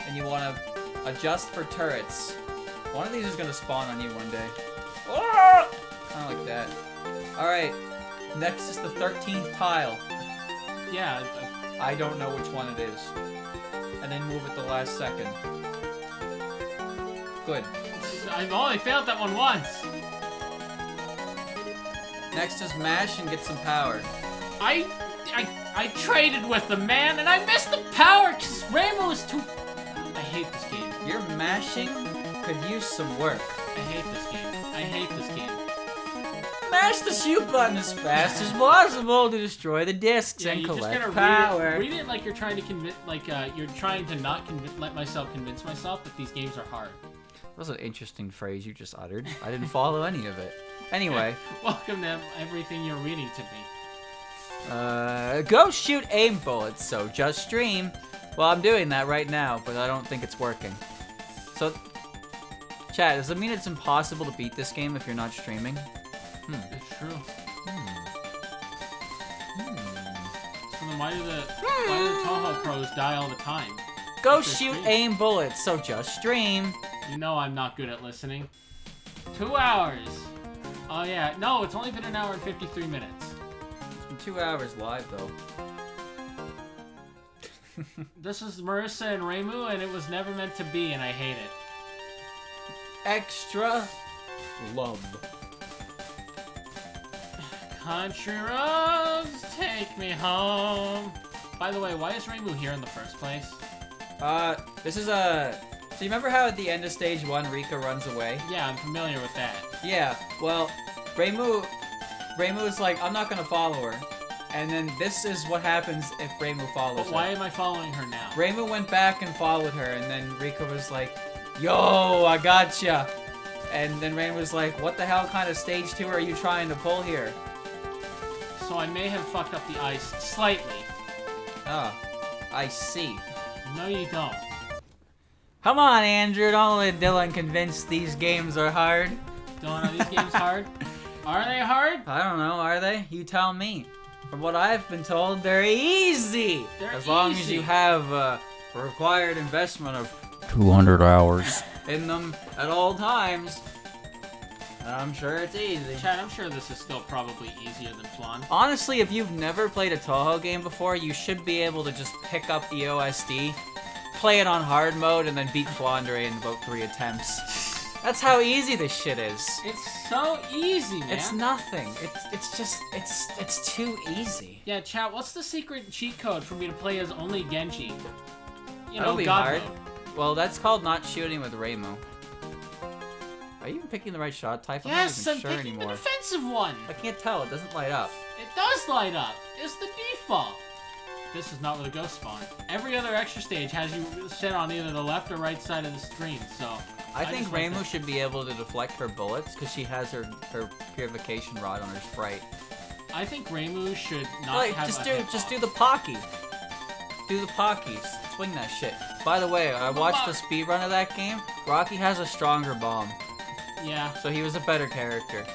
and you wanna adjust for turrets. One of these is gonna spawn on you one day. Oh! Kinda like that. Alright, next is the 13th tile. Yeah. I don't know which one it is. And then move it the last second. Good. I've only failed that one once. Next is mash and get some power. I traded with the man and I missed the power because Rainbow is too... I hate this game. Your mashing could use some work. I hate this game. I hate this game. Mash the shoot button as fast as possible to destroy the discs and you're just collect gonna power. Read it like you're trying to convince, you're trying to not let myself convince myself that these games are hard. That was an interesting phrase you just uttered. I didn't follow any of it. Anyway. Welcome to everything you're reading to me. Go shoot aim bullets, so just stream. Well, I'm doing that right now, but I don't think it's working. So, chat, does it mean it's impossible to beat this game if you're not streaming? It's true. So then why do the Touhou pros die all the time? Go If they shoot stream. aim bullets, so just stream. You know I'm not good at listening. 2 hours. Oh yeah, no, it's only been 1 hour and 53 minutes. It's been 2 hours live, though. This is Marissa and Reimu, and it was never meant to be, and I hate it. Extra love. Country roads, take me home. By the way, why is Reimu here in the first place? This is a... So you remember how at the end of stage 1, Rika runs away? Yeah, I'm familiar with that. Yeah, well, Reimu is like, I'm not gonna follow her. And then this is what happens if Reimu follows But why her. am I following her now? Reimu went back and followed her, and then Rika was like, "Yo, I gotcha." And then Reimu was like, "What the hell kind of stage 2 are you trying to pull here?" So I may have fucked up the ice slightly. Oh, I see. No, you don't. Come on, Andrew, don't let Dylan convince these games are hard. Don't are these games hard? Are they hard? I don't know, are they? You tell me. From what I've been told, they're easy. They're as long as easy. you have a required investment of 200 hours in them at all times. I'm sure it's easy. Chad, I'm sure this is still probably easier than Flan. Honestly, if you've never played a Touhou game before, you should be able to just pick up the OSD, play it on hard mode, and then beat Flandre in about 3 attempts. That's how easy this shit is. It's so easy, man. It's nothing. It's too easy. Yeah, chat, what's the secret cheat code for me to play as only Genji? You That'll know, be God hard. mode. Well, that's called not shooting with Reimu. Are you even picking the right shot type? Yes, I'm I'm not even sure picking anymore. the defensive one. I can't tell. It doesn't light up. It does light up. It's the default. This is not where the ghost spawn. Every other extra stage has you sit on either the left or right side of the screen, so... I think just like Reimu that. should be able to deflect her bullets because she has her purification rod on her sprite. I think Reimu should not Like, have just a do hitbox. the Pocky. Do the Pocky. Swing that shit. By the way, I watched the speedrun of that game. Rocky has a stronger bomb, Yeah. so he was a better character.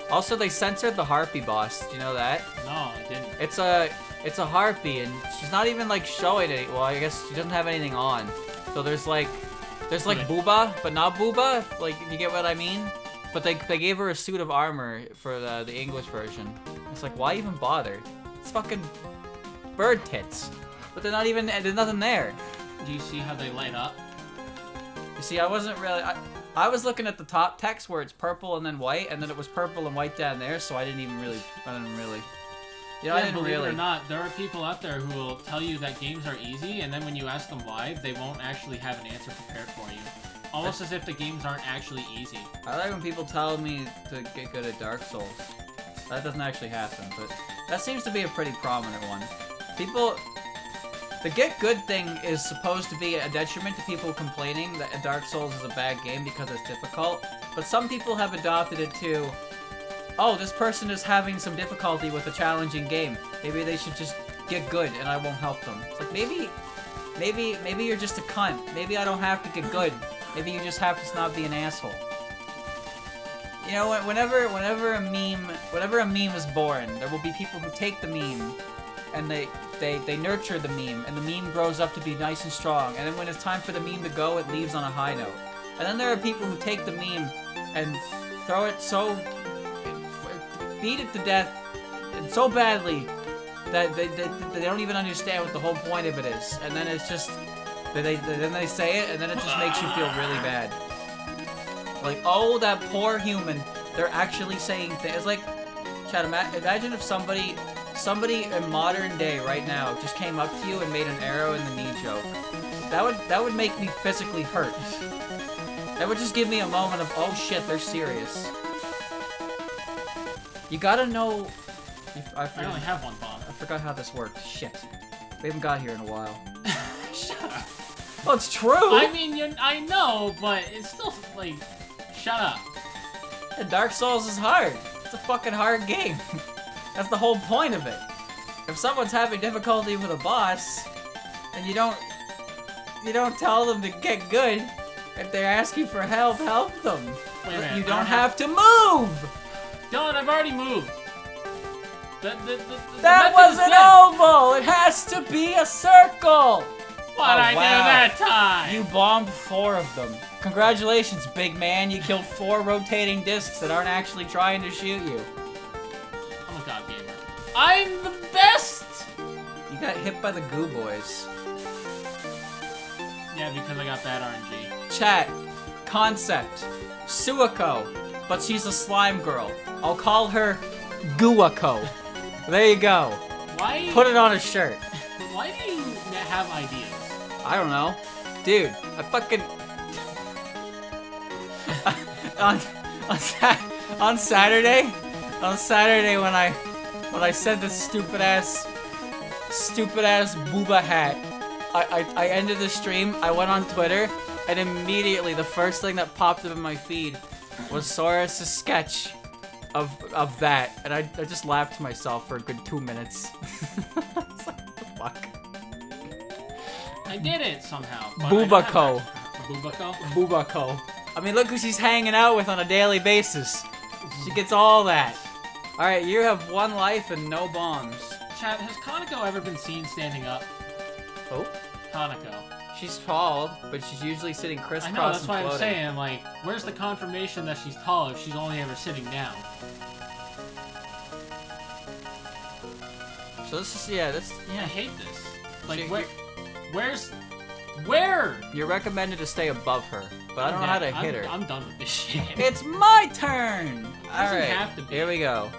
Also, they censored the Harpy boss. Do you know that? No, I didn't. It's a Harpy, and she's not even like showing it. Well, I guess she doesn't have anything on. So there's like Okay. Booba, but not Booba. Like, you get what I mean? But they gave her a suit of armor for the English version. It's like, why even bother? It's fucking bird tits. But they're not even. There's nothing there. Do you see how they light up? You see, I wasn't really. I was looking at the top text where it's purple and then white, and then it was purple and white down there. So I didn't really. You know, I didn't believe really. it or not, there are people out there who will tell you that games are easy, and then when you ask them why, they won't actually have an answer prepared for you. Almost as if the games aren't actually easy. I like when people tell me to get good at Dark Souls. That doesn't actually happen, but that seems to be a pretty prominent one. People... The get good thing is supposed to be a detriment to people complaining that Dark Souls is a bad game because it's difficult, but some people have adopted it to, oh, this person is having some difficulty with a challenging game. Maybe they should just get good and I won't help them. It's like, maybe you're just a cunt. Maybe I don't have to get good. Maybe you just have to not be an asshole. You know, whenever a meme is born, there will be people who take the meme and they nurture the meme, and the meme grows up to be nice and strong, and then when it's time for the meme to go, it leaves on a high note. And then there are people who take the meme and throw it beat it to death and so badly that they don't even understand what the whole point of it is. And then it's just, then they say it, and then it just makes you feel really bad. Like, oh, that poor human. They're actually saying things. It's like, Chad, imagine if somebody in modern day right now just came up to you and made an arrow in the knee joke. That would make me physically hurt. That would just give me a moment of, oh shit, they're serious. You gotta know... I only have one bomb. I forgot how this worked. Shit. We haven't got here in a while. Shut up. Oh, it's true! I mean, I know, but it's still, like, shut up. And Dark Souls is hard. It's a fucking hard game. That's the whole point of it. If someone's having difficulty with a boss, and you don't tell them to get good. If they're asking for help, help them. Wait a minute, You I don't have to move! Dylan, I've already moved. That method was is an dead. oval! It has to be a circle! What'd I do wow. that time? You bombed 4 of them. Congratulations, big man. You killed 4 rotating discs that aren't actually trying to shoot you. I'm a god gamer. I'm the best! You got hit by the Goo Boys. Yeah, because I got bad RNG. Chat. Concept. Suako. But she's a slime girl. I'll call her Guako. There you go. Why? Put it on a shirt. Why do you have ideas? I don't know. Dude, I fucking... on Saturday when when I said this stupid ass booba hat. I ended the stream, I went on Twitter, and immediately the first thing that popped up in my feed was Saurus' sketch of that, and I just laughed to myself for a good 2 minutes. It's like, what the fuck? I did it somehow. Boobako. Boobako? Boobako. I mean, look who she's hanging out with on a daily basis. She gets all that. Alright, you have 1 life and no bombs. Chat, has Kaneko ever been seen standing up? Oh? Kaneko. She's tall, but she's usually sitting crisscross I know, that's and why floating. I'm saying, like, where's the confirmation that she's tall if she's only ever sitting down? So this is, yeah, this, I yeah. hate this. Like, She- where? You're recommended to stay above her, but I don't know how to hit her. I'm done with this shit. It's my turn! Alright, have to be. here we go.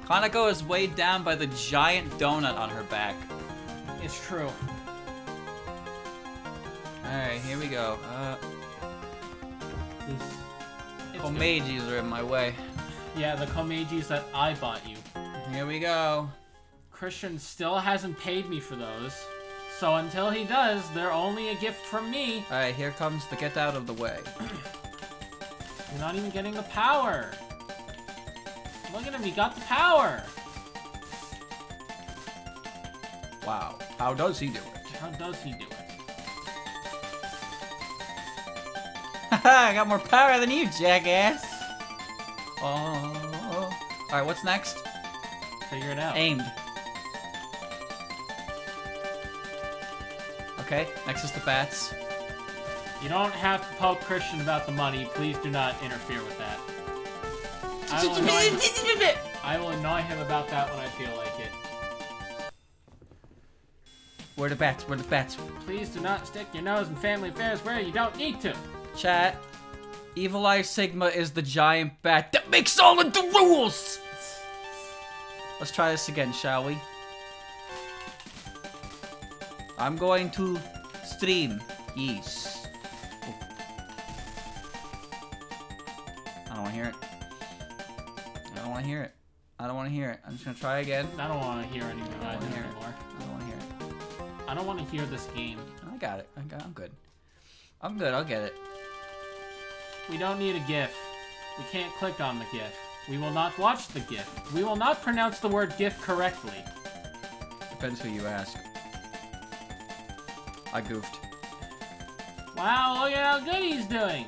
Kaneko is weighed down by the giant donut on her back. It's true. Alright, here we go. It's Komagis are in my way. Yeah, the Komagis that I bought you. Here we go. Christian still hasn't paid me for those. So until he does, they're only a gift from me. Alright, here comes the get out of the way. You're not even getting the power. Look at him, he got the power. Wow. How does he do it? How does he do it? Haha, I got more power than you, jackass. Oh. Alright, what's next? Figure it out. Aimed. Okay, next is the bats. You don't have to poke Christian about the money. Please do not interfere with that. I will annoy him about that when I feel like it. Where the bats? Where the bats? Please do not stick your nose in family affairs where you don't need to. Chat. Evil Eye Sigma is the giant bat that makes all of the rules! Let's try this again, shall we? I'm going to stream. Yes. Oh. I don't want to hear it. I don't want to hear it. I don't want to hear it. I'm just going to try again. I don't want to hear anything I don't wanna hear it. anymore. I don't want to hear it. I don't want to hear this game. I got it. I'm good. I'm good. I'll get it. We don't need a GIF. We can't click on the GIF. We will not watch the GIF. We will not pronounce the word GIF correctly. Depends who you ask. I goofed. Wow, look at how good he's doing.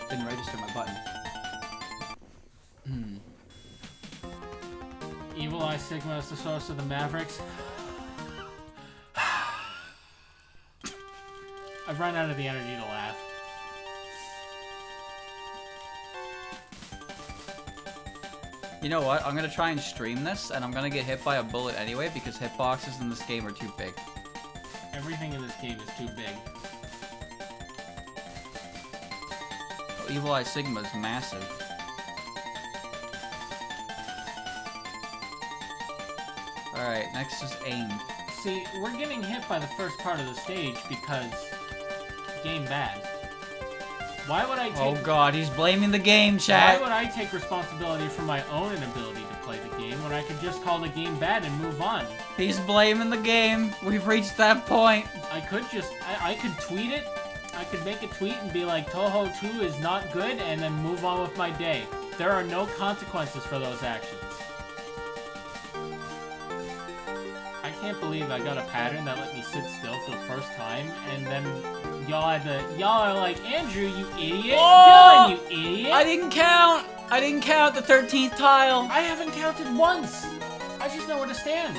Didn't register my button. Evil Eye Sigma is the source of the Mavericks. I've run out of the energy to laugh. You know what? I'm gonna try and stream this, and I'm gonna get hit by a bullet anyway because hitboxes in this game are too big. Everything in this game is too big. Oh, Evil Eye Sigma is massive. Alright, next is aimed. See, we're getting hit by the first part of the stage because game bad. Why would I take... Oh god, he's blaming the game, Why chat! would I take responsibility for my own inability to play the game when I could just call the game bad and move on? He's blaming the game. We've reached that point. I could just... I could tweet it. I could make a tweet and be like, Touhou 2 is not good, and then move on with my day. There are no consequences for those actions. I can't believe I got a pattern that let me sit still for the first time, and then y'all are like, Andrew, you idiot! Oh! Dylan, you idiot! I didn't count! I didn't count the 13th tile! I haven't counted once! I just know where to stand.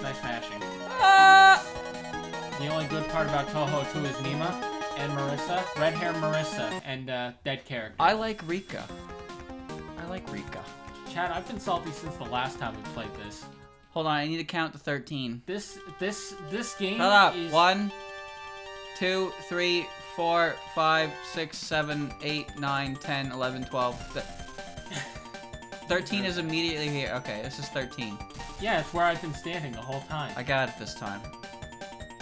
Nice mashing. Ah! The only good part about Touhou 2 is Mima and Marissa. Red hair Marissa and dead character. I like Rika. I like Rika. Chad, I've been salty since the last time we played this. Hold on, I need to count to 13. This game Shut up. is... 1, 2, 3, 4, 5, 6, 7, 8, 9, 10, 11, 12. 13 is immediately here. Okay, this is 13. Yeah, it's where I've been standing the whole time. I got it this time.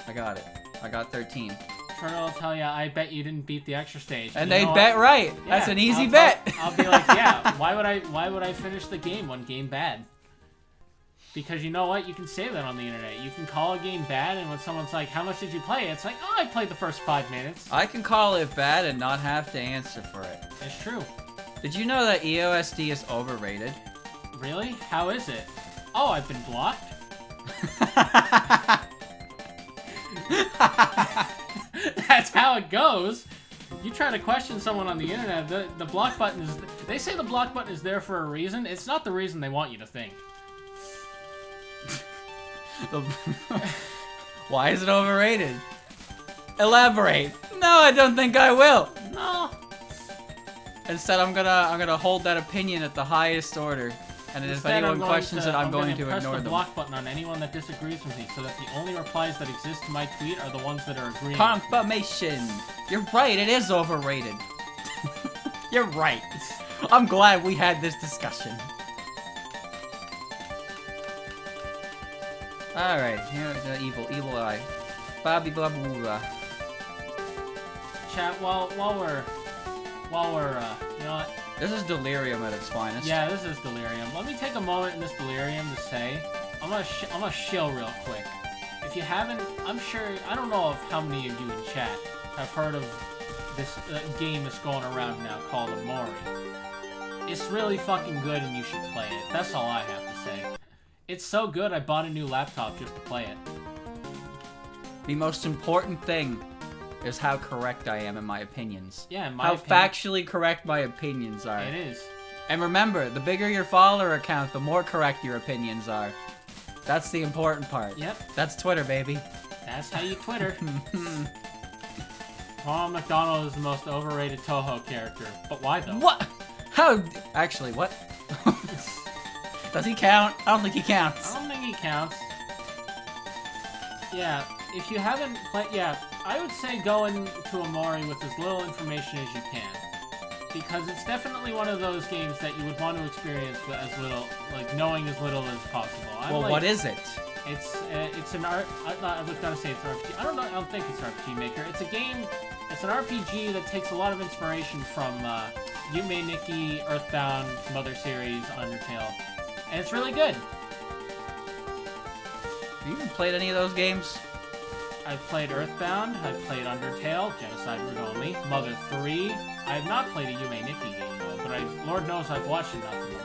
I got it. I got 13. Turtle will tell you, I bet you didn't beat the extra stage. And they bet right. Yeah, that's an easy bet. I'll be like, yeah, why would I finish the game one game bad? Because you know what? You can say that on the internet. You can call a game bad, and when someone's like, how much did you play? It's like, oh, I played the first 5 minutes. I can call it bad and not have to answer for it. It's true. Did you know that EOSD is overrated? Really? How is it? Oh, I've been blocked? That's how it goes. You try to question someone on the internet, the block button is... They say the block button is there for a reason. It's not the reason they want you to think. Why is it overrated? Elaborate. No, I don't think I will. No. Instead, I'm gonna hold that opinion at the highest order. And if anyone questions it, I'm going to ignore them. I'm going to press the block button on anyone that disagrees with me, so that the only replies that exist to my tweet are the ones that are agreeing. Confirmation. You're right, it is overrated. You're right. I'm glad we had this discussion. Alright, here's the evil eye. Bobby blah blah blah. Chat, while we're, you know what? This is delirium at its finest. Yeah, this is delirium. Let me take a moment in this delirium to say, I'm gonna shill real quick. If you haven't, I'm sure, I don't know if how many of you in chat have heard of this game that's going around now called Amori. It's really fucking good and you should play it. That's all I have to say. It's so good I bought a new laptop just to play it. The most important thing is how correct I am in my opinions. Yeah, how factually correct my opinions are. It is. And remember, the bigger your follower account, the more correct your opinions are. That's the important part. Yep. That's Twitter, baby. That's how you Twitter. Ronald McDonald is the most overrated Touhou character. But why, though? What? How? Actually, what? Does he count? I don't think he counts. I don't think he counts. Yeah, if you haven't played... Yeah, I would say go into Amori with as little information as you can. Because it's definitely one of those games that you would want to experience with as little... Like, knowing as little as possible. Well, like, what is it? It's an art... I was gonna say it's an RPG. I don't think it's an RPG Maker. It's a game... It's an RPG that takes a lot of inspiration from Yume Nikki, Earthbound, Mother Series, Undertale. And it's really good. Have you even played any of those games? I've played Earthbound, I've played Undertale, Genocide Root Only, Mother 3. I have not played a Yume Nikki game though, but Lord knows I've watched enough of them.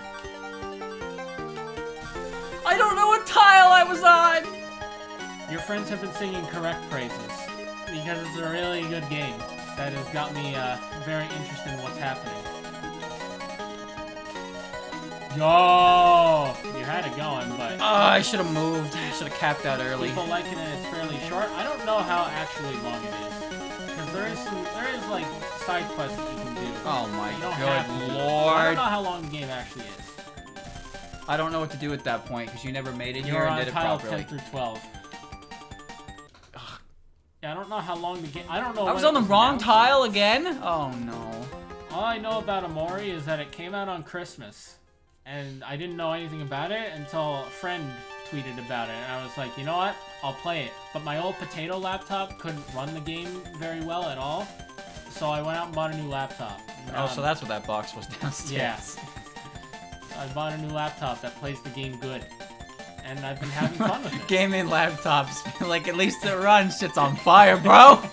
I don't know what tile I was on! Your friends have been singing correct praises, because it's a really good game that has got me very interested in what's happening. Yo! You had it going, but... Oh, I should have moved. I should have capped out early. People liking it, it's fairly short. I don't know how actually long it is. Because there is like, side quests that you can do. Oh my good I lord. don't know how long the game actually is. I don't know what to do at that point, because you never made it here and did it properly. You're on tile 10 through 12. Yeah, I don't know how long the game... I don't know I was on the wrong tile again? Oh no. All I know about Amori is that it came out on Christmas. And I didn't know anything about it until a friend tweeted about it. And I was like, you know what? I'll play it. But my old potato laptop couldn't run the game very well at all. So I went out and bought a new laptop. Oh, so that's what that box was downstairs. Yeah. I bought a new laptop that plays the game good. And I've been having fun with it. Gaming laptops. Like, at least it runs. Shit's on fire, bro!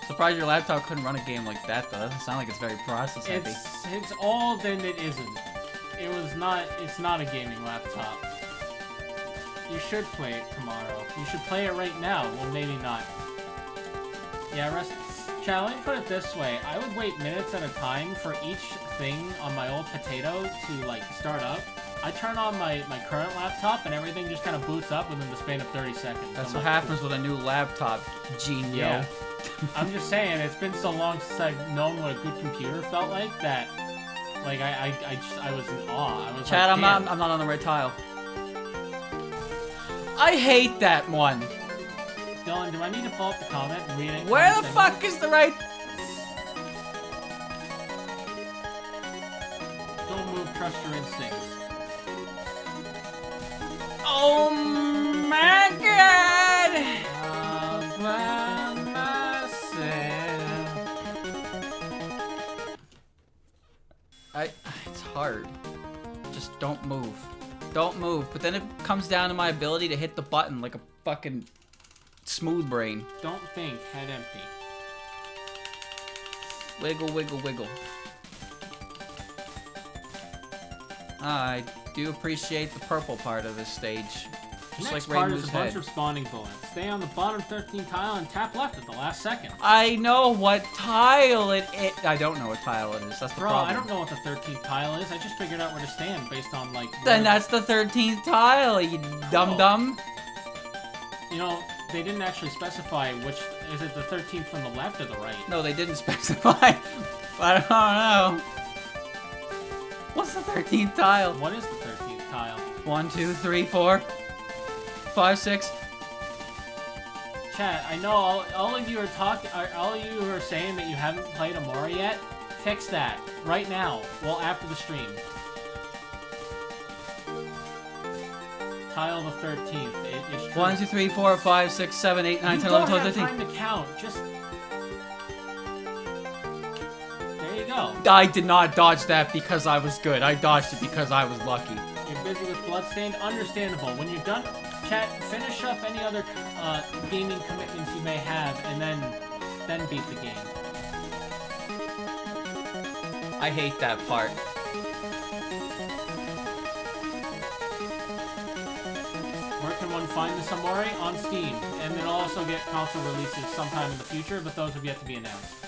Surprised your laptop couldn't run a game like that, though. Doesn't sound like it's very process heavy. It's all then it isn't. It's not a gaming laptop. You should play it tomorrow. You should play it right now. Well, maybe not. Yeah, Chad, let me put it this way. I would wait minutes at a time for each thing on my old potato to, like, start up. I turn on my current laptop and everything just kind of boots up within the span of 30 seconds. That's what happens with a new laptop, genio. Yeah. I'm just saying, it's been so long since I've known what a good computer felt like that, like, I was in awe. I was Chad, like, I'm not on the right tile. I hate that one. Dylan, do I need to pull up the comment and read it? Where the fuck is the right... trust your instincts. Oh my god! All by myself. It's hard. Just don't move. Don't move. But then it comes down to my ability to hit the button like a fucking smooth brain. Don't think, head empty. Wiggle, wiggle, wiggle. I do appreciate the purple part of this stage. Just Next like part Rainbow's is a bunch head. of spawning bullets. Stay on the bottom 13 tile and tap left at the last second. I know what tile it is. I don't know what tile it is. That's the Bro, problem. I don't know what the 13th tile is. I just figured out where to stand based on, like... Then that's the 13th tile, you dum-dum. You know, they didn't actually specify which... Is it the 13th from the left or the right? No, they didn't specify. I don't know. What's the 13th tile? What is the 13th tile? 1, 2, 3, 4, 5, 6. Chat, I know all of you are talking... All of you are saying that you haven't played Amori yet. Fix that. Right now. Well, after the stream. Tile the 13th. It's true. 1, 2, 3, 4, 5, 6, 7, 8, 9, 10, 11, 12, 13. You don't have time to count. Just... There you go. I did not dodge that because I was good. I dodged it because I was lucky. You're busy with Bloodstained? Understandable. When you're done, chat, finish up any other gaming commitments you may have, and then beat the game. I hate that part. Where can one find this Amori? On Steam. And it'll also get console releases sometime in the future, but those have yet to be announced.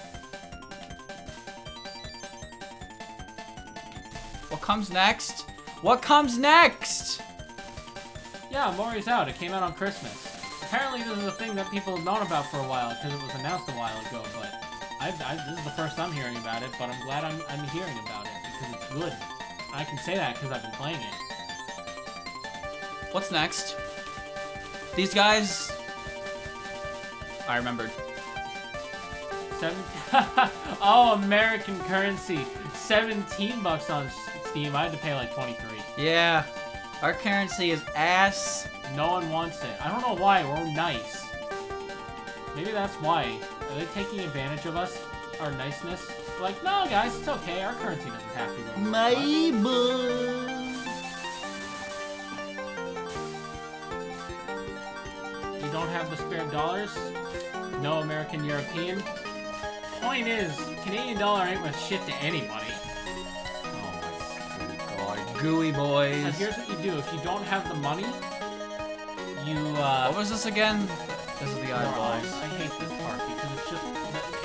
What comes next? What comes next? Yeah, Amori's out. It came out on Christmas. Apparently this is a thing that people have known about for a while, because it was announced a while ago, but this is the first I'm hearing about it, but I'm glad I'm hearing about it, because it's good. I can say that because I've been playing it. What's next? These guys... I remembered. Oh, American currency. $17 on Steam. I had to pay like 23. Yeah. Our currency is ass. No one wants it. I don't know why. We're nice. Maybe that's why. Are they taking advantage of us? Our niceness? Like, no, guys, it's okay. Our currency doesn't have to go. My boy. You don't have the spare dollars? No American European? Point is, Canadian dollar ain't worth shit to anybody. Oh my god. Gooey boys. So here's what you do. If you don't have the money, you, What was this again? This is the more eyeballs. eyes. I hate this part because it's just...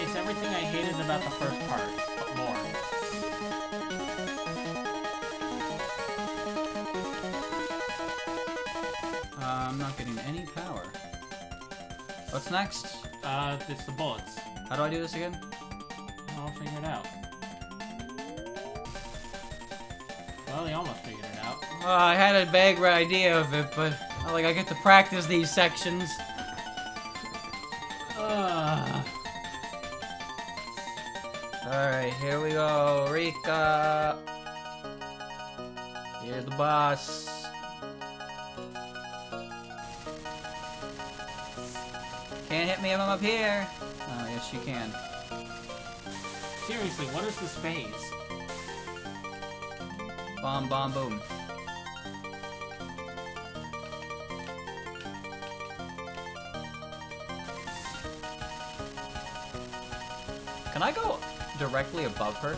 It's everything I hated about the first part, but more. I'm not getting any power. What's next? It's the bullets. How do I do this again? I'll figure it out. Well, he almost figured it out. I had a vague idea of it, but like I get to practice these sections. Alright, here we go. Rika. Here's the boss. Can't hit me if I'm up here. Oh, yes, you can. Seriously, what is this phase? Bomb, bomb, boom. Can I go directly above her?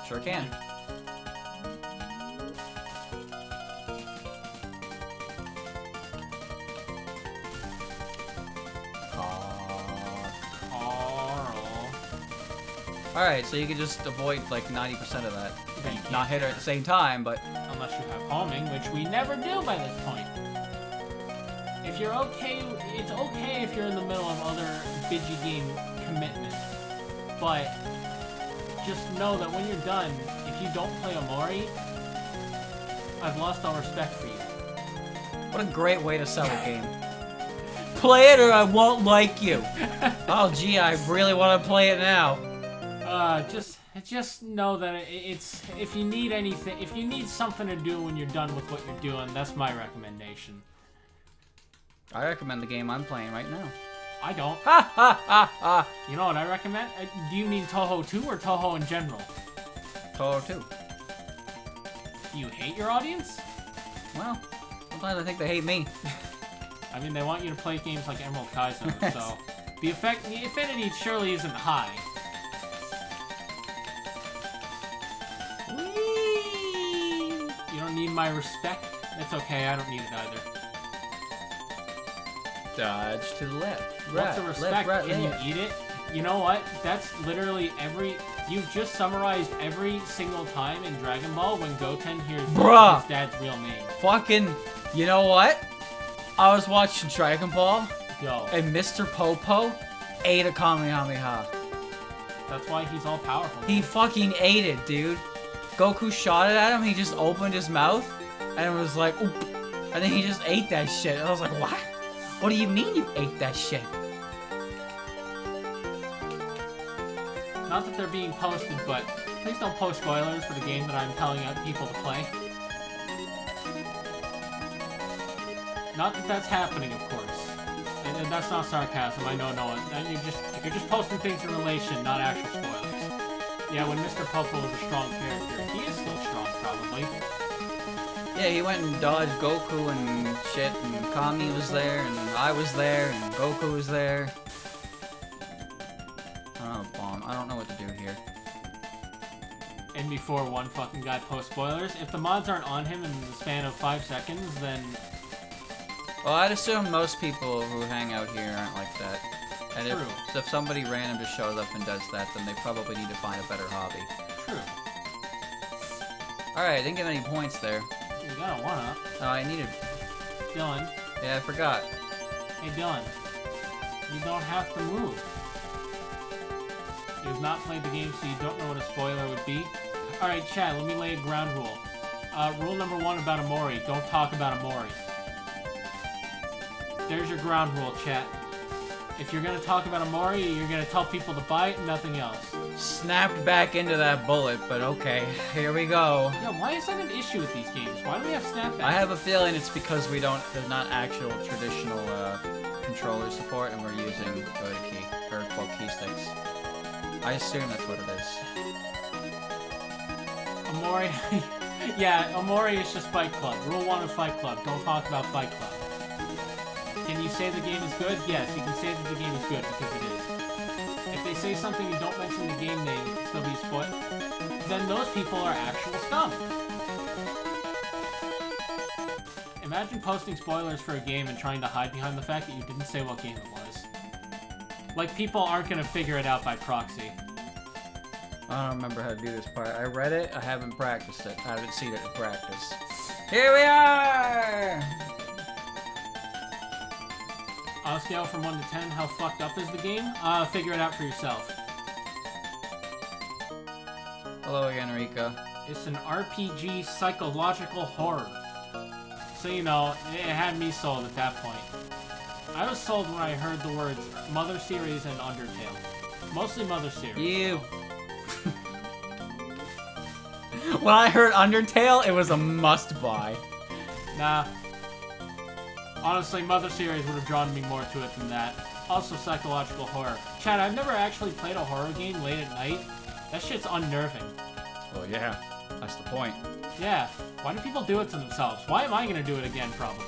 Sure can. Alright, so you can just avoid like 90% of that. Okay, Not hit her at the same time, but... Unless you have homing, which we never do by this point. If you're okay, it's okay if you're in the middle of other Bidgy game commitments. But just know that when you're done, if you don't play Amori, I've lost all respect for you. What a great way to sell a game. Play it or I won't like you. Oh gee, I really want to play it now. Just Just know that it's if you need anything, if you need something to do when you're done with what you're doing, that's my recommendation. I recommend the game I'm playing right now. I don't. Ha ha ha ha! You know what I recommend? Do you mean Touhou 2 or Touhou in general? Touhou 2. Do you hate your audience? Well, sometimes I think they hate me. I mean, they want you to play games like Emerald Kaizo, so the affinity surely isn't high. Whee! You don't need my respect? That's okay, I don't need it either. Dodge to the left. What's a respect? Can you eat it? You know what? That's literally you've just summarized every single time in Dragon Ball when Goten hears his dad's real name. Fucking, you know what? I was watching Dragon Ball, Go. and Mr. Popo ate a Kamehameha. That's why he's all powerful. He fucking ate it, dude. Goku shot it at him, he just opened his mouth, and it was like, oop. And then he just ate that shit. And I was like, what? What do you mean you ate that shit? Not that they're being posted, but please don't post spoilers for the game that I'm telling people to play. Not that that's happening, of course. And that's not sarcasm, I know no one. You're just posting things in relation, not actual spoilers. Yeah, when Mr. Popo was a strong character, he is still strong, probably. Yeah, he went and dodged Goku and shit, and Kami was there, and I was there, and Goku was there. Oh, bomb. I don't know what to do here. And before one fucking guy posts spoilers, if the mods aren't on him in the span of 5 seconds, then... Well, I'd assume most people who hang out here aren't like that. And True. if somebody random just shows up and does that, then they probably need to find a better hobby. True. Alright, I didn't get any points there. You got a 1-up. Oh, I needed... Dylan. Yeah, I forgot. Hey, Dylan. You don't have to move. You've not played the game, so you don't know what a spoiler would be. Alright, Chad, let me lay a ground rule. Rule number 1 about Amori. Don't talk about Amori. There's your ground rule, chat. If you're gonna talk about Amori, you're gonna tell people to buy it and nothing else. Snapped back into that bullet, but okay. Here we go. Yeah, why is that an issue with these games? Why do we have snapback? I have a feeling it's because there's not actual traditional controller support, and we're using joy key, or well, key sticks. I assume that's what it is. Amori, yeah, Amori is just Fight Club. Rule 1 of Fight Club, don't talk about Fight Club. Can you say the game is good? Yes, you can say that the game is good, because it is. If they say something and don't mention the game name, it's still be split, then those people are actual scum. Imagine posting spoilers for a game and trying to hide behind the fact that you didn't say what game it was. Like, people aren't gonna figure it out by proxy. I don't remember how to do this part. I read it, I haven't practiced it. I haven't seen it in practice. Here we are! On a scale from 1 to 10, how fucked up is the game? Figure it out for yourself. Hello again, Rika. It's an RPG psychological horror. So, you know, it had me sold at that point. I was sold when I heard the words Mother Series and Undertale. Mostly Mother Series. You. When I heard Undertale, it was a must-buy. Nah. Honestly, Mother Series would have drawn me more to it than that. Also, psychological horror. Chad, I've never actually played a horror game late at night. That shit's unnerving. Well, yeah. That's the point. Yeah. Why do people do it to themselves? Why am I gonna do it again, probably?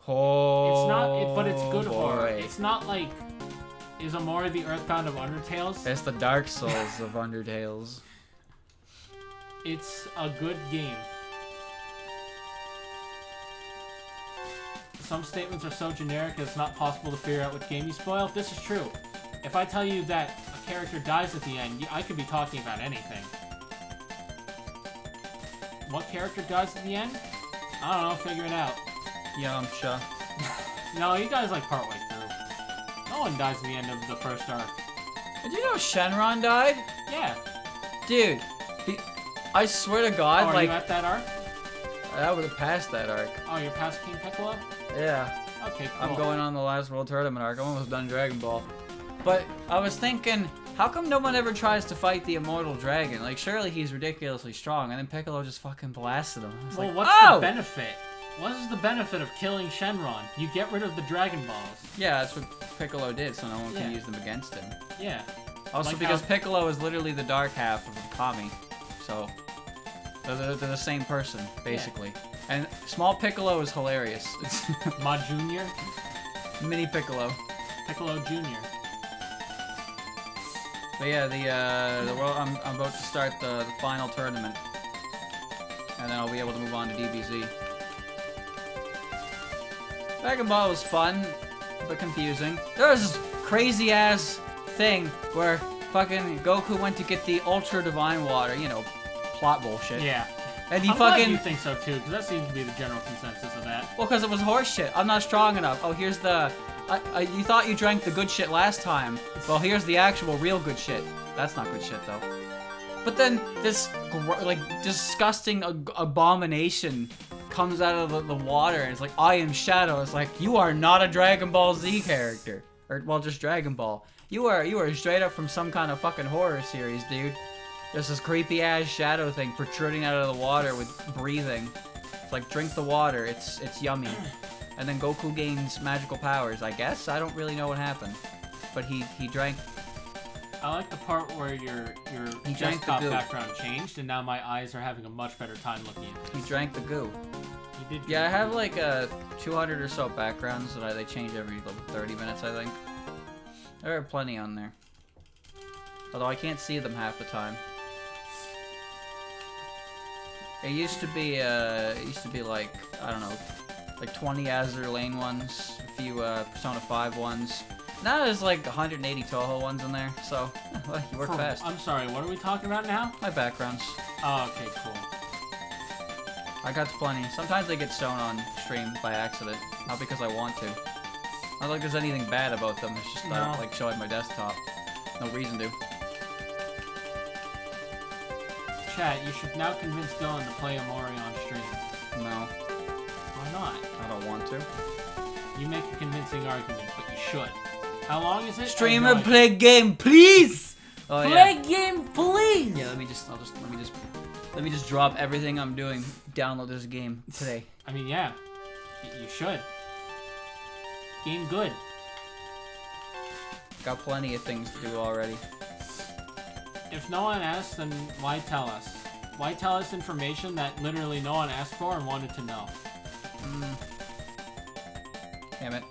Oh, It's not, but it's good boy. horror. It's not like, is Amori the Earthbound of Undertales? It's the Dark Souls of Undertales. It's a good game. Some statements are so generic that it's not possible to figure out what game you spoil. This is true. If I tell you that a character dies at the end, I could be talking about anything. What character dies at the end? I don't know, figure it out. Yamcha. No, he dies like partway through. No one dies at the end of the first arc. Did you know Shenron died? Yeah. Dude, I swear to God, Oh, are like... you at that arc? I would have passed that arc. Oh, you're past King Piccolo? Yeah. Okay, cool. I'm going on the last World Tournament arc. I'm almost done Dragon Ball. But I was thinking, how come no one ever tries to fight the immortal dragon? Like, surely he's ridiculously strong, and then Piccolo just fucking blasted him. I was Well, like, what's oh! the benefit? What is the benefit of killing Shenron? You get rid of the Dragon Balls. Yeah, that's what Piccolo did, so no one can Yeah. use them against him. Yeah. Also, Like because how- Piccolo is literally the dark half of Kami, so they're the same person, basically. And small Piccolo is hilarious. It's Ma Jr. mini Piccolo. Piccolo Jr. But yeah, the world. I'm about to start the final tournament, and then I'll be able to move on to DBZ. Dragon Ball was fun, but confusing. There was this crazy ass thing where fucking Goku went to get the Ultra Divine Water, you know, plot bullshit. Yeah. And he I'm glad fucking. you think so too, because that seems to be the general consensus of that. Well, because it was horse shit. I'm not strong enough. Oh, here's the. You thought you drank the good shit last time. Well, here's the actual real good shit. That's not good shit though. But then this like disgusting abomination comes out of the water and it's like, I am Shadow. It's like, you are not a Dragon Ball Z character, or well, just Dragon Ball. You are straight up from some kind of fucking horror series, dude. There's this creepy ass shadow thing protruding out of the water with breathing. It's like, drink the water. It's yummy. And then Goku gains magical powers, I guess. I don't really know what happened, but he drank. I like the part where your He drank the desktop goo. background changed, and now my eyes are having a much better time looking at He this. drank the goo. He did. Yeah, I have like 200 or so backgrounds that they change every 30 minutes, I think. There are plenty on there. Although I can't see them half the time. It used to be like, I don't know, like 20 Azure Lane ones, a few Persona 5 ones. Now there's like 180 Touhou ones in there, so you work fast. I'm sorry, what are we talking about now? My backgrounds. Oh, okay, cool. I got plenty. Sometimes they get shown on stream by accident, not because I want to. Not like there's anything bad about them, it's just I don't like showing my desktop. No reason to. Chat, you should now convince Dylan to play Amori on stream. No, Why not? I don't want to. You make a convincing argument, but you should. How long is it? Streamer, I have no play game, please. Oh idea. yeah. Play game, please. Yeah, let me just drop everything I'm doing. Download this game today. I mean, yeah, you should. Game good. Got plenty of things to do already. If no one asked, then why tell us? Why tell us information that literally no one asked for and wanted to know? Damn it.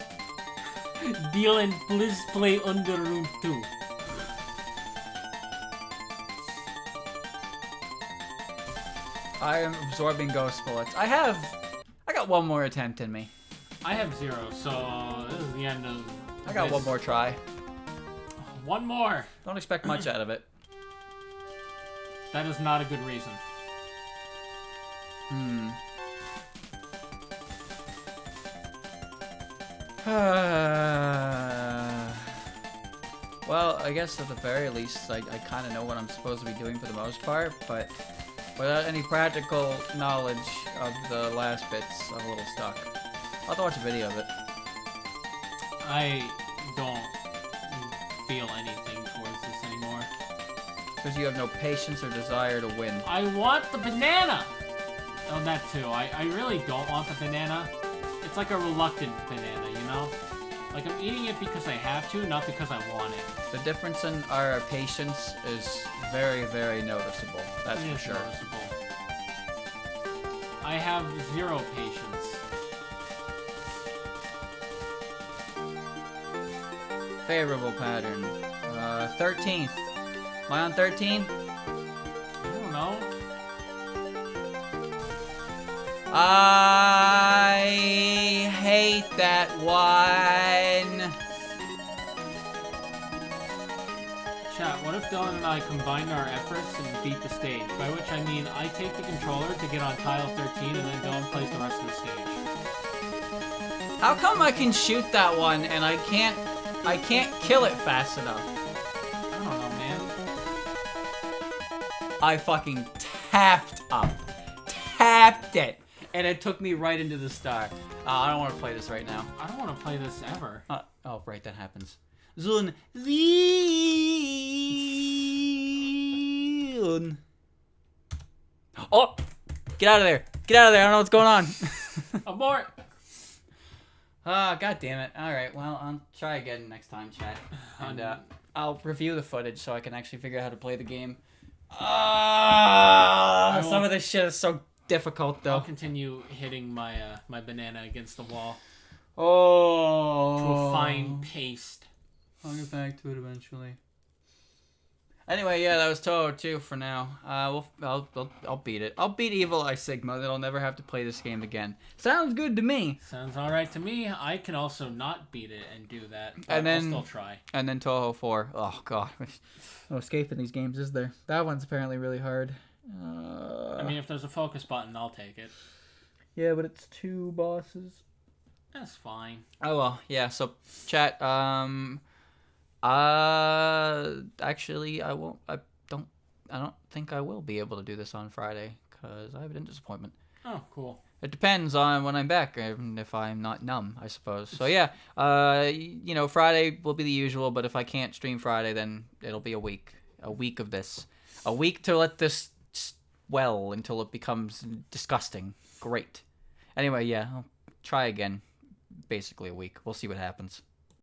Dylan, please play Under Room 2. I am absorbing ghost bullets. I got one more attempt in me. I have 0, so this is the end of. I got this. one more try. One more. Don't expect much out of it. That is not a good reason. Well, I guess at the very least, I kind of know what I'm supposed to be doing for the most part, but without any practical knowledge of the last bits, I'm a little stuck. I'll have to watch a video of it. I don't feel anything towards this anymore. Because you have no patience or desire to win. I want the banana! Oh, that too. I really don't want the banana. It's like a reluctant banana, you know? Like, I'm eating it because I have to, not because I want it. The difference in our patience is very, very noticeable. That's It for is sure. noticeable. I have 0 patience. Favorable pattern. 13th. Am I on 13? I don't know. I hate that one. Chat, what if Dylan and I combined our efforts and beat the stage? By which I mean, I take the controller to get on tile 13 and then Dylan plays the rest of the stage. How come I can shoot that one and I can't kill it fast enough? I don't know, man. I fucking tapped it, and it took me right into the star. I don't want to play this right now. I don't want to play this ever. Oh, right, that happens. Zun. Zun. Oh! Get out of there. Get out of there. I don't know what's going on. Abort! Ah, god damn it. Alright, well, I'll try again next time, chat. And I'll review the footage so I can actually figure out how to play the game. Some of this shit is so difficult, though. I'll continue hitting my my banana against the wall. Oh. To a fine paste. I'll get back to it eventually. Anyway, yeah, that was Touhou 2 for now. I'll beat it. I'll beat Evil Eye Sigma. Then I'll never have to play this game again. Sounds good to me. Sounds alright to me. I can also not beat it and do that, but And then, I'll still try. And then Touhou 4. Oh, God. No escape in these games, is there? That one's apparently really hard. I mean, if there's a focus button, I'll take it. Yeah, but it's 2 bosses. That's fine. Oh, well. Yeah, so, chat, actually, I won't. I don't think I will be able to do this on Friday because I have a dentist appointment. Oh, cool. It depends on when I'm back, if I'm not numb, I suppose. So yeah, Friday will be the usual, but if I can't stream Friday, then it'll be a week of this, a week to let this swell until it becomes disgusting. Great. Anyway, yeah, I'll try again. Basically a week. We'll see what happens.